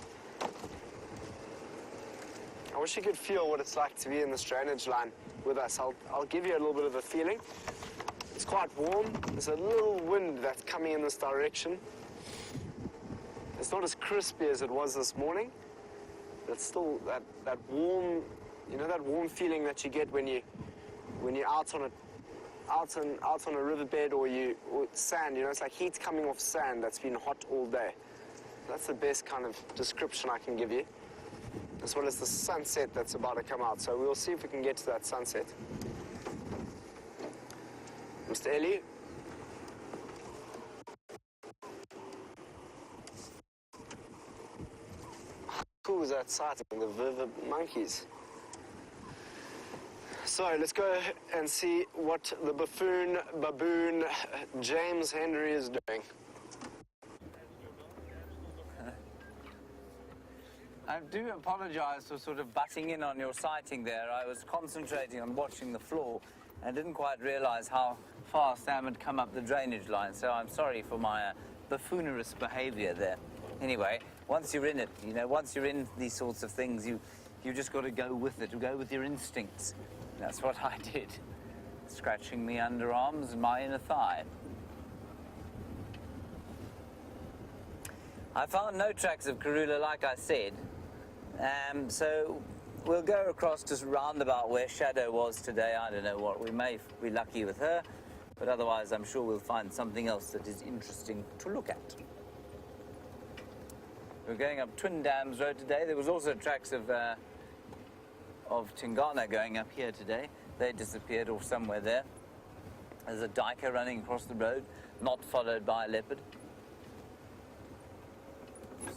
I wish you could feel what it's like to be in this drainage line with us. I'll give you a little bit of a feeling. It's quite warm. There's a little wind that's coming in this direction. It's not as crispy as it was this morning. But still that warm, you know, that warm feeling that you get when you're out on a riverbed or sand. You know, it's like heat coming off sand that's been hot all day. That's the best kind of description I can give you, as well as the sunset that's about to come out. So we'll see if we can get to that sunset. Mr. Ellie? How cool was that sighting, the vervet monkeys? So let's go and see what the baboon James Henry is doing. I do apologize for sort of butting in on your sighting there. I was concentrating on watching the floor and didn't quite realize how far Sam had come up the drainage line, so I'm sorry for my buffoonerous behavior there. Anyway, once you're in it, you know, once you're in these sorts of things, you just got to go with it, go with your instincts. That's what I did, scratching my underarms and my inner thigh. I found no tracks of Karula, like I said, so we'll go across to roundabout where Shadow was today. I don't know what, we may be lucky with her, but otherwise I'm sure we'll find something else that is interesting to look at. We're going up Twin Dams Road today. There was also tracks of Tingana going up here today. They disappeared off somewhere there. There's a diker running across the road, not followed by a leopard.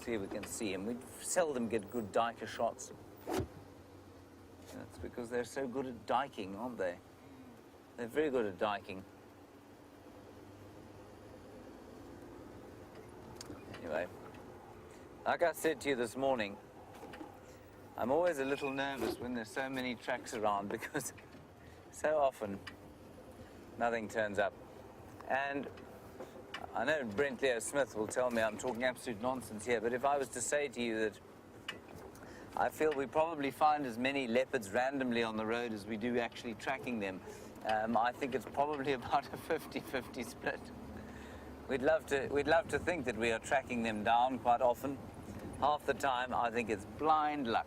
See if we can see him. We seldom get good diker shots. That's because they're so good at diking, aren't they? They're very good at diking. Anyway, like I said to you this morning, I'm always a little nervous when there's so many tracks around because so often nothing turns up. And I know Brent Leo Smith will tell me I'm talking absolute nonsense here, but if I was to say to you that I feel we probably find as many leopards randomly on the road as we do actually tracking them, I think it's probably about a 50-50 split. We'd love to think that we are tracking them down quite often. Half the time, I think it's blind luck.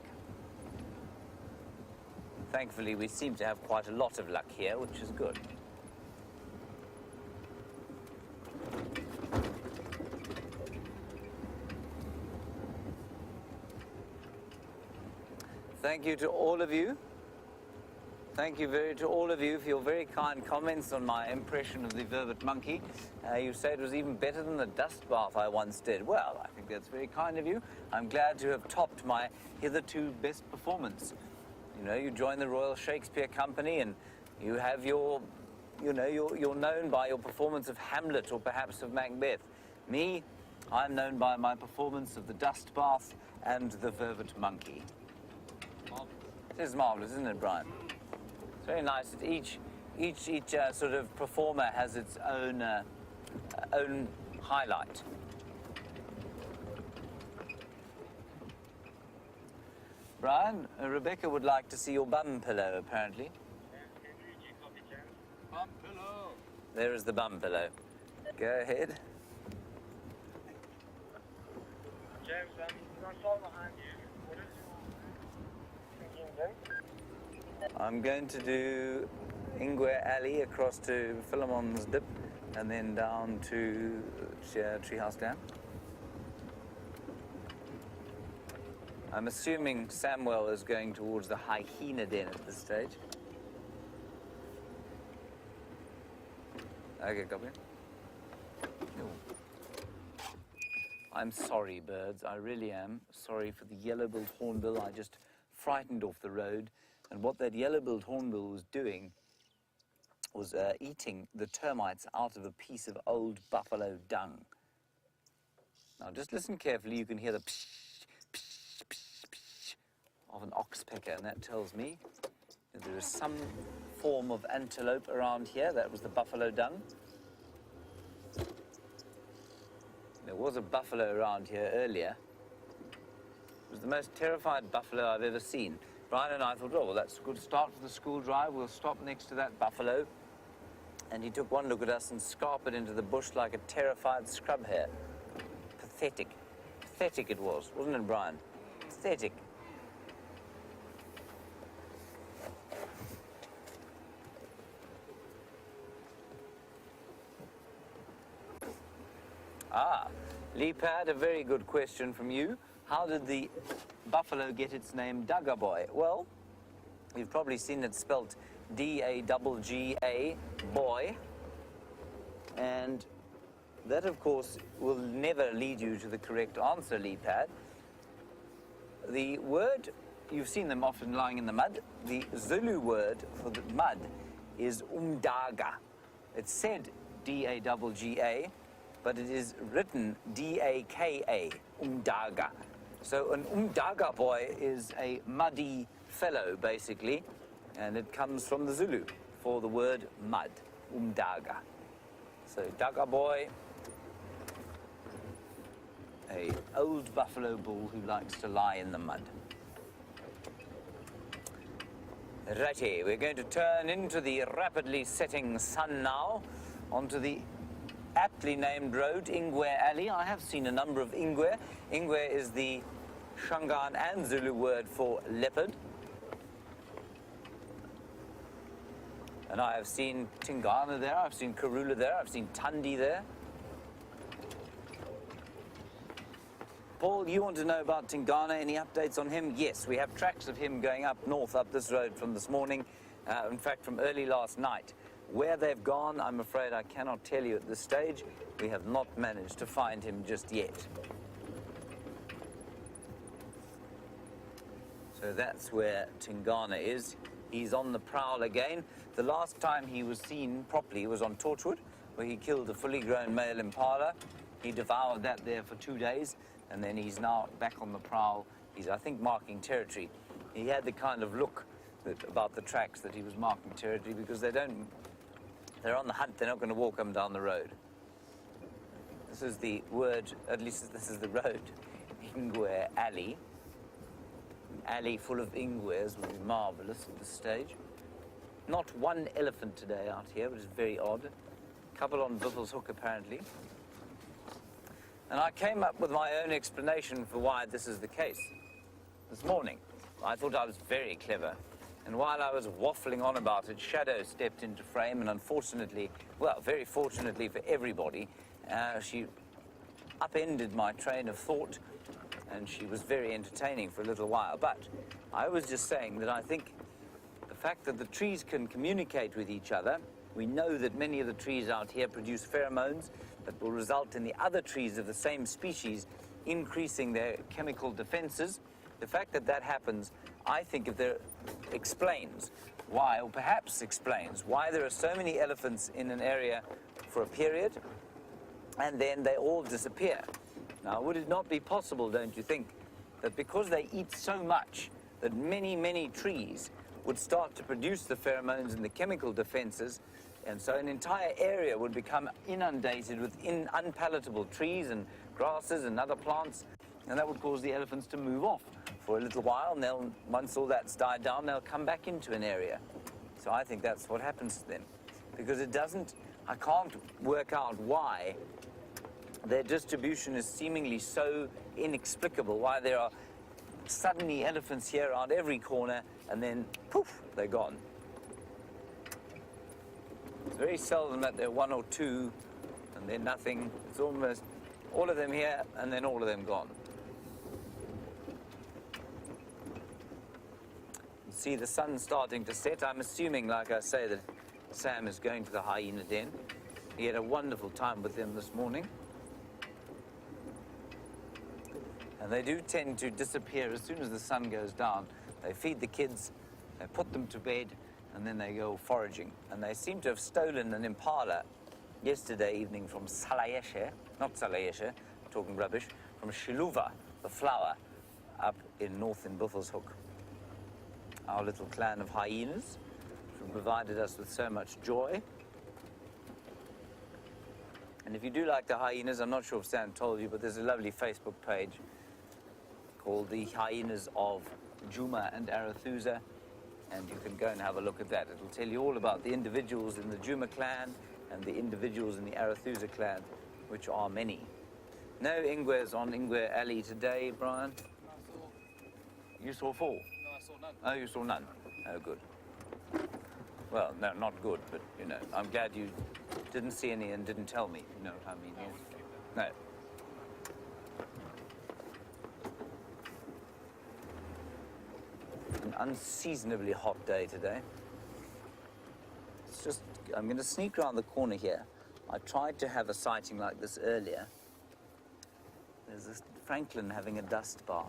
Thankfully, we seem to have quite a lot of luck here, which is good. Thank you to all of you. Thank you to all of you for your very kind comments on my impression of the vervet monkey. You said it was even better than the dust bath I once did. Well, I think that's very kind of you. I'm glad to have topped my hitherto best performance. You know, you join the Royal Shakespeare Company and you have your, you know, you're known by your performance of Hamlet or perhaps of Macbeth. Me, I'm known by my performance of the Dust Bath and the Vervet Monkey. It is marvelous, isn't it, Brian? It's very nice that each sort of performer has its own highlight. Brian, Rebecca would like to see your bum pillow, apparently. Bum pillow. There is the bum pillow. Go ahead. James, I'm not behind you. What is your thinking, James? I'm going to do Ingwer Alley across to Philemon's Dip and then down to Treehouse Dam. I'm assuming Samuel is going towards the hyena den at this stage. Okay, copy. I'm sorry, birds. I really am sorry for the yellow-billed hornbill. I just frightened off the road. And what that yellow-billed hornbill was doing was eating the termites out of a piece of old buffalo dung. Now, just listen carefully. You can hear the psh, psh, psh, psh of an oxpecker, and that tells me that there is some form of antelope around here. That was the buffalo dung. There was a buffalo around here earlier. It was the most terrified buffalo I've ever seen. Brian and I thought, oh, well, that's a good start for the school drive. We'll stop next to that buffalo. And he took one look at us and scarpered into the bush like a terrified scrub hare. Pathetic. Pathetic it was, wasn't it, Brian? Pathetic. Ah, Leapad, a very good question from you. How did the buffalo get its name Daggaboy? Well, you've probably seen it spelt D-A-G-G-A, boy. And that, of course, will never lead you to the correct answer, Leapad. The word, you've seen them often lying in the mud. The Zulu word for the mud is umdaga. It's said D-A-G-G-A, but it is written D-A-K-A, umdaga. So an umdaga boy is a muddy fellow, basically, and it comes from the Zulu for the word mud, umdaga. So daga boy, a old buffalo bull who likes to lie in the mud. Righty, we're going to turn into the rapidly setting sun now, onto the aptly named road, Ingwer Alley. I have seen a number of Ingwer. Ingwer is the Shangaan and Zulu word for leopard. And I have seen Tingana there, I've seen Karula there, I've seen Tundi there. Paul, you want to know about Tingana? Any updates on him? Yes, we have tracks of him going up north, up this road from this morning. In fact, from early last night. Where they've gone, I'm afraid I cannot tell you at this stage. We have not managed to find him just yet. So that's where Tingana is. He's on the prowl again. The last time he was seen properly was on Torchwood, where he killed a fully grown male impala. He devoured that there for 2 days, and then he's now back on the prowl. He's, I think, marking territory. He had the kind of look about the tracks that he was marking territory, because they're on the hunt, they're not going to walk them down the road. This is the word, at least this is the road, Ingwer Alley. An alley full of Ingwers would be marvellous at this stage. Not one elephant today out here, which is very odd. A couple on Biffle's Hook, apparently. And I came up with my own explanation for why this is the case this morning. I thought I was very clever. And while I was waffling on about it, Shadow stepped into frame, and unfortunately, well, very fortunately for everybody, she upended my train of thought, and she was very entertaining for a little while. But I was just saying that I think the fact that the trees can communicate with each other, we know that many of the trees out here produce pheromones that will result in the other trees of the same species increasing their chemical defenses. The fact that that happens, I think if there explains why, or perhaps explains why there are so many elephants in an area for a period and then they all disappear. Now, would it not be possible, don't you think, that because they eat so much, that many, many trees would start to produce the pheromones and the chemical defenses, and so an entire area would become inundated with unpalatable trees and grasses and other plants, and that would cause the elephants to move off for a little while, and they'll, once all that's died down, they'll come back into an area. So I think that's what happens to them, because it doesn't, I can't work out why their distribution is seemingly so inexplicable, why there are suddenly elephants here around every corner, and then poof, they're gone. It's very seldom that there are one or two, and then nothing. It's almost all of them here, and then all of them gone. You see the sun starting to set. I'm assuming, like I say, that Sam is going to the hyena den. He had a wonderful time with them this morning. And they do tend to disappear as soon as the sun goes down. They feed the kids, they put them to bed, and then they go foraging. And they seem to have stolen an impala yesterday evening from Salayeshe, not Salayeshe, talking rubbish, from Shiluva, the flower, up in north in Buffelshoek. Our little clan of hyenas, who provided us with so much joy. And if you do like the hyenas, I'm not sure if Sam told you, but there's a lovely Facebook page called the Hyenas of Djuma and Arathusa, and you can go and have a look at that. It'll tell you all about the individuals in the Djuma clan and the individuals in the Arathusa clan, which are many. No Ingwers on Ingwer Alley today, Brian? You saw 4? No, I saw none. Oh, you saw none? Oh, good. Well, no, not good, but, you know, I'm glad you didn't see any and didn't tell me, you know what I mean? Yes. No. An unseasonably hot day today. It's just, I'm going to sneak around the corner here. I tried to have a sighting like this earlier. There's this Franklin having a dust bath.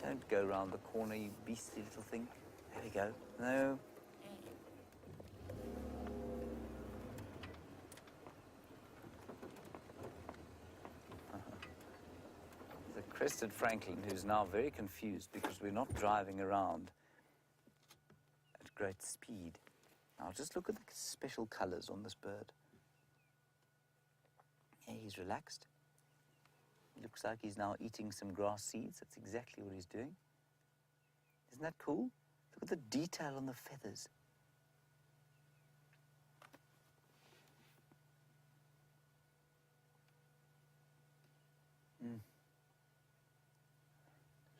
Don't go round the corner, you beastly little thing. There we go. No. The crested Franklin, who's now very confused because we're not driving around at great speed. Now just look at the special colors on this bird. Yeah, he's relaxed. Looks like he's now eating some grass seeds. That's exactly what he's doing. Isn't that cool? Look at the detail on the feathers.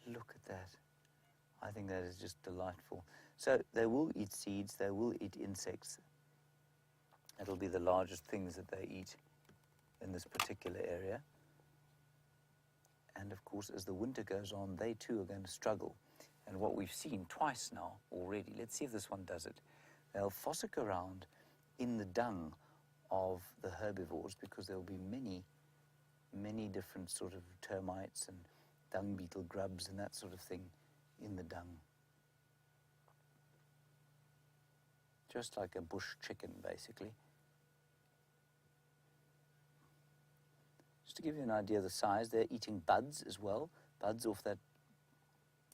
Look at that. I think that is just delightful. So they will eat seeds, they will eat insects. It'll be the largest things that they eat in this particular area. And of course, as the winter goes on, they too are going to struggle. And what we've seen twice now already, let's see if this one does it. They'll fossick around in the dung of the herbivores because there will be many different sort of termites and dung beetle grubs and that sort of thing in the dung. Just like a bush chicken, basically. Just to give you an idea of the size, they're eating buds as well, buds off that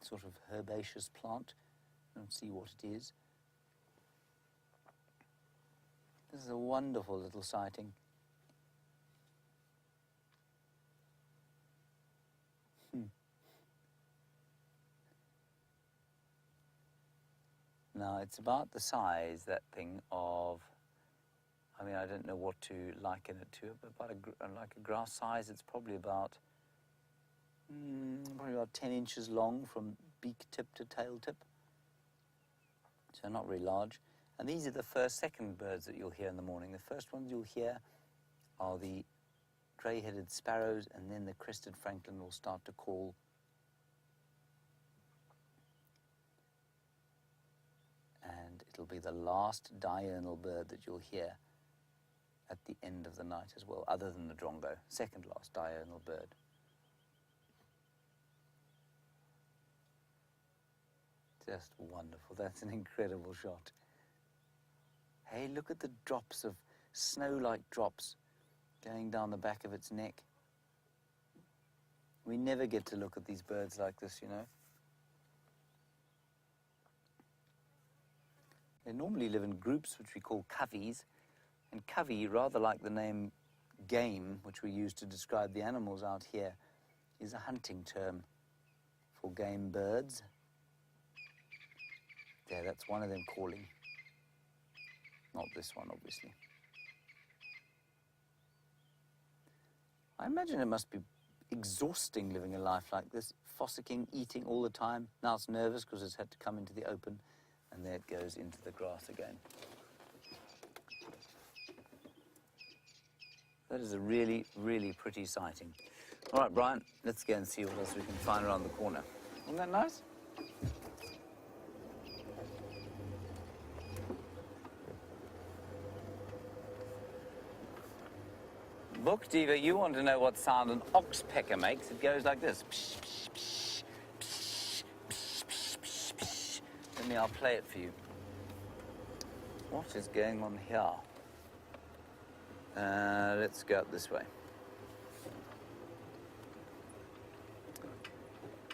sort of herbaceous plant. And see what it is. This is a wonderful little sighting. Now, it's about the size, that thing, of, I mean, I don't know what to liken it to, but about like a grass size, it's probably about 10 inches long from beak tip to tail tip. So not very large. And these are the second birds that you'll hear in the morning. The first ones you'll hear are the grey-headed sparrows, and then the crested franklin will start to call. And it'll be the last diurnal bird that you'll hear at the end of the night as well, other than the drongo, second last diurnal bird. Just wonderful. That's an incredible shot. Hey, look at the drops of snow-like drops going down the back of its neck. We never get to look at these birds like this, you know. They normally live in groups, which we call coveys. And covey, rather like the name game, which we use to describe the animals out here, is a hunting term for game birds. There, that's one of them calling. Not this one, obviously. I imagine it must be exhausting living a life like this, fossicking, eating all the time. Now it's nervous because it's had to come into the open, and there it goes into the grass again. That is a really, really pretty sighting. All right, Brian, let's go and see what else we can find around the corner. Isn't that nice? Book Diva, you want to know what sound an oxpecker makes? It goes like this. Psh, psh, psh, psh, psh, psh, psh, psh. Let me, I'll play it for you. What is going on here? Let's go up this way.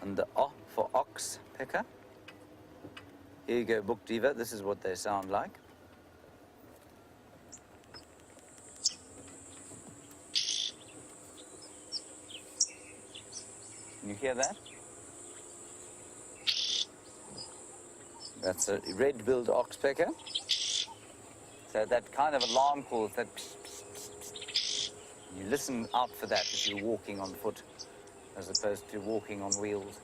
And the O for oxpecker. Here you go, Book Diva. This is what they sound like. Can you hear that? That's a red-billed oxpecker. So that kind of alarm call is that psh, psh, psh, psh. You listen out for that if you're walking on foot as opposed to walking on wheels.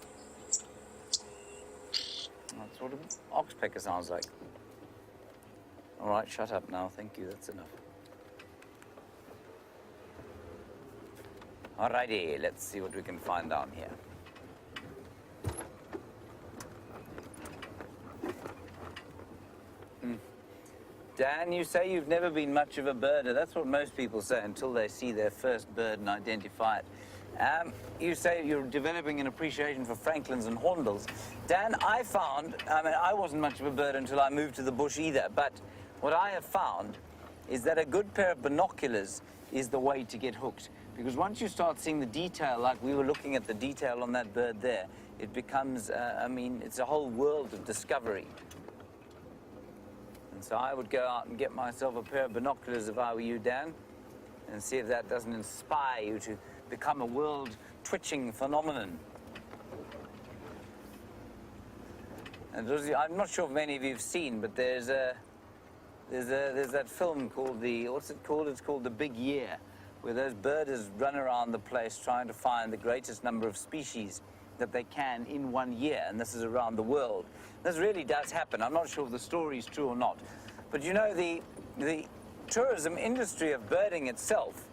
That's what an oxpecker sounds like. All right, shut up now. Thank you. That's enough. Alrighty, let's see what we can find down here. Dan, you say you've never been much of a birder. That's what most people say until they see their first bird and identify it. You say you're developing an appreciation for francolins and hornbills. Dan, I wasn't much of a birder until I moved to the bush either, but what I have found is that a good pair of binoculars is the way to get hooked. Because once you start seeing the detail, like we were looking at the detail on that bird there, it becomes, it's a whole world of discovery. And so I would go out and get myself a pair of binoculars if I were you, Dan, and see if that doesn't inspire you to become a world twitching phenomenon. And I'm not sure if many of you have seen, but there's that film called what's it called? It's called The Big Year, where those birders run around the place trying to find the greatest number of species that they can in 1 year, and this is around the world. This really does happen. I'm not sure if the story is true or not. But you know, the tourism industry of birding itself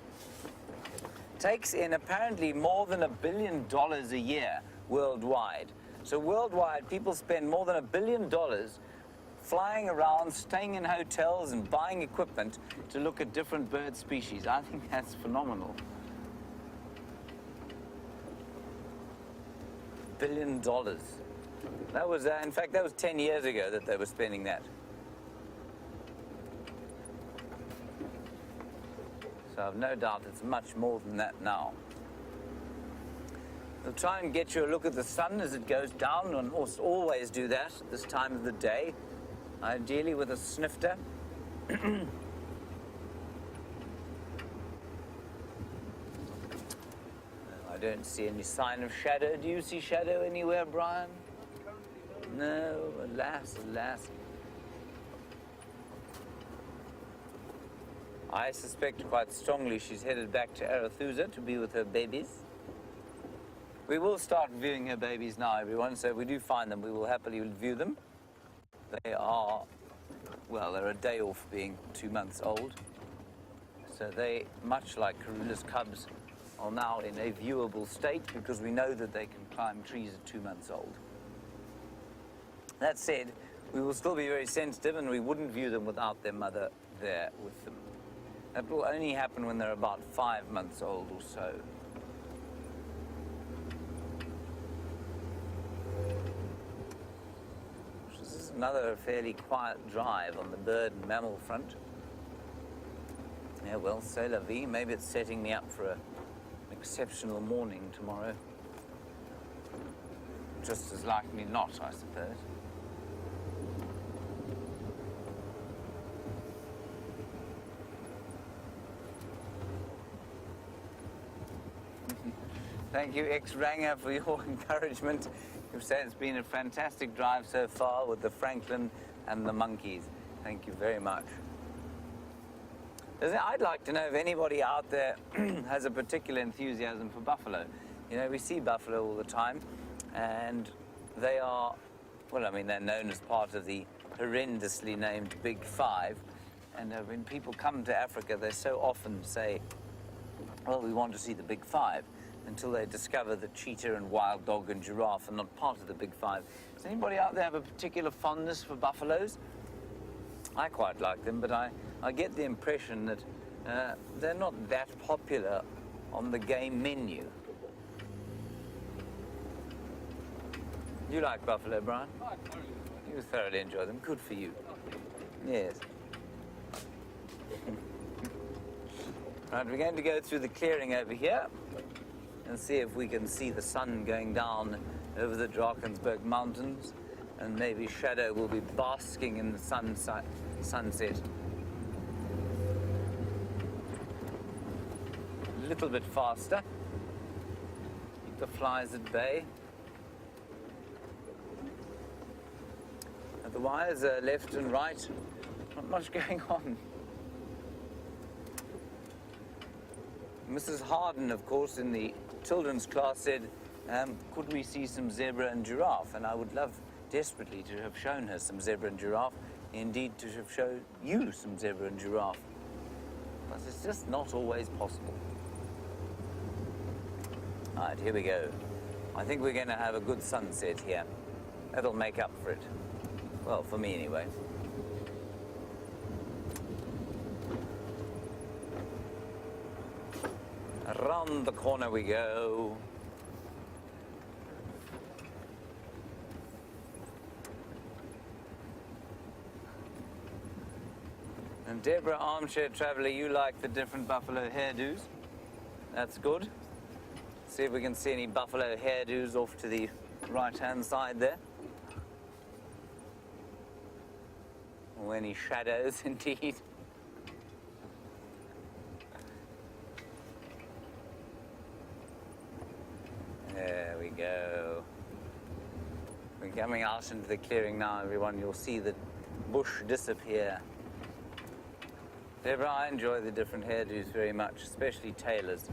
takes in apparently more than $1 billion a year worldwide. So worldwide, people spend more than $1 billion flying around, staying in hotels and buying equipment to look at different bird species. I think that's phenomenal. $1 billion. That was, in fact, that was 10 years ago that they were spending that. So I've no doubt it's much more than that now. They'll try and get you a look at the sun as it goes down, and always do that at this time of the day, ideally with a snifter. I don't see any sign of shadow. Do you see shadow anywhere, Brian? No, alas, alas. I suspect quite strongly she's headed back to Arethusa to be with her babies. We will start viewing her babies now, everyone, so if we do find them, we will happily view them. They are, well, they're a day off being 2 months old. So they, much like Karula's cubs, are now in a viewable state because we know that they can climb trees at 2 months old. That said, we will still be very sensitive and we wouldn't view them without their mother there with them. That will only happen when they're about 5 months old or so. another fairly quiet drive on the bird and mammal front. Yeah, well, c'est la vie. Maybe it's setting me up for an exceptional morning tomorrow. Just as likely not, I suppose. Thank you, X-Ranger, for your encouragement. You say it's been a fantastic drive so far with the Franklin and the monkeys. Thank you very much. I'd like to know if anybody out there has a particular enthusiasm for buffalo. You know, we see buffalo all the time, and they are, well, I mean, they're known as part of the horrendously named Big Five. And when people come to Africa, they so often say, well, we want to see the Big Five, until they discover that cheetah and wild dog and giraffe are not part of the Big Five. Does anybody out there have a particular fondness for buffaloes? I quite like them, but I get the impression that they're not that popular on the game menu. You like buffalo, Brian? Oh, I thoroughly enjoy it. You thoroughly enjoy them. Good for you. Yes. Right, we're going to go through the clearing over here and see if we can see the sun going down over the Drakensberg Mountains, and maybe Shadow will be basking in the sunset. A little bit faster. Keep the flies at bay. The wires are left and right. Not much going on. Mrs. Harden, of course, in the children's class said, could we see some zebra and giraffe? And I would love desperately to have shown her some zebra and giraffe, indeed to have shown you some zebra and giraffe. But it's just not always possible. All right, here we go. I think we're going to have a good sunset here. That'll make up for it. Well, for me anyway. Around the corner we go. And Deborah, armchair traveller, you like the different buffalo hairdos. That's good. See if we can see any buffalo hairdos off to the right-hand side there. Or any shadows, indeed. There we go. We're coming out into the clearing now, everyone. You'll see the bush disappear. Deborah, I enjoy the different hairdos very much, especially Taylor's.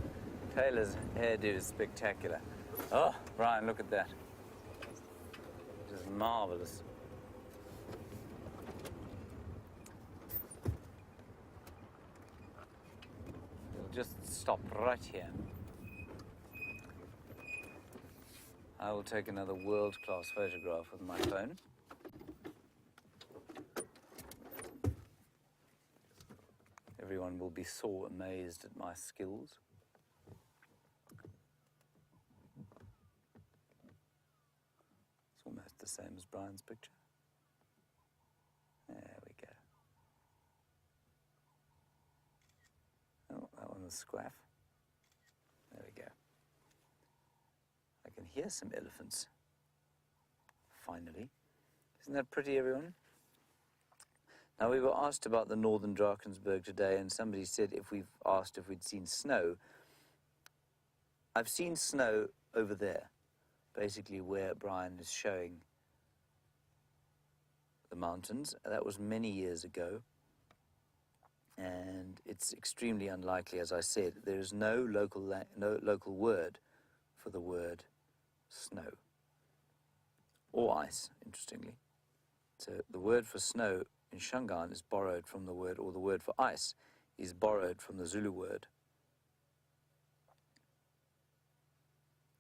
Taylor's hairdo is spectacular. Oh, Brian, look at that. Just marvelous. We'll just stop right here. I will take another world-class photograph with my phone. Everyone will be so amazed at my skills. It's almost the same as Brian's picture. There we go. Oh, that one was squaff. There we go. I can hear some elephants. Finally. Isn't that pretty, everyone? Now, we were asked about the northern Drakensberg today, and somebody said if we've asked if we'd seen snow. I've seen snow over there, basically where Brian is showing the mountains. That was many years ago, and it's extremely unlikely, as I said. There is no local word for the word snow or ice, interestingly. So the word for snow in Shangaan is borrowed from the word, or the word for ice is borrowed from the Zulu word,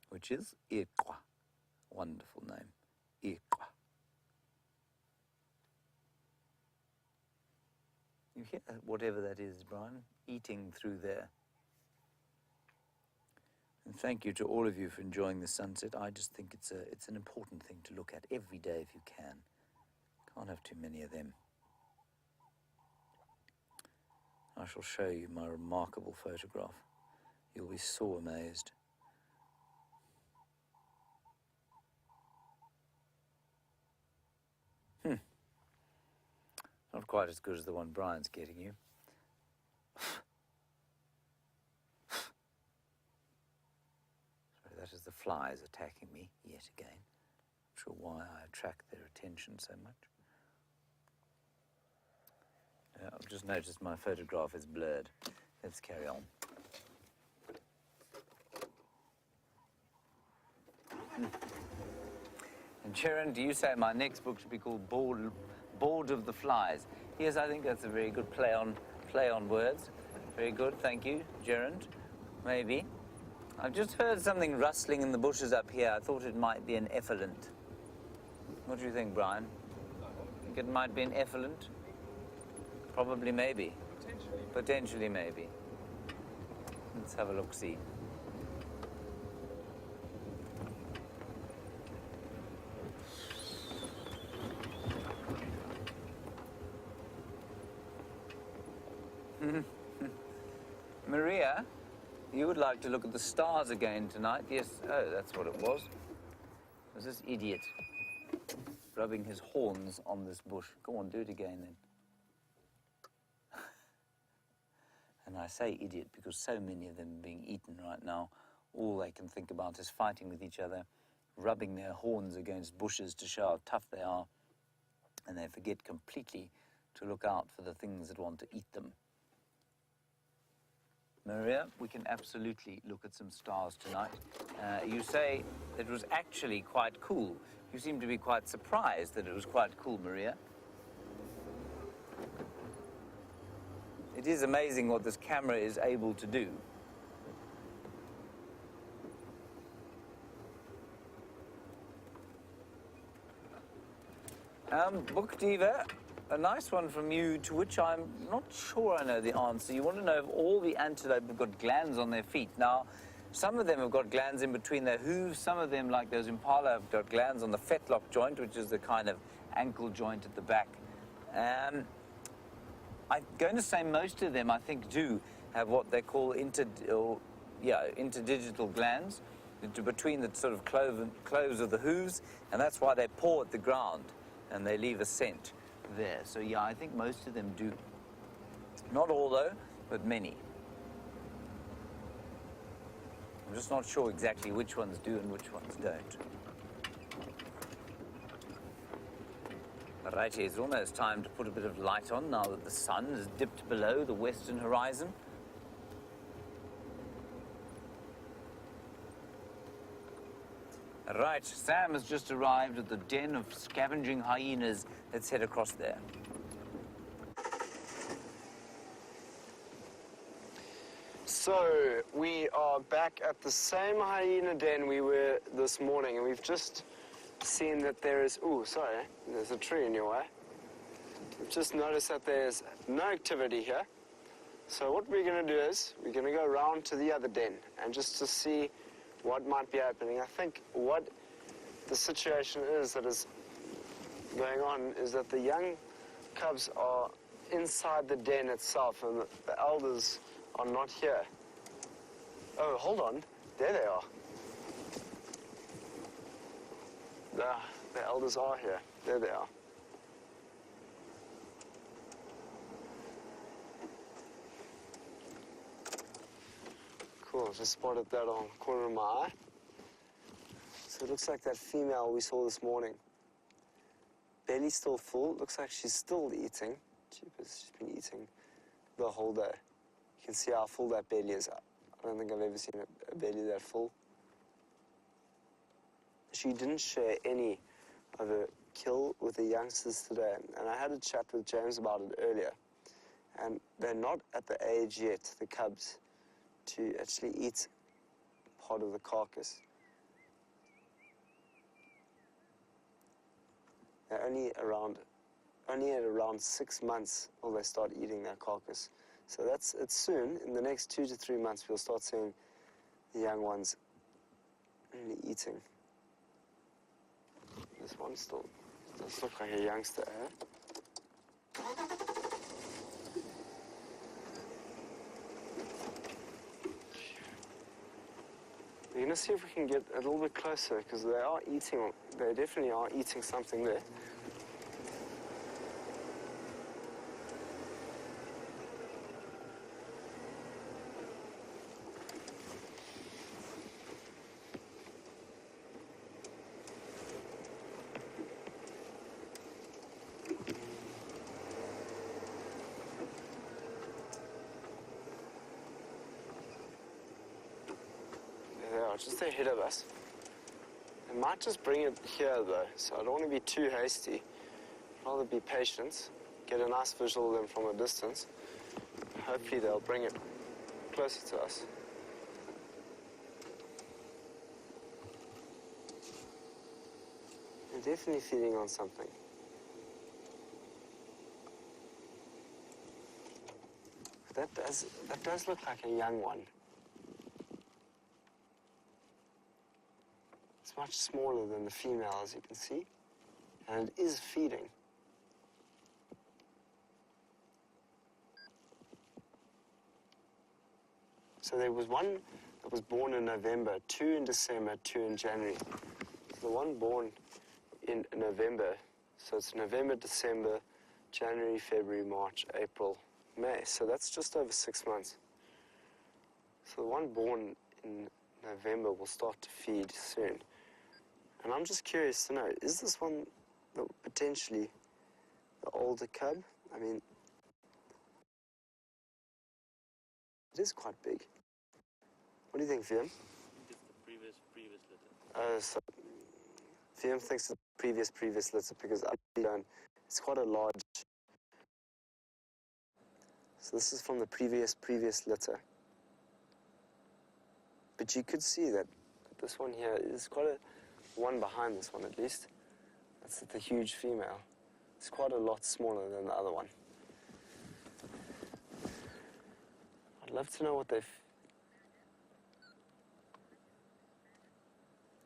which is Iqwa. Wonderful name, Iqwa. You hear whatever that is, Brian, eating through there. And thank you to all of you for enjoying the sunset. I just think it's an important thing to look at every day if you can, Can't have too many of them. I shall show you my remarkable photograph. You'll be so amazed. Not quite as good as the one Brian's getting you. Sorry, that is the flies attacking me yet again. Not sure why I attract their attention so much. I've just noticed my photograph is blurred. Let's carry on. And Sharon, do you say my next book should be called Bored of the Flies? Yes, I think that's a very good play on words. Very good, thank you, Gerard. Maybe. I've just heard something rustling in the bushes up here. I thought it might be an effluent. What do you think, Brian? Think it might be an effluent? Probably, maybe. Potentially, maybe. Let's have a look-see. Maria, you would like to look at the stars again tonight? Yes. Oh, that's what it was. Was this idiot rubbing his horns on this bush? Go on, do it again then. And I say idiot because so many of them are being eaten right now. All they can think about is fighting with each other, rubbing their horns against bushes to show how tough they are. And they forget completely to look out for the things that want to eat them. Maria, we can absolutely look at some stars tonight. You say it was actually quite cool. You seem to be quite surprised that it was quite cool, Maria. It is amazing what this camera is able to do. Book Diva, a nice one from you, to which I'm not sure I know the answer. You want to know if all the antelope have got glands on their feet. Now, some of them have got glands in between their hooves. Some of them, like those impala, have got glands on the fetlock joint, which is the kind of ankle joint at the back. I'm going to say most of them, I think, do have what they call interdigital glands between the sort of cloves of the hooves, and that's why they paw at the ground and they leave a scent there. So yeah, I think most of them do. Not all though, but many. I'm just not sure exactly which ones do and which ones don't. Righty, it's almost time to put a bit of light on now that the sun has dipped below the western horizon. Right, Sam has just arrived at the den of scavenging hyenas. Let's head across there. So, we are back at the same hyena den we were this morning, and we've just seen that there is... Ooh, sorry, there's a tree in your way. We've just noticed that there's no activity here. So what we're going to do is, we're going to go around to the other den, and just to see what might be happening. I think what the situation is that is going on is that the young cubs are inside the den itself and the elders are not here. Oh, hold on. There they are. The elders are here. There they are. Cool, just spotted that on the corner of my eye. So it looks like that female we saw this morning. Belly's still full. Looks like she's still eating. She's been eating the whole day. You can see how full that belly is. I don't think I've ever seen a belly that full. She didn't share any of her kill with the youngsters today. And I had a chat with James about it earlier. And they're not at the age yet, the cubs, to actually eat part of the carcass. They're only at around 6 months will they start eating their carcass. So it's soon. In the next 2 to 3 months, we'll start seeing the young ones really eating. This one's still Does look like a youngster, eh? We're gonna see if we can get a little bit closer because they are eating, they definitely are eating something there. There they are, just ahead of us. I might just bring it here though, so I don't want to be too hasty. I'd rather be patient, get a nice visual of them from a distance. Hopefully they'll bring it closer to us. They're definitely feeding on something. That does look like a young one. It's much smaller than the female, as you can see, and it is feeding. So there was one that was born in November, 2 in December, 2 in January. So the one born in November, so it's November, December, January, February, March, April, May. So that's just over 6 months. So the one born in November will start to feed soon. And I'm just curious to know, is this one potentially the older cub? I mean, it is quite big. What do you think, Viam? It's the previous litter. So Viam thinks the previous litter because I don't. It's quite a large. So this is from the previous litter. But you could see that this one here is quite a one behind this one at least. That's the huge female. It's quite a lot smaller than the other one. I'd love to know what they've.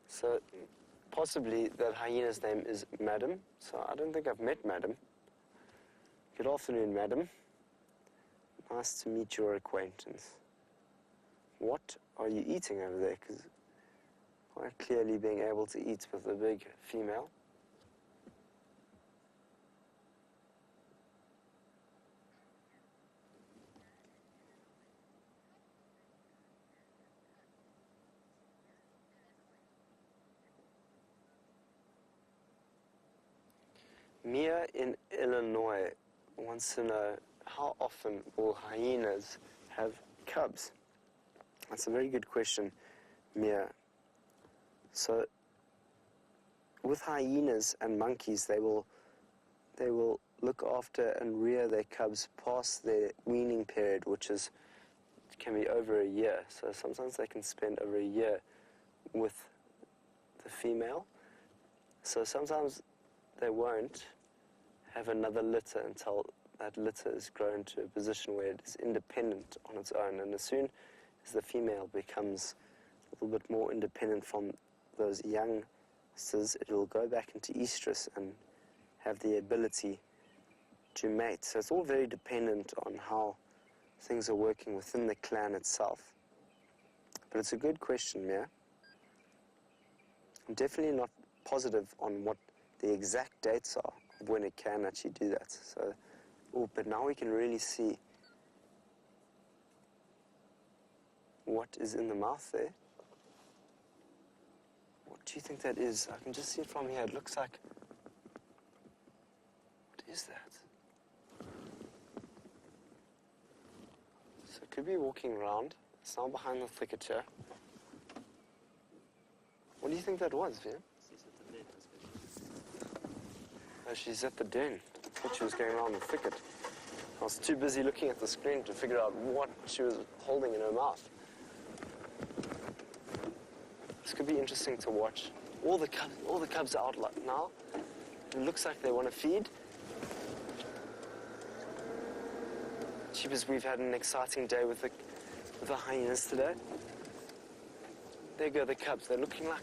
So possibly that hyena's name is Madam. So I don't think I've met Madam. Good afternoon, Madam. Nice to meet your acquaintance. What are you eating over there? Because quite clearly being able to eat with the big female. Mia in Illinois wants to know, how often will hyenas have cubs? That's a very good question, Mia. So, with hyenas and monkeys, they will look after and rear their cubs past their weaning period, which can be over a year. So sometimes they can spend over a year with the female. So sometimes they won't have another litter until that litter is grown to a position where it is independent on its own. And as soon as the female becomes a little bit more independent from those youngsters, it will go back into estrus and have the ability to mate. So it's all very dependent on how things are working within the clan itself. But it's a good question, Mia. I'm definitely not positive on what the exact dates are of when it can actually do that. So, but now we can really see what is in the mouth there. What do you think that is? I can just see it from here. It looks like... What is that? So it could be walking around. It's now behind the thicket here. What do you think that was, Viam? Oh, she's at the den. I thought she was going around the thicket. I was too busy looking at the screen to figure out what she was holding in her mouth. This could be interesting to watch. All the cubs are out now. It looks like they want to feed. Jeepers, we've had an exciting day with the hyenas today. There go the cubs. They're looking like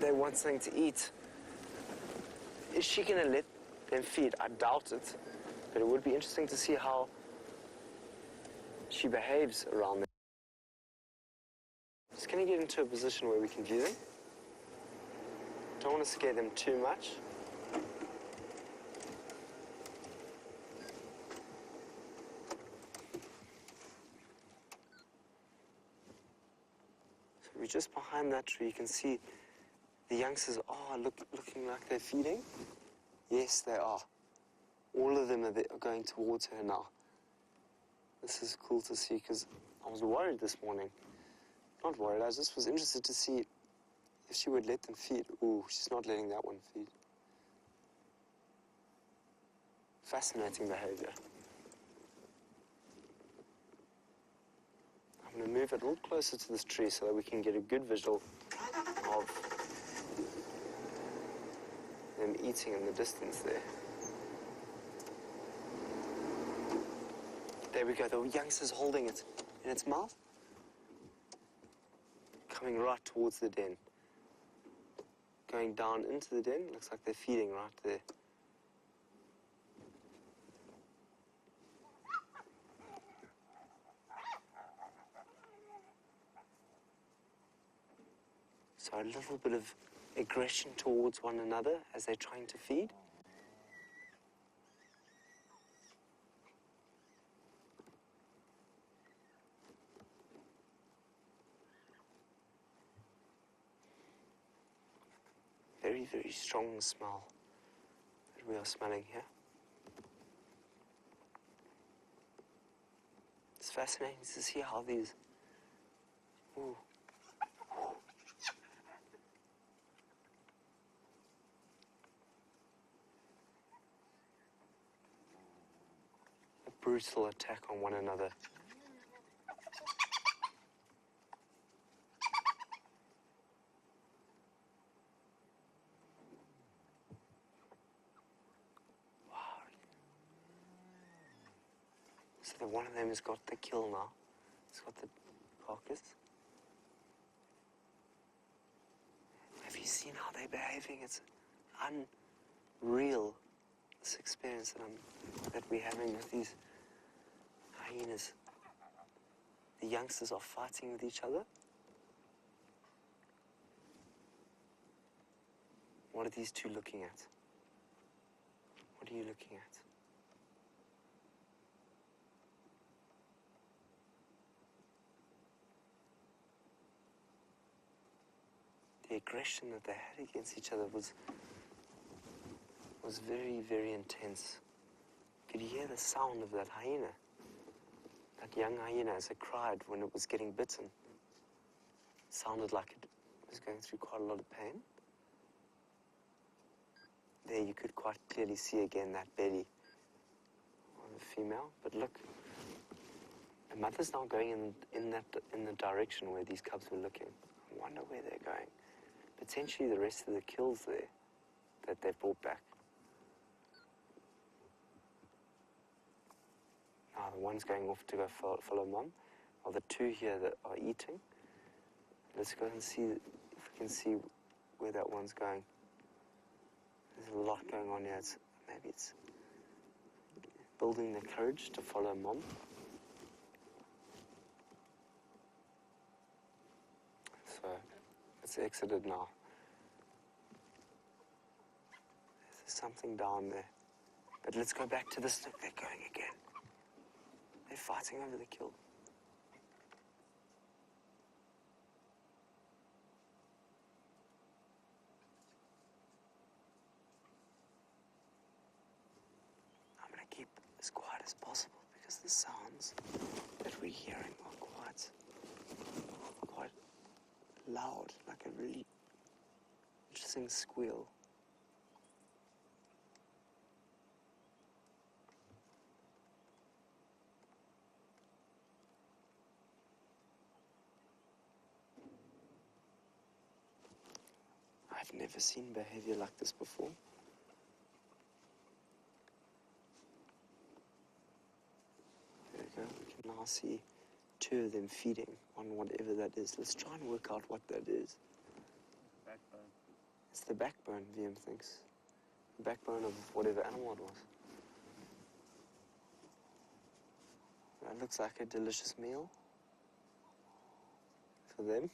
they want something to eat. Is she going to let them feed? I doubt it. But it would be interesting to see how she behaves around them. Just going to get into a position where we can view them. Don't want to scare them too much. So we're just behind that tree. You can see the youngsters are looking like they're feeding. Yes, they are. All of them are going towards her now. This is cool to see because I was worried this morning. Not worried, I just was interested to see if she would let them feed. Ooh, she's not letting that one feed. Fascinating behavior. I'm going to move it a little closer to this tree so that we can get a good visual of them eating in the distance there. There we go, the youngster's holding it in its mouth. Coming right towards the den. Going down into the den, looks like they're feeding right there. So a little bit of aggression towards one another as they're trying to feed. Very, very strong smell that we are smelling here. It's fascinating to see how these... Ooh. A brutal attack on one another. So one of them has got the kill now. It's got the carcass. Have you seen how they're behaving? It's unreal, this experience that we're having with these hyenas. The youngsters are fighting with each other. What are these two looking at? What are you looking at? The aggression that they had against each other was very, very intense. You could hear the sound of that hyena. That young hyena as it cried when it was getting bitten. It sounded like it was going through quite a lot of pain. There you could quite clearly see again that belly of the female. But look, the mother's now going in the direction where these cubs were looking. I wonder where they're going. Potentially the rest of the kills there that they've brought back. Now the one's going off to go follow mom. While the two here that are eating. Let's go and see if we can see where that one's going. There's a lot going on here. Maybe it's building the courage to follow mom. So it's exited now. There's something down there. But let's go back to this. Look, they're going again. They're fighting over the kill. I'm going to keep as quiet as possible because the sounds that we're hearing are quite loud, like a really interesting squeal. I've never seen behavior like this before. There we go. We can now see two of them feeding on whatever that is. Let's try and work out what that is. Backbone. It's the backbone, VM thinks. backbone of whatever animal it was. That looks like a delicious meal for them.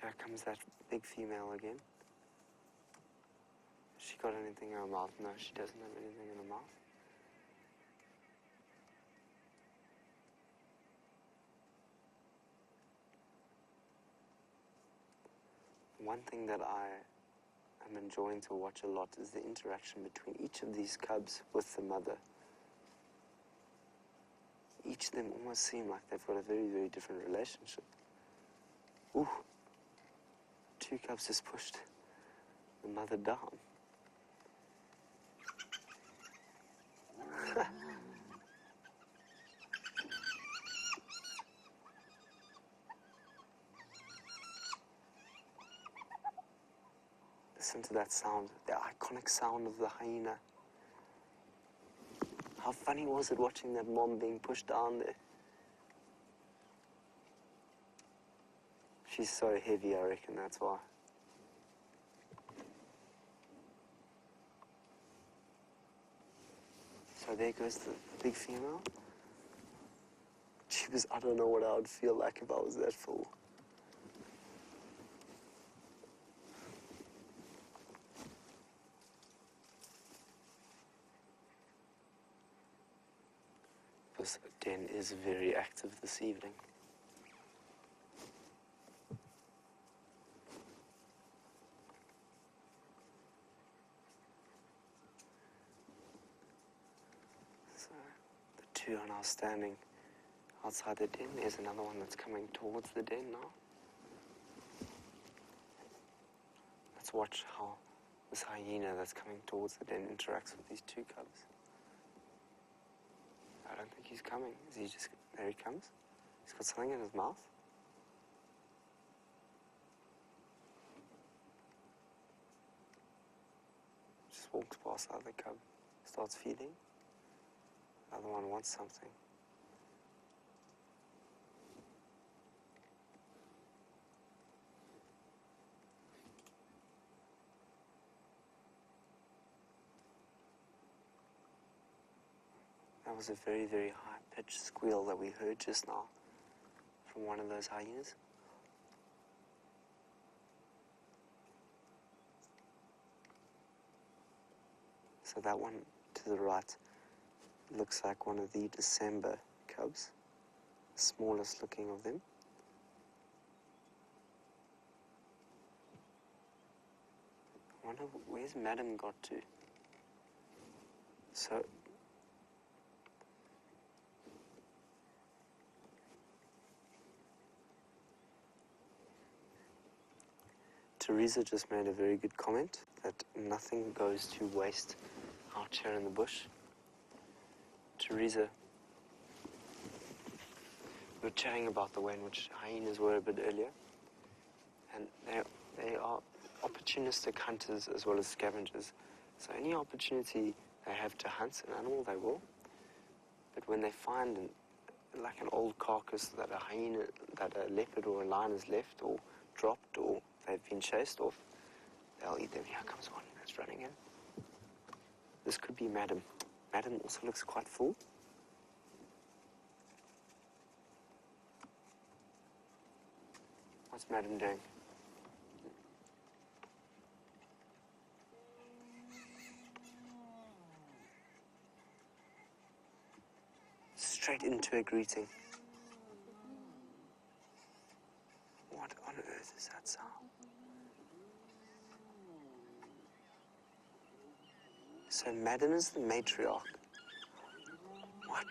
Here comes that big female again. Has she got anything in her mouth? No, she doesn't have anything in her mouth. One thing that I am enjoying to watch a lot is the interaction between each of these cubs with the mother. Each of them almost seem like they've got a very, very different relationship. Ooh, 2 cubs just pushed the mother down. Listen to that sound, the iconic sound of the hyena. How funny was it watching that mom being pushed down there? She's so heavy, I reckon that's why. So there goes the big female. Jeepers, I don't know what I would feel like if I was that full. This den is very active this evening. So the 2 are now standing outside the den. There's another one that's coming towards the den now. Let's watch how this hyena that's coming towards the den interacts with these 2 cubs. I don't think he's coming. Is he just... There he comes. He's got something in his mouth. Just walks past the other cub. Starts feeding. The other one wants something. That was a very, very high-pitched squeal that we heard just now from one of those hyenas. So that one to the right looks like one of the December cubs, the smallest looking of them. I wonder where's Madam got to? So Teresa just made a very good comment that nothing goes to waste out here in the bush. Teresa, we were chatting about the way in which hyenas were a bit earlier, and they are opportunistic hunters as well as scavengers. So any opportunity they have to hunt an animal, they will. But when they find like an old carcass that a hyena, that a leopard or a lion has left or dropped or they've been chased off, they'll eat them. Here comes one that's running in. This could be Madam. Madam also looks quite full. What's Madam doing? Straight into a greeting. What on earth is that sound? So Madam is the matriarch. What?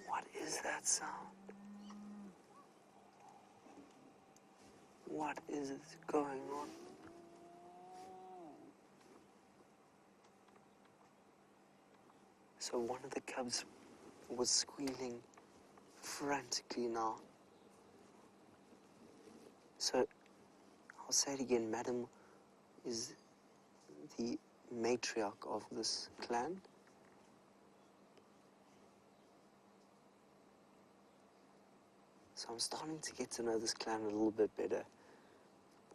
What is that sound? What What is going on? So one of the cubs was squealing frantically now. So I'll say it again, Madam is the matriarch of this clan. So I'm starting to get to know this clan a little bit better.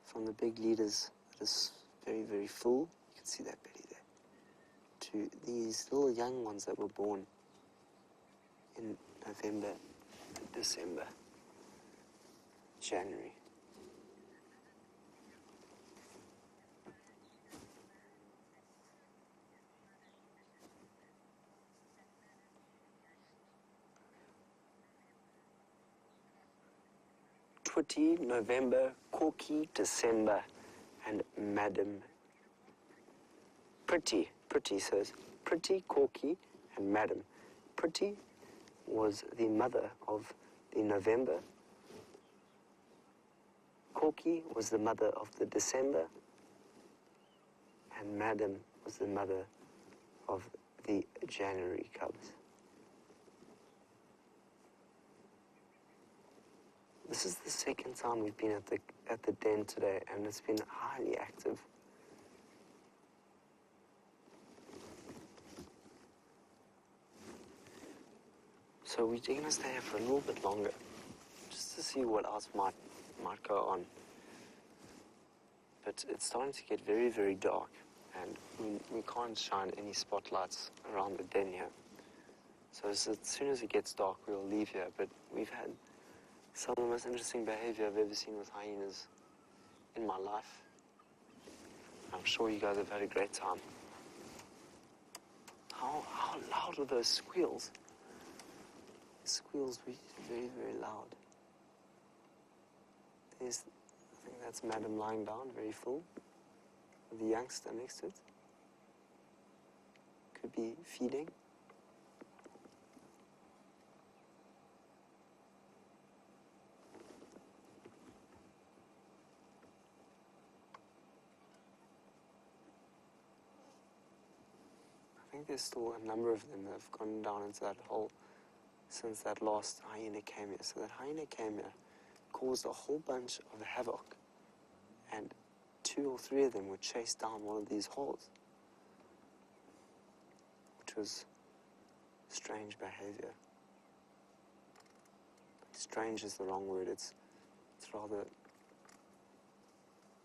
From the big leaders that is very, very full, you can see that belly there, to these little young ones that were born in November, December, January. Twitty, November, Corky, December, and Madam. Pretty, so it's Pretty, Corky, and Madam. Pretty was the mother of the November. Corky was the mother of the December. And Madam was the mother of the January cubs. This is the second time we've been at the den today, and it's been highly active. So we're going to stay here for a little bit longer, just to see what else might go on. But it's starting to get very, very dark, and we can't shine any spotlights around the den here. So as soon as it gets dark, we'll leave here. But we've had some of the most interesting behavior I've ever seen with hyenas in my life. I'm sure you guys have had a great time. How loud are those squeals? The squeals were very, very loud. I think that's Madam lying down, very full, with the youngster next to it. Could be feeding. I think there's still a number of them that have gone down into that hole since that last hyena came here. So that hyena came here, caused a whole bunch of havoc, and 2 or 3 of them were chased down one of these holes, which was strange behavior. Strange is the wrong word. It's rather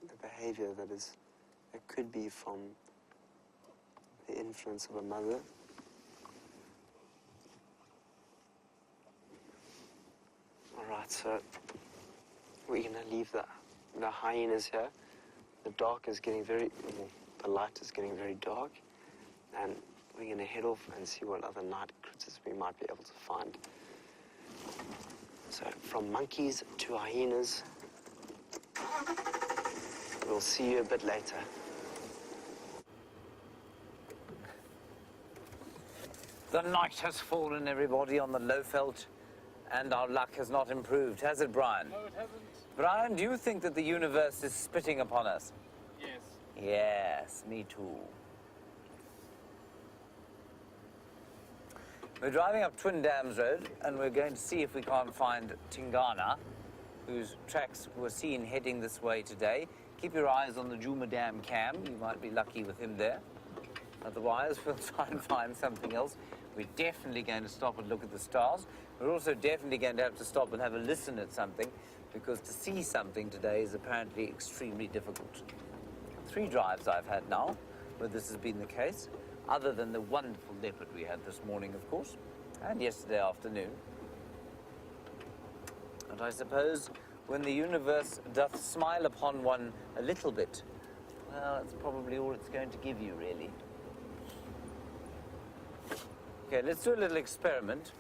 the behavior that could be from the influence of a mother. Alright, so we're going to leave the hyenas here. The light is getting very dark, and we're going to head off and see what other night critters we might be able to find. So from monkeys to hyenas, we'll see you a bit later. The night has fallen, everybody, on the Lowveld, and our luck has not improved, has it, Brian? No, it hasn't. Brian, do you think that the universe is spitting upon us? Yes. Yes, me too. We're driving up Twin Dams Road, and we're going to see if we can't find Tingana, whose tracks were seen heading this way today. Keep your eyes on the Djuma Dam cam. You might be lucky with him there. Otherwise, we'll try and find something else. We're definitely going to stop and look at the stars. We're also definitely going to have to stop and have a listen at something, because to see something today is apparently extremely difficult. 3 drives I've had now where this has been the case, other than the wonderful leopard we had this morning, of course, and yesterday afternoon. And I suppose when the universe doth smile upon one a little bit, well, that's probably all it's going to give you, really. Okay, let's do a little experiment.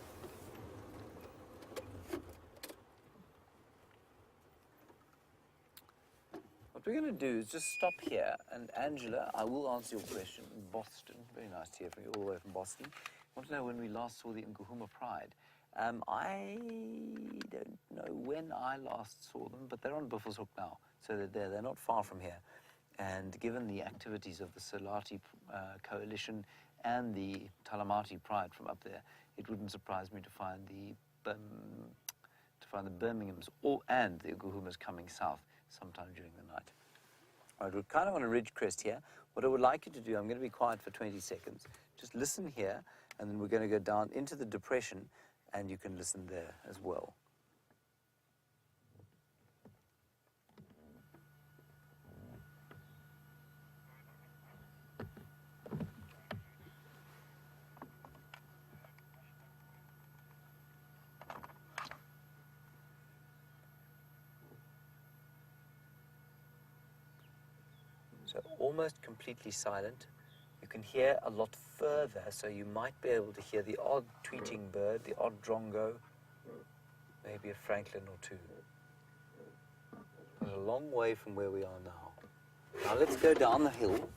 What we're going to do is just stop here, and Angela, I will answer your question. In Boston, very nice to hear from you, all the way from Boston. I want to know when we last saw the Djuma Pride. I don't know when I last saw them, but they're on Buffelshoek now. So they're not far from here. And given the activities of the Salati Coalition and the Talamati Pride from up there, it wouldn't surprise me to find the Birminghams and the Guhumas coming south sometime during the night. All right, we're kind of on a ridge crest here. What I would like you to do, I'm going to be quiet for 20 seconds. Just listen here, and then we're going to go down into the depression, and you can listen there as well. So almost completely silent. You can hear a lot further, so you might be able to hear the odd tweeting bird, the odd drongo, maybe a francolin or two. We're a long way from where we are now. Now let's go down the hill,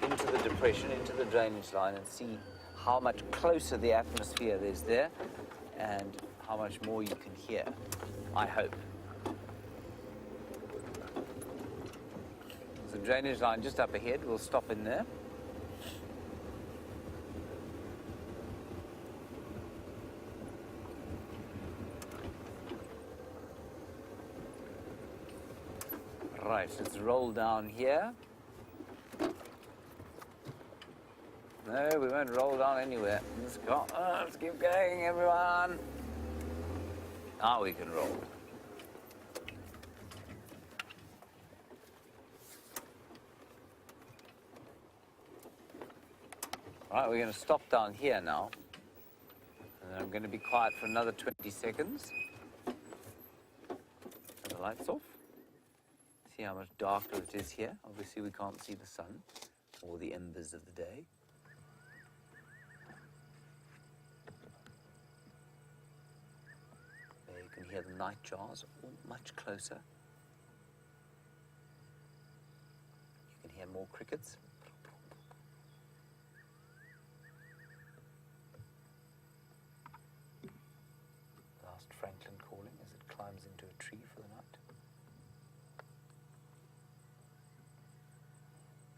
into the depression, into the drainage line, and see how much closer the atmosphere is there, and how much more you can hear, I hope. The drainage line just up ahead, we'll stop in there. Right, let's roll down here. No, we won't roll down anywhere. Let's keep going, everyone. Now we can roll. Right, we're going to stop down here now. And then I'm going to be quiet for another 20 seconds. Turn the lights off. See how much darker it is here. Obviously, we can't see the sun or the embers of the day. There you can hear the nightjars much closer. You can hear more crickets. Franklin calling as it climbs into a tree for the night.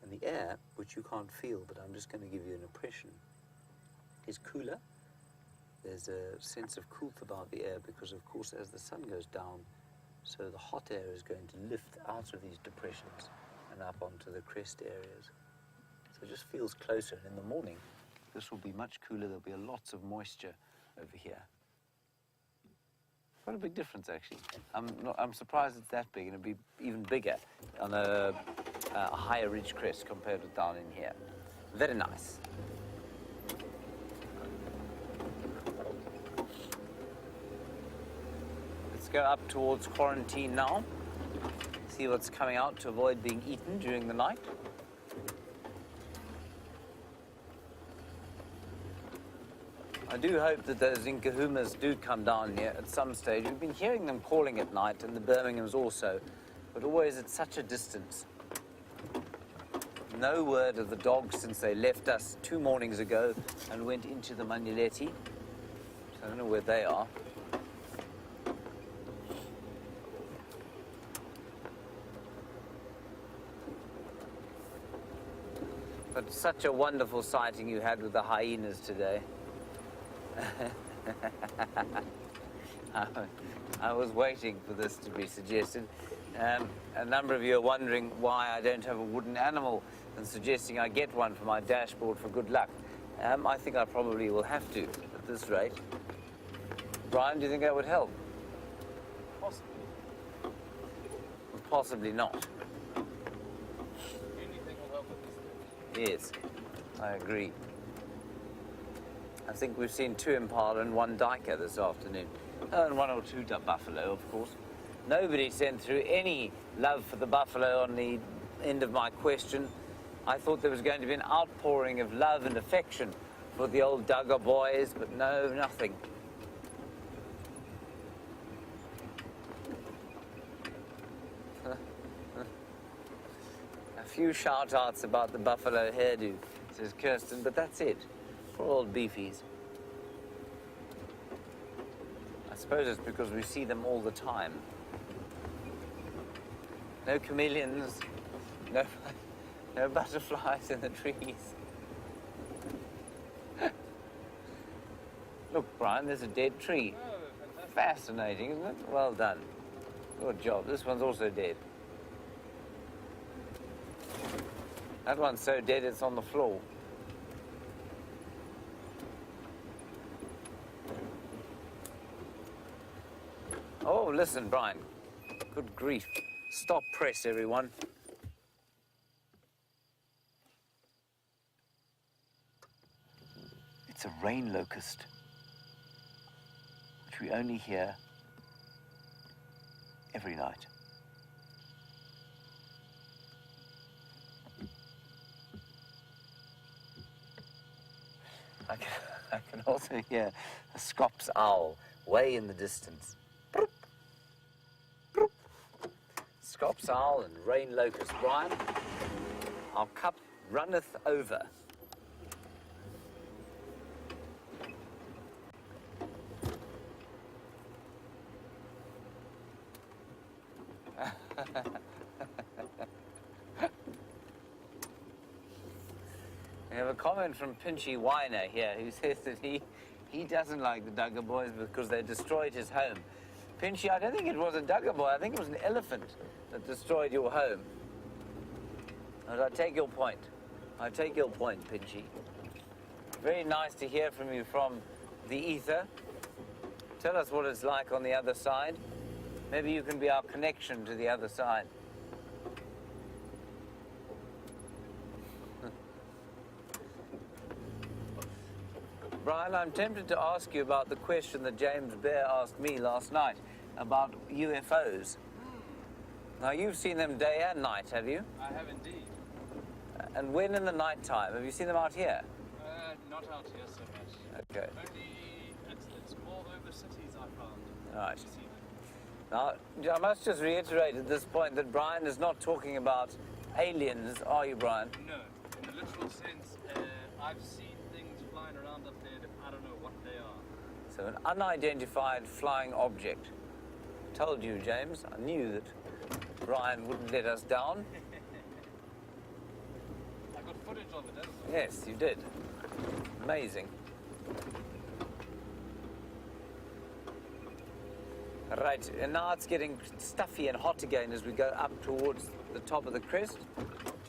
And the air, which you can't feel, but I'm just going to give you an impression, is cooler. There's a sense of coolth about the air because, of course, as the sun goes down, so the hot air is going to lift out of these depressions and up onto the crest areas. So it just feels closer. And in the morning, this will be much cooler. There'll be lots of moisture over here. Quite a big difference, actually. I'm surprised it's that big, and it'll be even bigger on a higher ridge crest compared with down in here. Very nice. Let's go up towards quarantine now. See what's coming out to avoid being eaten during the night. I do hope that those Nkuhumas do come down here at some stage. We've been hearing them calling at night, and the Birminghams also, but always at such a distance. No word of the dogs since they left us 2 mornings ago and went into the Manuleti. So I don't know where they are. But such a wonderful sighting you had with the hyenas today. I was waiting for this to be suggested. A number of you are wondering why I don't have a wooden animal and suggesting I get one for my dashboard for good luck. I think I probably will have to at this rate. Brian, do you think that would help? Possibly. Possibly not. Anything will help with this. Yes, I agree. I think we've seen 2 impala and 1 duiker this afternoon. And 1 or 2 buffalo, of course. Nobody sent through any love for the buffalo on the end of my question. I thought there was going to be an outpouring of love and affection for the old Duggar boys, but no, nothing. A few shout-outs about the buffalo hairdo, says Kirsten, but that's it. Poor old beefies. I suppose it's because we see them all the time. No chameleons. No, no butterflies in the trees. Look, Brian, there's a dead tree. Oh, fantastic. Fascinating, isn't it? Well done. Good job. This one's also dead. That one's so dead it's on the floor. Oh, listen, Brian. Good grief. Stop press, everyone. It's a rain locust, which we only hear every night. I can also hear a Scops owl way in the distance. Broop, broop. Scops owl and rain locust. Brian, our cup runneth over. We have a comment from Pinchy Weiner here who says that he doesn't like the Duggar boys because they destroyed his home. Pinchy, I don't think it was a Duggar boy. I think it was an elephant that destroyed your home. But I take your point. I take your point, Pinchy. Very nice to hear from you from the ether. Tell us what it's like on the other side. Maybe you can be our connection to the other side. Brian, I'm tempted to ask you about the question that James Bear asked me last night about UFOs. Now, you've seen them day and night, have you? I have indeed. And when in the night time? Have you seen them out here? Not out here so much. Okay. Only it's more over cities I found. Right. to see them. Now, I must just reiterate at this point that Brian is not talking about aliens, are you, Brian? No, in the literal sense, I've seen things flying around up there that I don't know what they are. So an unidentified flying object. Told you, James. I knew that Brian wouldn't let us down. I got footage of it, haven't I? Yes, you did. Amazing. Right, and now it's getting stuffy and hot again as we go up towards the top of the crest.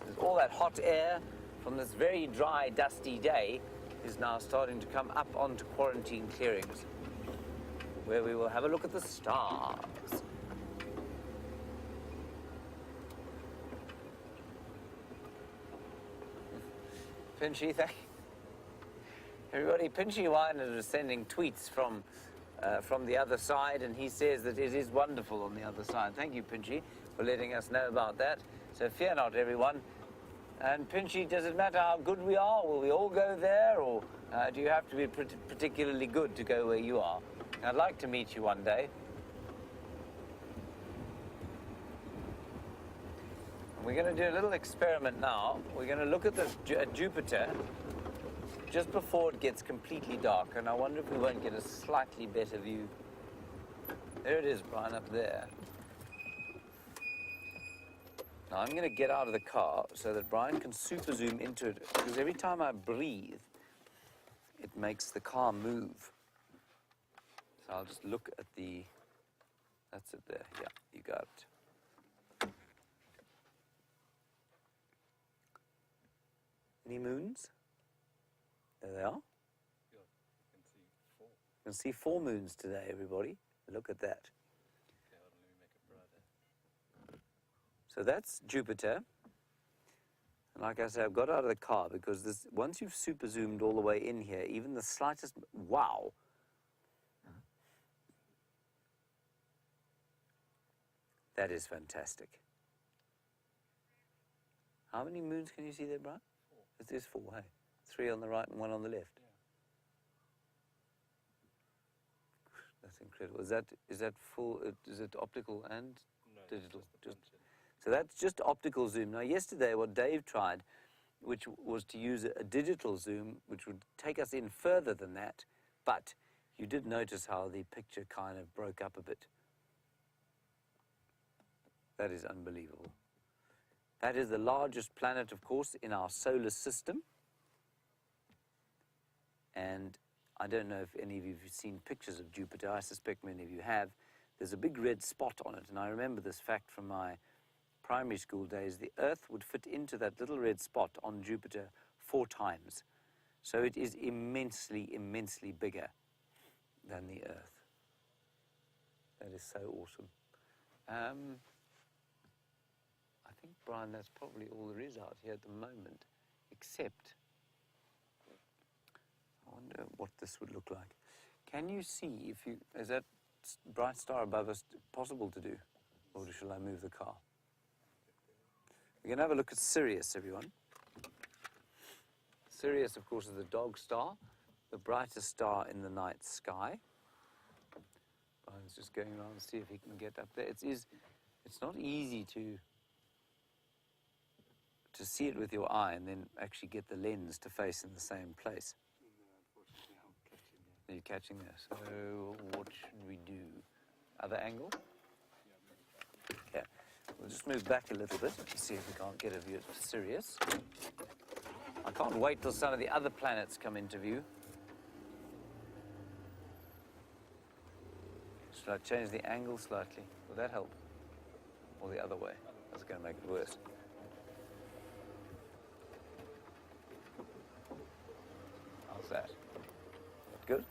There's all that hot air from this very dry, dusty day is now starting to come up onto quarantine clearings, where we will have a look at the stars. Pinchy, thank everybody. Pinchy Weiner is sending tweets from the other side, and he says that it is wonderful on the other side. Thank you, Pinchy, for letting us know about that. So fear not, everyone. And Pinchy, does it matter how good we are? Will we all go there, or do you have to be particularly good to go where you are? I'd like to meet you one day. We're going to do a little experiment now. We're going to look at this at Jupiter just before it gets completely dark, and I wonder if we won't get a slightly better view. There it is, Brian, up there. Now I'm going to get out of the car so that Brian can super zoom into it, because every time I breathe, it makes the car move. So I'll just look at the... That's it there. Yeah, you got it. Any moons? There they are. Yeah, you can see 4. You can see 4 moons today, everybody. Look at that. Okay, hold on, let me make it brighter. So that's Jupiter. And like I said, I've got out of the car because this, once you've super zoomed all the way in here, even the slightest, wow. That is fantastic. How many moons can you see there, Brian? 4. It is 4, hey? 3 on the right and 1 on the left. Yeah. That's incredible. Is that full? Is it optical and No, digital? just So that's just optical zoom. Now, yesterday, what Dave tried, which was to use a digital zoom, which would take us in further than that, but you did notice how the picture kind of broke up a bit. That is unbelievable. That is the largest planet, of course, in our solar system. And I don't know if any of you have seen pictures of Jupiter. I suspect many of you have. There's a big red spot on it, and I remember this fact from my primary school days. The Earth would fit into that little red spot on Jupiter 4 times. So it is immensely, immensely bigger than the Earth. That is so awesome. I think, Brian, that's probably all there is out here at the moment, except I wonder what this would look like. Can you see if you, is that bright star above us possible to do? Or shall I move the car? We're going to have a look at Sirius, everyone. Sirius, of course, is the dog star, the brightest star in the night sky. Brian's just going around to see if he can get up there. It's not easy to see it with your eye and then actually get the lens to face in the same place. You're catching there. So what should we do? Other angle? Yeah. We'll just move back a little bit to see if we can't get a view of Sirius. I can't wait till some of the other planets come into view. Should I change the angle slightly? Will that help? Or the other way? That's going to make it worse. How's that? Good?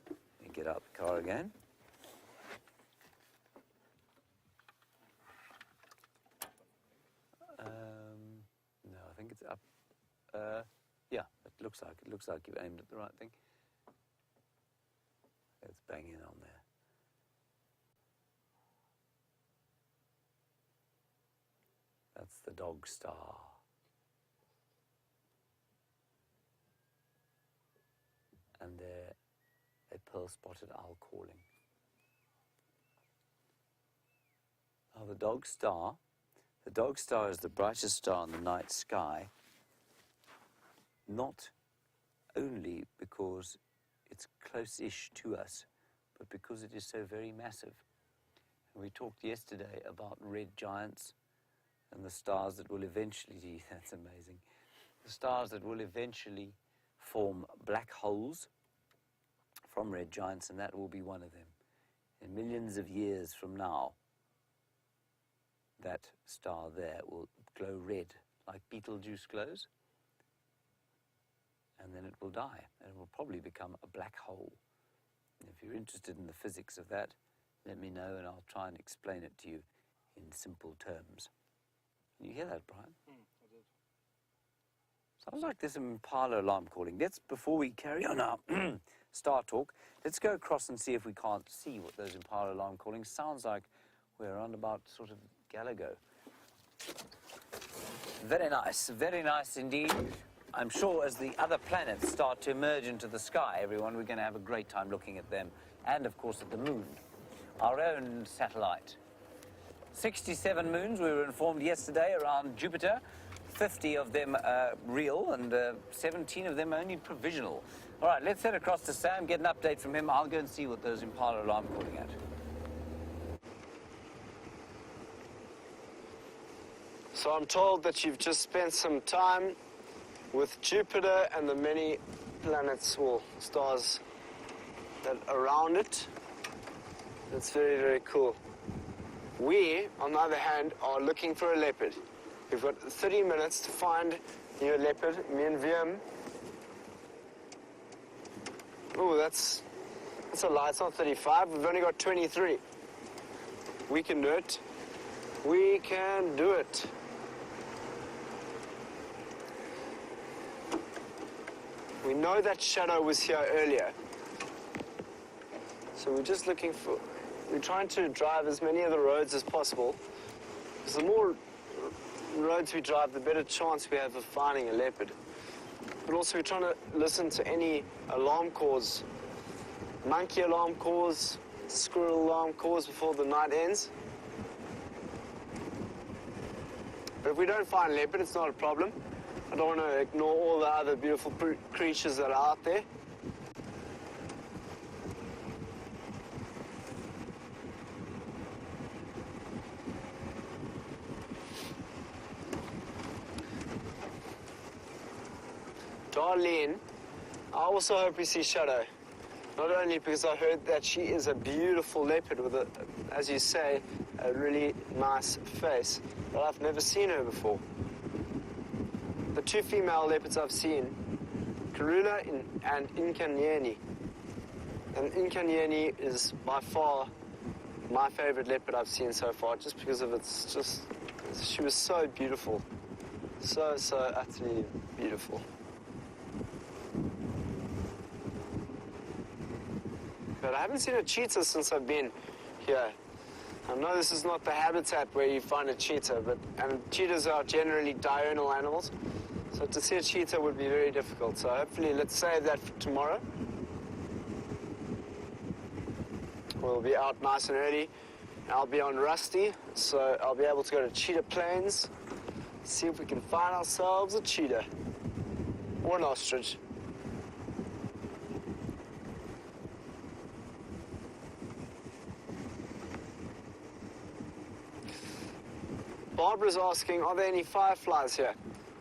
Let me get out the car again. No, I think it's up. Yeah, it looks like you've aimed at the right thing. Let's bang in on there. That's the dog star. And there, a pearl-spotted owl calling. Now the dog star is the brightest star in the night sky, not only because it's close-ish to us, but because it is so very massive. And we talked yesterday about red giants and the stars that will eventually, that's amazing, the stars that will eventually form black holes from red giants, and that will be one of them. In millions of years from now, that star there will glow red, like Betelgeuse glows, and then it will die, and it will probably become a black hole. And if you're interested in the physics of that, let me know, and I'll try and explain it to you in simple terms. Can you hear that, Brian? I did. Sounds like there's some Impala alarm calling. Before we carry on our star talk, let's go across and see if we can't see what those Impala alarm calling sounds like. We're around about sort of Gallagher. Very nice indeed. I'm sure as the other planets start to emerge into the sky, everyone, we're going to have a great time looking at them. And, of course, at the moon, our own satellite. 67 moons, we were informed yesterday, around Jupiter. 50 of them real and 17 of them only provisional. All right, let's head across to Sam, get an update from him. I'll go and see what those Impala alarm calling at. So I'm told that you've just spent some time with Jupiter and the many planets or stars that are around it. That's very, very cool. We, on the other hand, are looking for a leopard. We've got 30 minutes to find you a leopard, me and Wiem. Oh, that's a lie, it's not 35, we've only got 23. We can do it. We can do it. We know that shadow was here earlier. So we're just looking for, we're trying to drive as many of the roads as possible. Because the more roads we drive, the better chance we have of finding a leopard. But also we're trying to listen to any alarm calls, monkey alarm calls, squirrel alarm calls before the night ends. But if we don't find a leopard, it's not a problem. I don't want to ignore all the other beautiful creatures that are out there. Darlene, I also hope we see Shadow. Not only because I heard that she is a beautiful leopard with a, as you say, a really nice face, but I've never seen her before. The two female leopards I've seen, Karula and Inkanyeni. And Inkanyeni is by far my favorite leopard I've seen so far, just because of she was so beautiful. So utterly beautiful. But I haven't seen a cheetah since I've been here. I know this is not the habitat where you find a cheetah, and cheetahs are generally diurnal animals, so to see a cheetah would be very difficult. So hopefully, let's save that for tomorrow. We'll be out nice and early. I'll be on Rusty, so I'll be able to go to Cheetah Plains, see if we can find ourselves a cheetah or an ostrich. Barbara's asking, are there any fireflies here?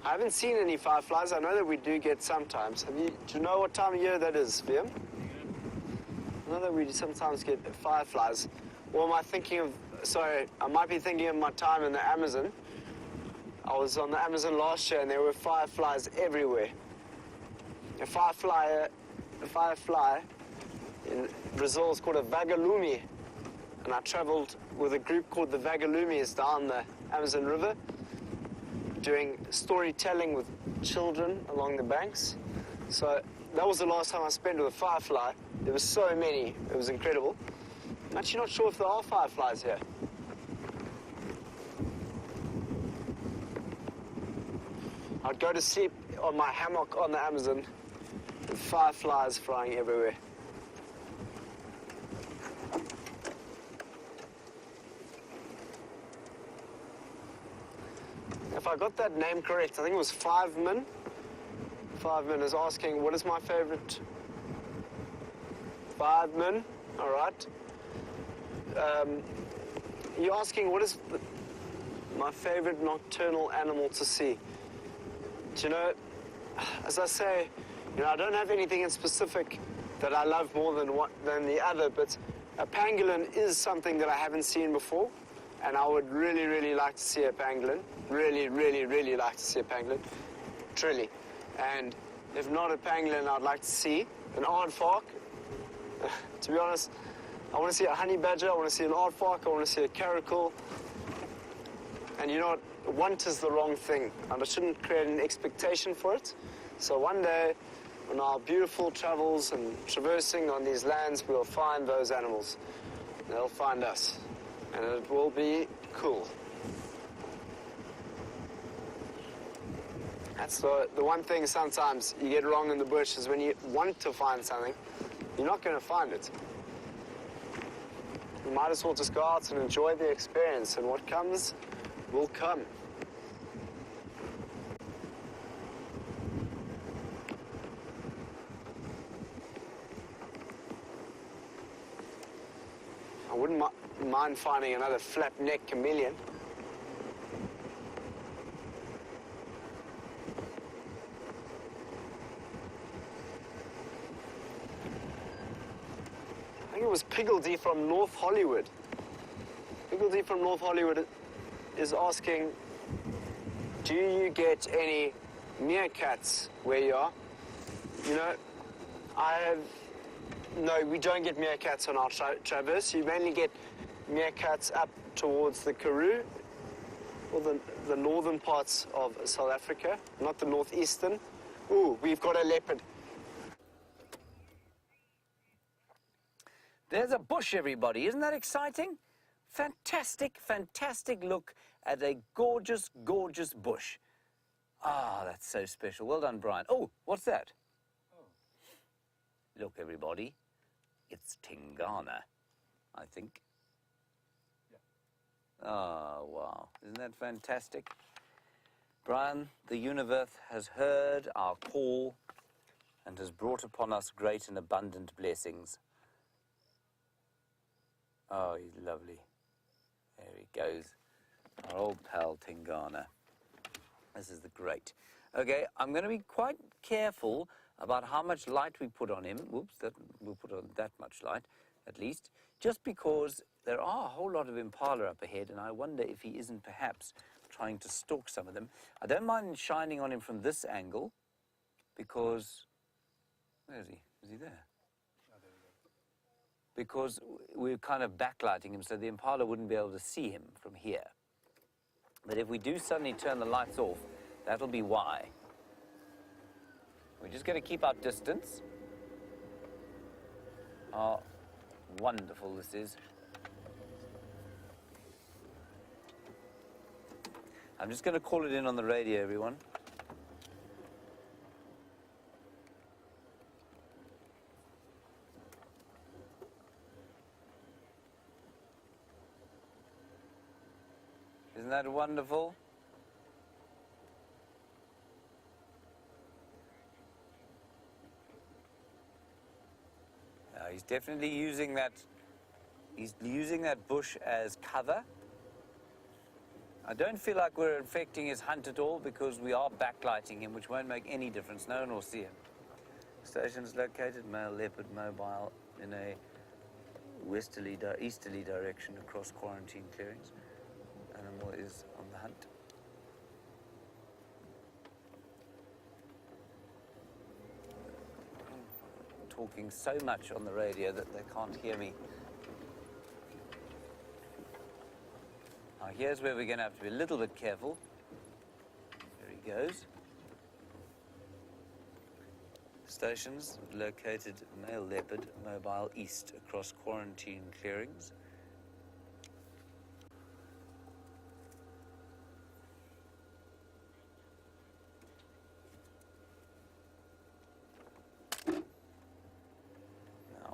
I haven't seen any fireflies. I know that we do get sometimes. Do you know what time of year that is, Liam? I know that we sometimes get fireflies. Or am I thinking of, sorry, I might be thinking of my time in the Amazon. I was on the Amazon last year and there were fireflies everywhere. A firefly in Brazil is called a vagalume. And I traveled with a group called the Vagalumes down the Amazon River, doing storytelling with children along the banks. So that was the last time I spent with a firefly. There were so many, it was incredible. I'm actually not sure if there are fireflies here. I'd go to sleep on my hammock on the Amazon with fireflies flying everywhere. If I got that name correct, I think it was 5min. 5min is asking, what is my favorite? 5min, all right. You're asking, what is my favorite nocturnal animal to see? Do you know, as I say, I don't have anything in specific that I love more than the other, but a pangolin is something that I haven't seen before, and I would really, really like to see a pangolin. Really, really, really like to see a pangolin. Truly. And if not a pangolin, I'd like to see an aardvark. To be honest, I want to see a honey badger, I want to see an aardvark, I want to see a caracal. And you know what? Want is the wrong thing, and I shouldn't create an expectation for it. So one day, on our beautiful travels and traversing on these lands, we'll find those animals. They'll find us, and it will be cool. That's the one thing sometimes you get wrong in the bush is when you want to find something, you're not going to find it. You might as well just go out and enjoy the experience, and what comes will come. I wouldn't mind finding another flap-neck chameleon. I think it was Piggledy from North Hollywood. Piggledy from North Hollywood is asking, do you get any meerkats where you are? You know, no, we don't get meerkats on our traverse. You mainly get meerkats up towards the Karoo, or the northern parts of South Africa, not the northeastern. Ooh, we've got a leopard. There's a bush, everybody. Isn't that exciting? Fantastic, fantastic look at a gorgeous, gorgeous bush. Ah, that's so special. Well done, Brian. Oh, what's that? Oh. Look, everybody. It's Tingana, I think. Yeah. Oh, wow. Isn't that fantastic? Brian, the universe has heard our call and has brought upon us great and abundant blessings. Oh, he's lovely. There he goes. Our old pal Tingana. This is the great. Okay, I'm going to be quite careful about how much light we put on him. Whoops, we'll put on that much light, at least, just because there are a whole lot of impala up ahead, and I wonder if he isn't perhaps trying to stalk some of them. I don't mind shining on him from this angle, because, where is he? Is he there? Because we're kind of backlighting him, so the impala wouldn't be able to see him from here. But if we do suddenly turn the lights off, that'll be why. We're just going to keep our distance. Oh, wonderful this is. I'm just going to call it in on the radio, everyone. Isn't that wonderful? He's definitely using that. He's using that bush as cover. I don't feel like we're affecting his hunt at all because we are backlighting him, which won't make any difference. No one will see him. Station's located, male leopard mobile in a easterly direction across quarantine clearings. Animal is on the hunt. I'm talking so much on the radio that they can't hear me. Now here's where we're going to have to be a little bit careful. There he goes. Stations located, male leopard mobile east across quarantine clearings.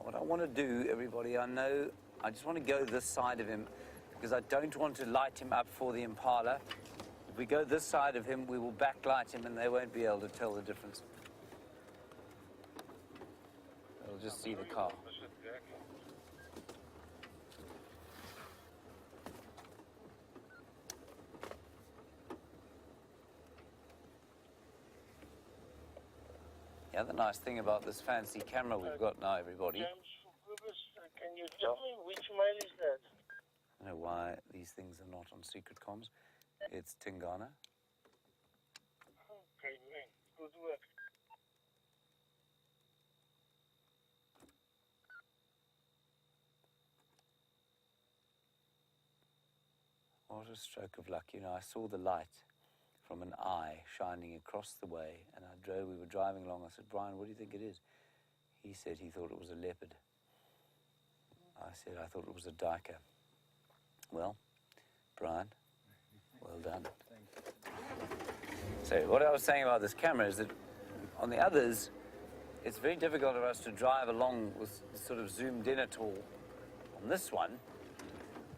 What I want to do, everybody, I just want to go this side of him because I don't want to light him up for the impala. If we go this side of him, we will backlight him and they won't be able to tell the difference. They'll just see the car. The other nice thing about this fancy camera we've got now, everybody. James, can you tell me which mile is that? I don't know why these things are not on secret comms. It's Tingana. Okay, great. Good work. What a stroke of luck. You know, I saw the light from an eye shining across the way, and we were driving along. I said, Brian, what do you think it is? He said he thought it was a leopard. I said I thought it was a duiker. Well, Brian, well done. So what I was saying about this camera is that on the others, it's very difficult for us to drive along with sort of zoomed in at all. On this one,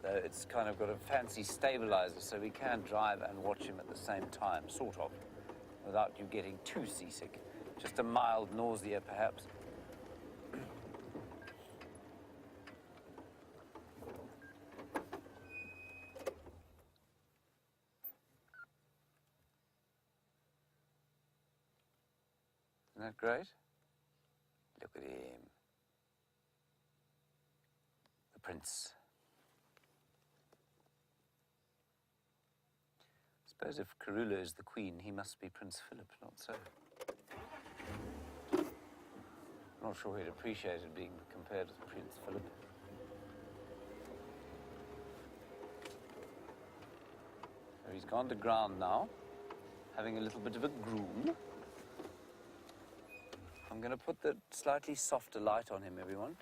though, it's kind of got a fancy stabilizer, so we can drive and watch him at the same time, sort of, without you getting too seasick. Just a mild nausea, perhaps. Isn't that great? Look at him. The prince. I suppose if Karula is the queen, he must be Prince Philip, not so. I'm not sure he'd appreciate it being compared to Prince Philip. So he's gone to ground now, having a little bit of a groom. I'm going to put the slightly softer light on him, everyone.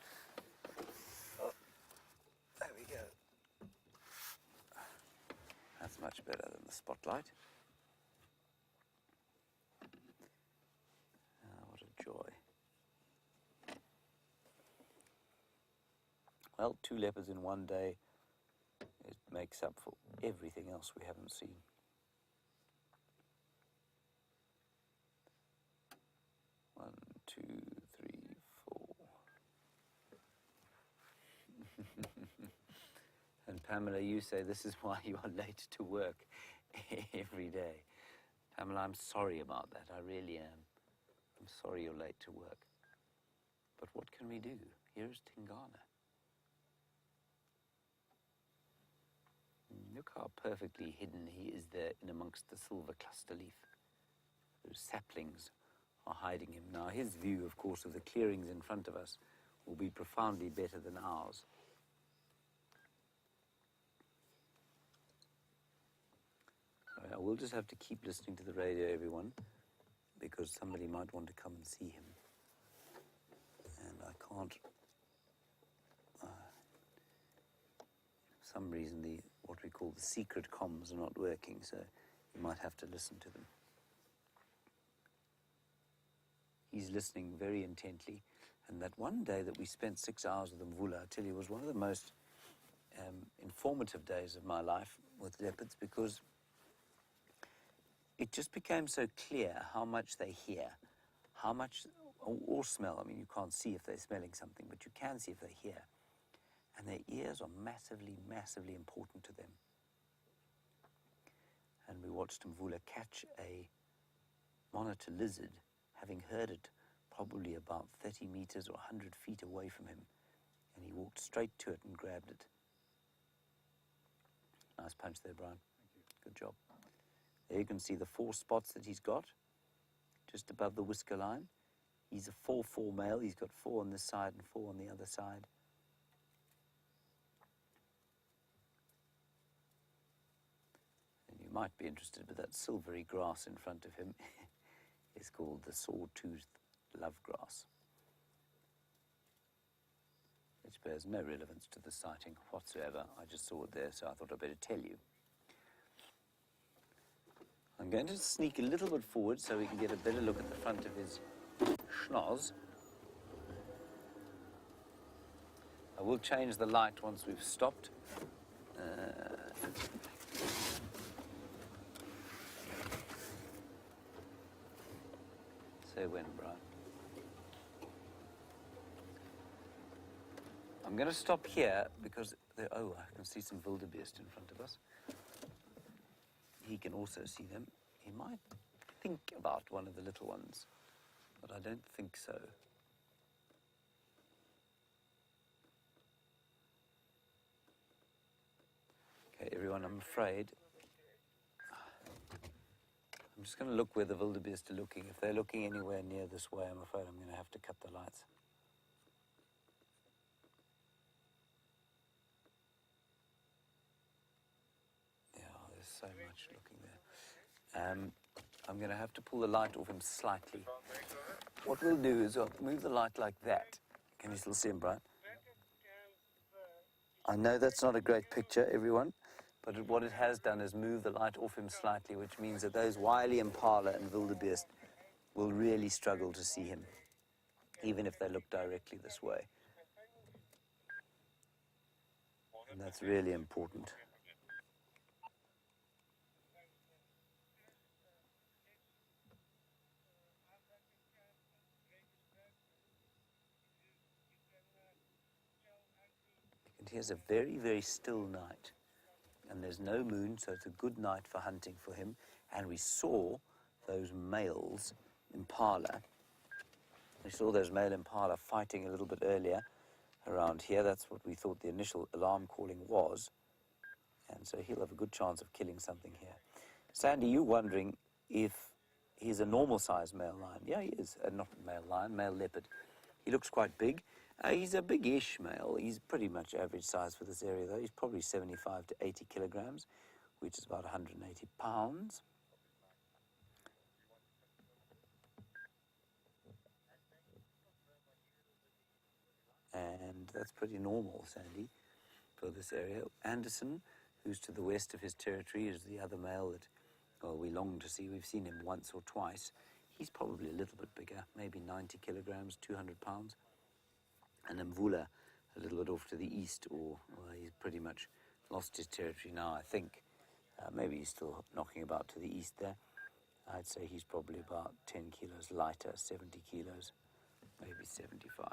Oh, there we go. That's much better than the spotlight. What a joy. Well, 2 leopards in one day, it makes up for everything else we haven't seen. One, 2, 3, 4. And Pamela, you say this is why you are late to work every day. Tamala, I'm sorry about that. I really am. I'm sorry you're late to work. But what can we do? Here's Tingana. Look how perfectly hidden he is there in amongst the silver cluster leaf. Those saplings are hiding him. Now, his view, of course, of the clearings in front of us will be profoundly better than ours. I will just have to keep listening to the radio, everyone, because somebody might want to come and see him. And I can't... for some reason, what we call the secret comms are not working, so you might have to listen to them. He's listening very intently. And that one day that we spent 6 hours with Mvula, I tell you, was one of the most informative days of my life with leopards, because it just became so clear how much they hear, how much, or smell. I mean, you can't see if they're smelling something, but you can see if they hear. And their ears are massively, massively important to them. And we watched Mvula catch a monitor lizard, having heard it probably about 30 meters or 100 feet away from him. And he walked straight to it and grabbed it. Nice punch there, Brian. Thank you. Good job. There you can see the 4 spots that he's got, just above the whisker line. He's a 4-4 male. He's got 4 on this side and 4 on the other side. And you might be interested, but that silvery grass in front of him is called the sawtooth lovegrass, which bears no relevance to the sighting whatsoever. I just saw it there, so I thought I'd better tell you. I'm going to sneak a little bit forward so we can get a better look at the front of his schnoz. I will change the light once we've stopped. Say when, Brian. I'm going to stop here because, oh, I can see some wildebeest in front of us. He can also see them. He might think about one of the little ones, but I don't think so. Okay, everyone, I'm afraid. I'm just going to look where the wildebeest are looking. If they're looking anywhere near this way, I'm afraid I'm going to have to cut the lights. Yeah, there's so much looking there. I'm going to have to pull the light off him slightly. What we'll do is I'll move the light like that. Can you still see him, Brian? I know that's not a great picture, everyone, but what it has done is move the light off him slightly, which means that those wily impala and wildebeest will really struggle to see him, even if they look directly this way. And that's really important. And here's a very, very still night. And there's no moon, so it's a good night for hunting for him. And we saw those males impala. We saw those male impala fighting a little bit earlier around here. That's what we thought the initial alarm calling was. And so he'll have a good chance of killing something here. Sandy, you wondering if he's a normal-sized male lion? Yeah, he is. Not male lion, male leopard. He looks quite big. He's a big-ish male. He's pretty much average size for this area, though. He's probably 75 to 80 kilograms, which is about 180 pounds. And that's pretty normal, Sandy, for this area. Anderson, who's to the west of his territory, is the other male that, well, we long to see. We've seen him once or twice. He's probably a little bit bigger, maybe 90 kilograms, 200 pounds. And Mvula, a little bit off to the east, or well, he's pretty much lost his territory now, I think. Maybe he's still knocking about to the east there. I'd say he's probably about 10 kilos lighter, 70 kilos, maybe 75.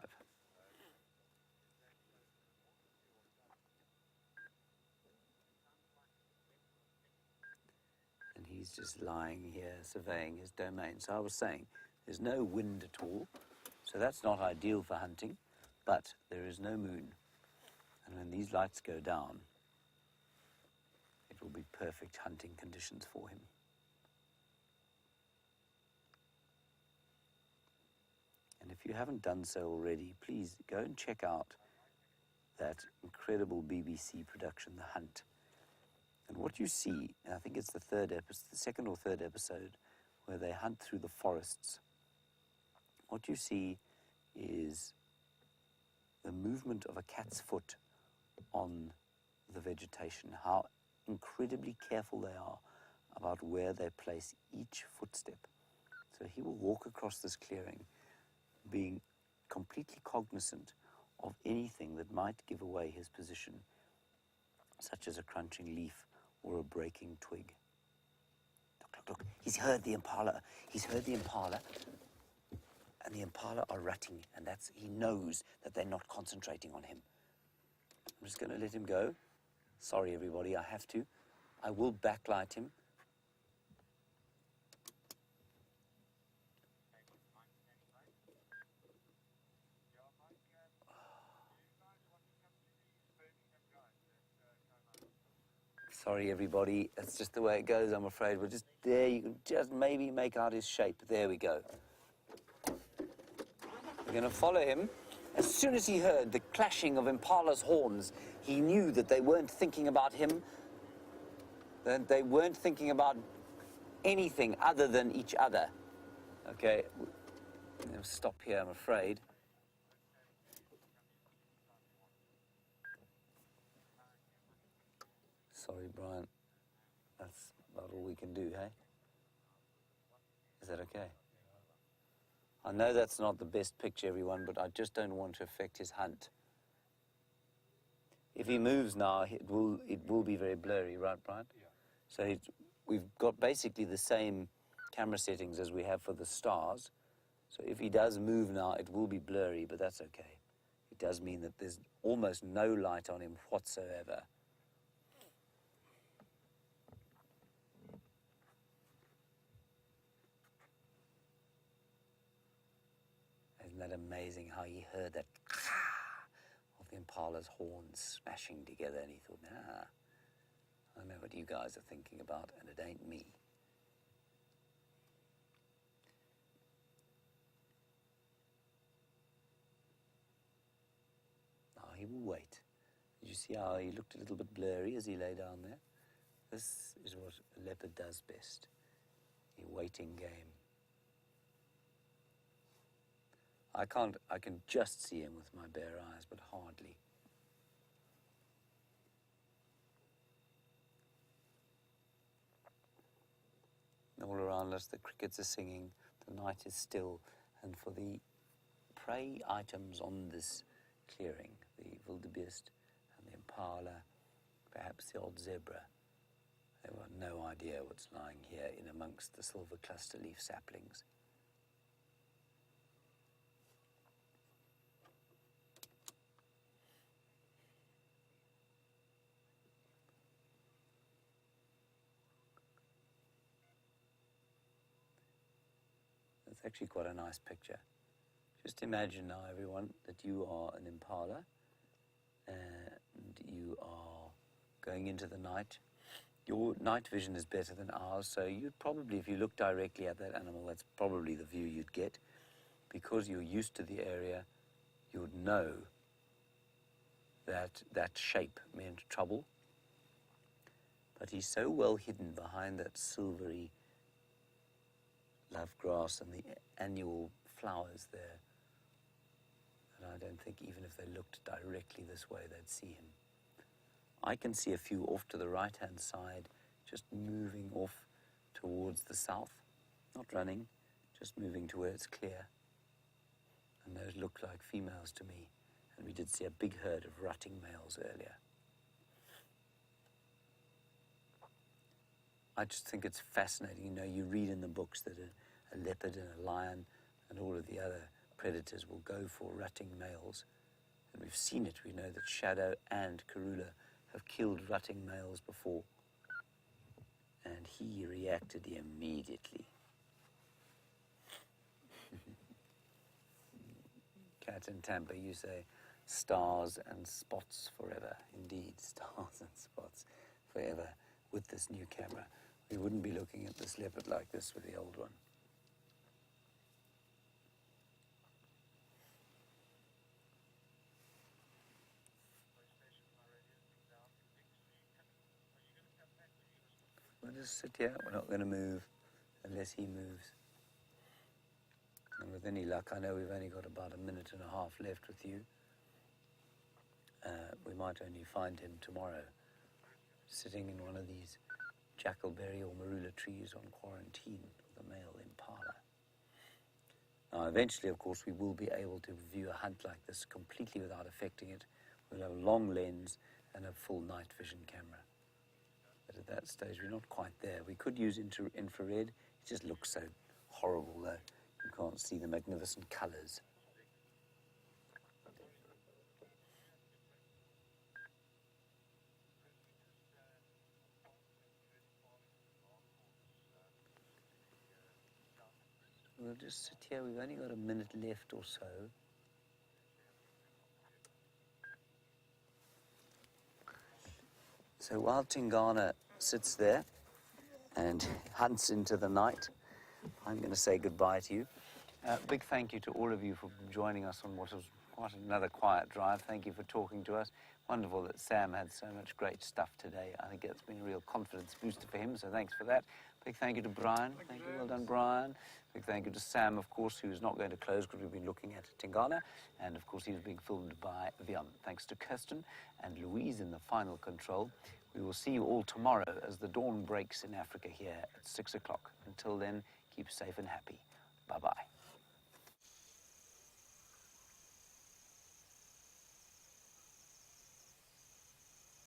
And he's just lying here surveying his domain. So I was saying, there's no wind at all, so that's not ideal for hunting, but there is no moon. And when these lights go down, it will be perfect hunting conditions for him. And if you haven't done so already, please go and check out that incredible BBC production, The Hunt. And what you see, and I think it's the second or third episode, where they hunt through the forests. What you see is the movement of a cat's foot on the vegetation, how incredibly careful they are about where they place each footstep. So he will walk across this clearing, being completely cognizant of anything that might give away his position, such as a crunching leaf or a breaking twig. Look, he's heard the impala. He's heard the impala, and the impala are rutting, and he knows that they're not concentrating on him. I'm just going to let him go. Sorry, everybody, I have to. I will backlight him. Sorry, everybody. That's just the way it goes, I'm afraid. We're just there. You can just maybe make out his shape. There we go. We're going to follow him. As soon as he heard the clashing of impala's horns, he knew that they weren't thinking about him, that they weren't thinking about anything other than each other. Okay, we'll stop here, I'm afraid. Sorry, Brian. That's about all we can do, hey? Is that okay? I know that's not the best picture, everyone, but I just don't want to affect his hunt. If he moves now, it will be very blurry, right, Brian? Yeah. So we've got basically the same camera settings as we have for the stars. So if he does move now, it will be blurry, but that's okay. It does mean that there's almost no light on him whatsoever. Isn't that amazing how he heard that of the impala's horns smashing together, and he thought, nah, I know what you guys are thinking about, and it ain't me. Now he will wait. Did you see how he looked a little bit blurry as he lay down there? This is what a leopard does best, a waiting game. I can just see him with my bare eyes, but hardly. All around us, the crickets are singing, the night is still, and for the prey items on this clearing, the wildebeest and the impala, perhaps the old zebra, they have no idea what's lying here in amongst the silver cluster leaf saplings. It's actually quite a nice picture. Just imagine now, everyone, that you are an impala and you are going into the night. Your night vision is better than ours, so you'd probably, if you look directly at that animal, that's probably the view you'd get. Because you're used to the area, you would know that that shape meant trouble. But he's so well hidden behind that silvery love grass and the annual flowers there, and I don't think even if they looked directly this way, they'd see him. I can see a few off to the right-hand side, just moving off towards the south, not running, just moving to where it's clear. And those look like females to me, and we did see a big herd of rutting males earlier. I just think it's fascinating. You know, you read in the books that a leopard and a lion and all of the other predators will go for rutting males. And we've seen it. We know that Shadow and Karula have killed rutting males before. And he reacted immediately. Cat in Tampa, you say, stars and spots forever. Indeed, stars and spots forever with this new camera. We wouldn't be looking at this leopard like this with the old one. We'll just sit here. We're not going to move unless he moves. And with any luck, I know we've only got about a minute and a half left with you. We might only find him tomorrow, sitting in one of these jackalberry or marula trees on quarantine with a male impala. Now, eventually, of course, we will be able to view a hunt like this completely without affecting it. We'll have a long lens and a full night vision camera. But at that stage, we're not quite there. We could use infrared. It just looks so horrible, though. You can't see the magnificent colors. We'll just sit here. We've only got a minute left or so. So while Tingana sits there and hunts into the night, I'm going to say goodbye to you. Big thank you to all of you for joining us on what was quite another quiet drive. Thank you for talking to us. Wonderful that Sam had so much great stuff today. I think it's been a real confidence booster for him, so thanks for that. Big thank you to Brian. Thank you. Well done, Brian. Big thank you to Sam, of course, who's not going to close because we've been looking at Tingana. And, of course, he was being filmed by Viam. Thanks to Kirsten and Louise in the final control. We will see you all tomorrow as the dawn breaks in Africa here at 6 o'clock. Until then, keep safe and happy. Bye-bye.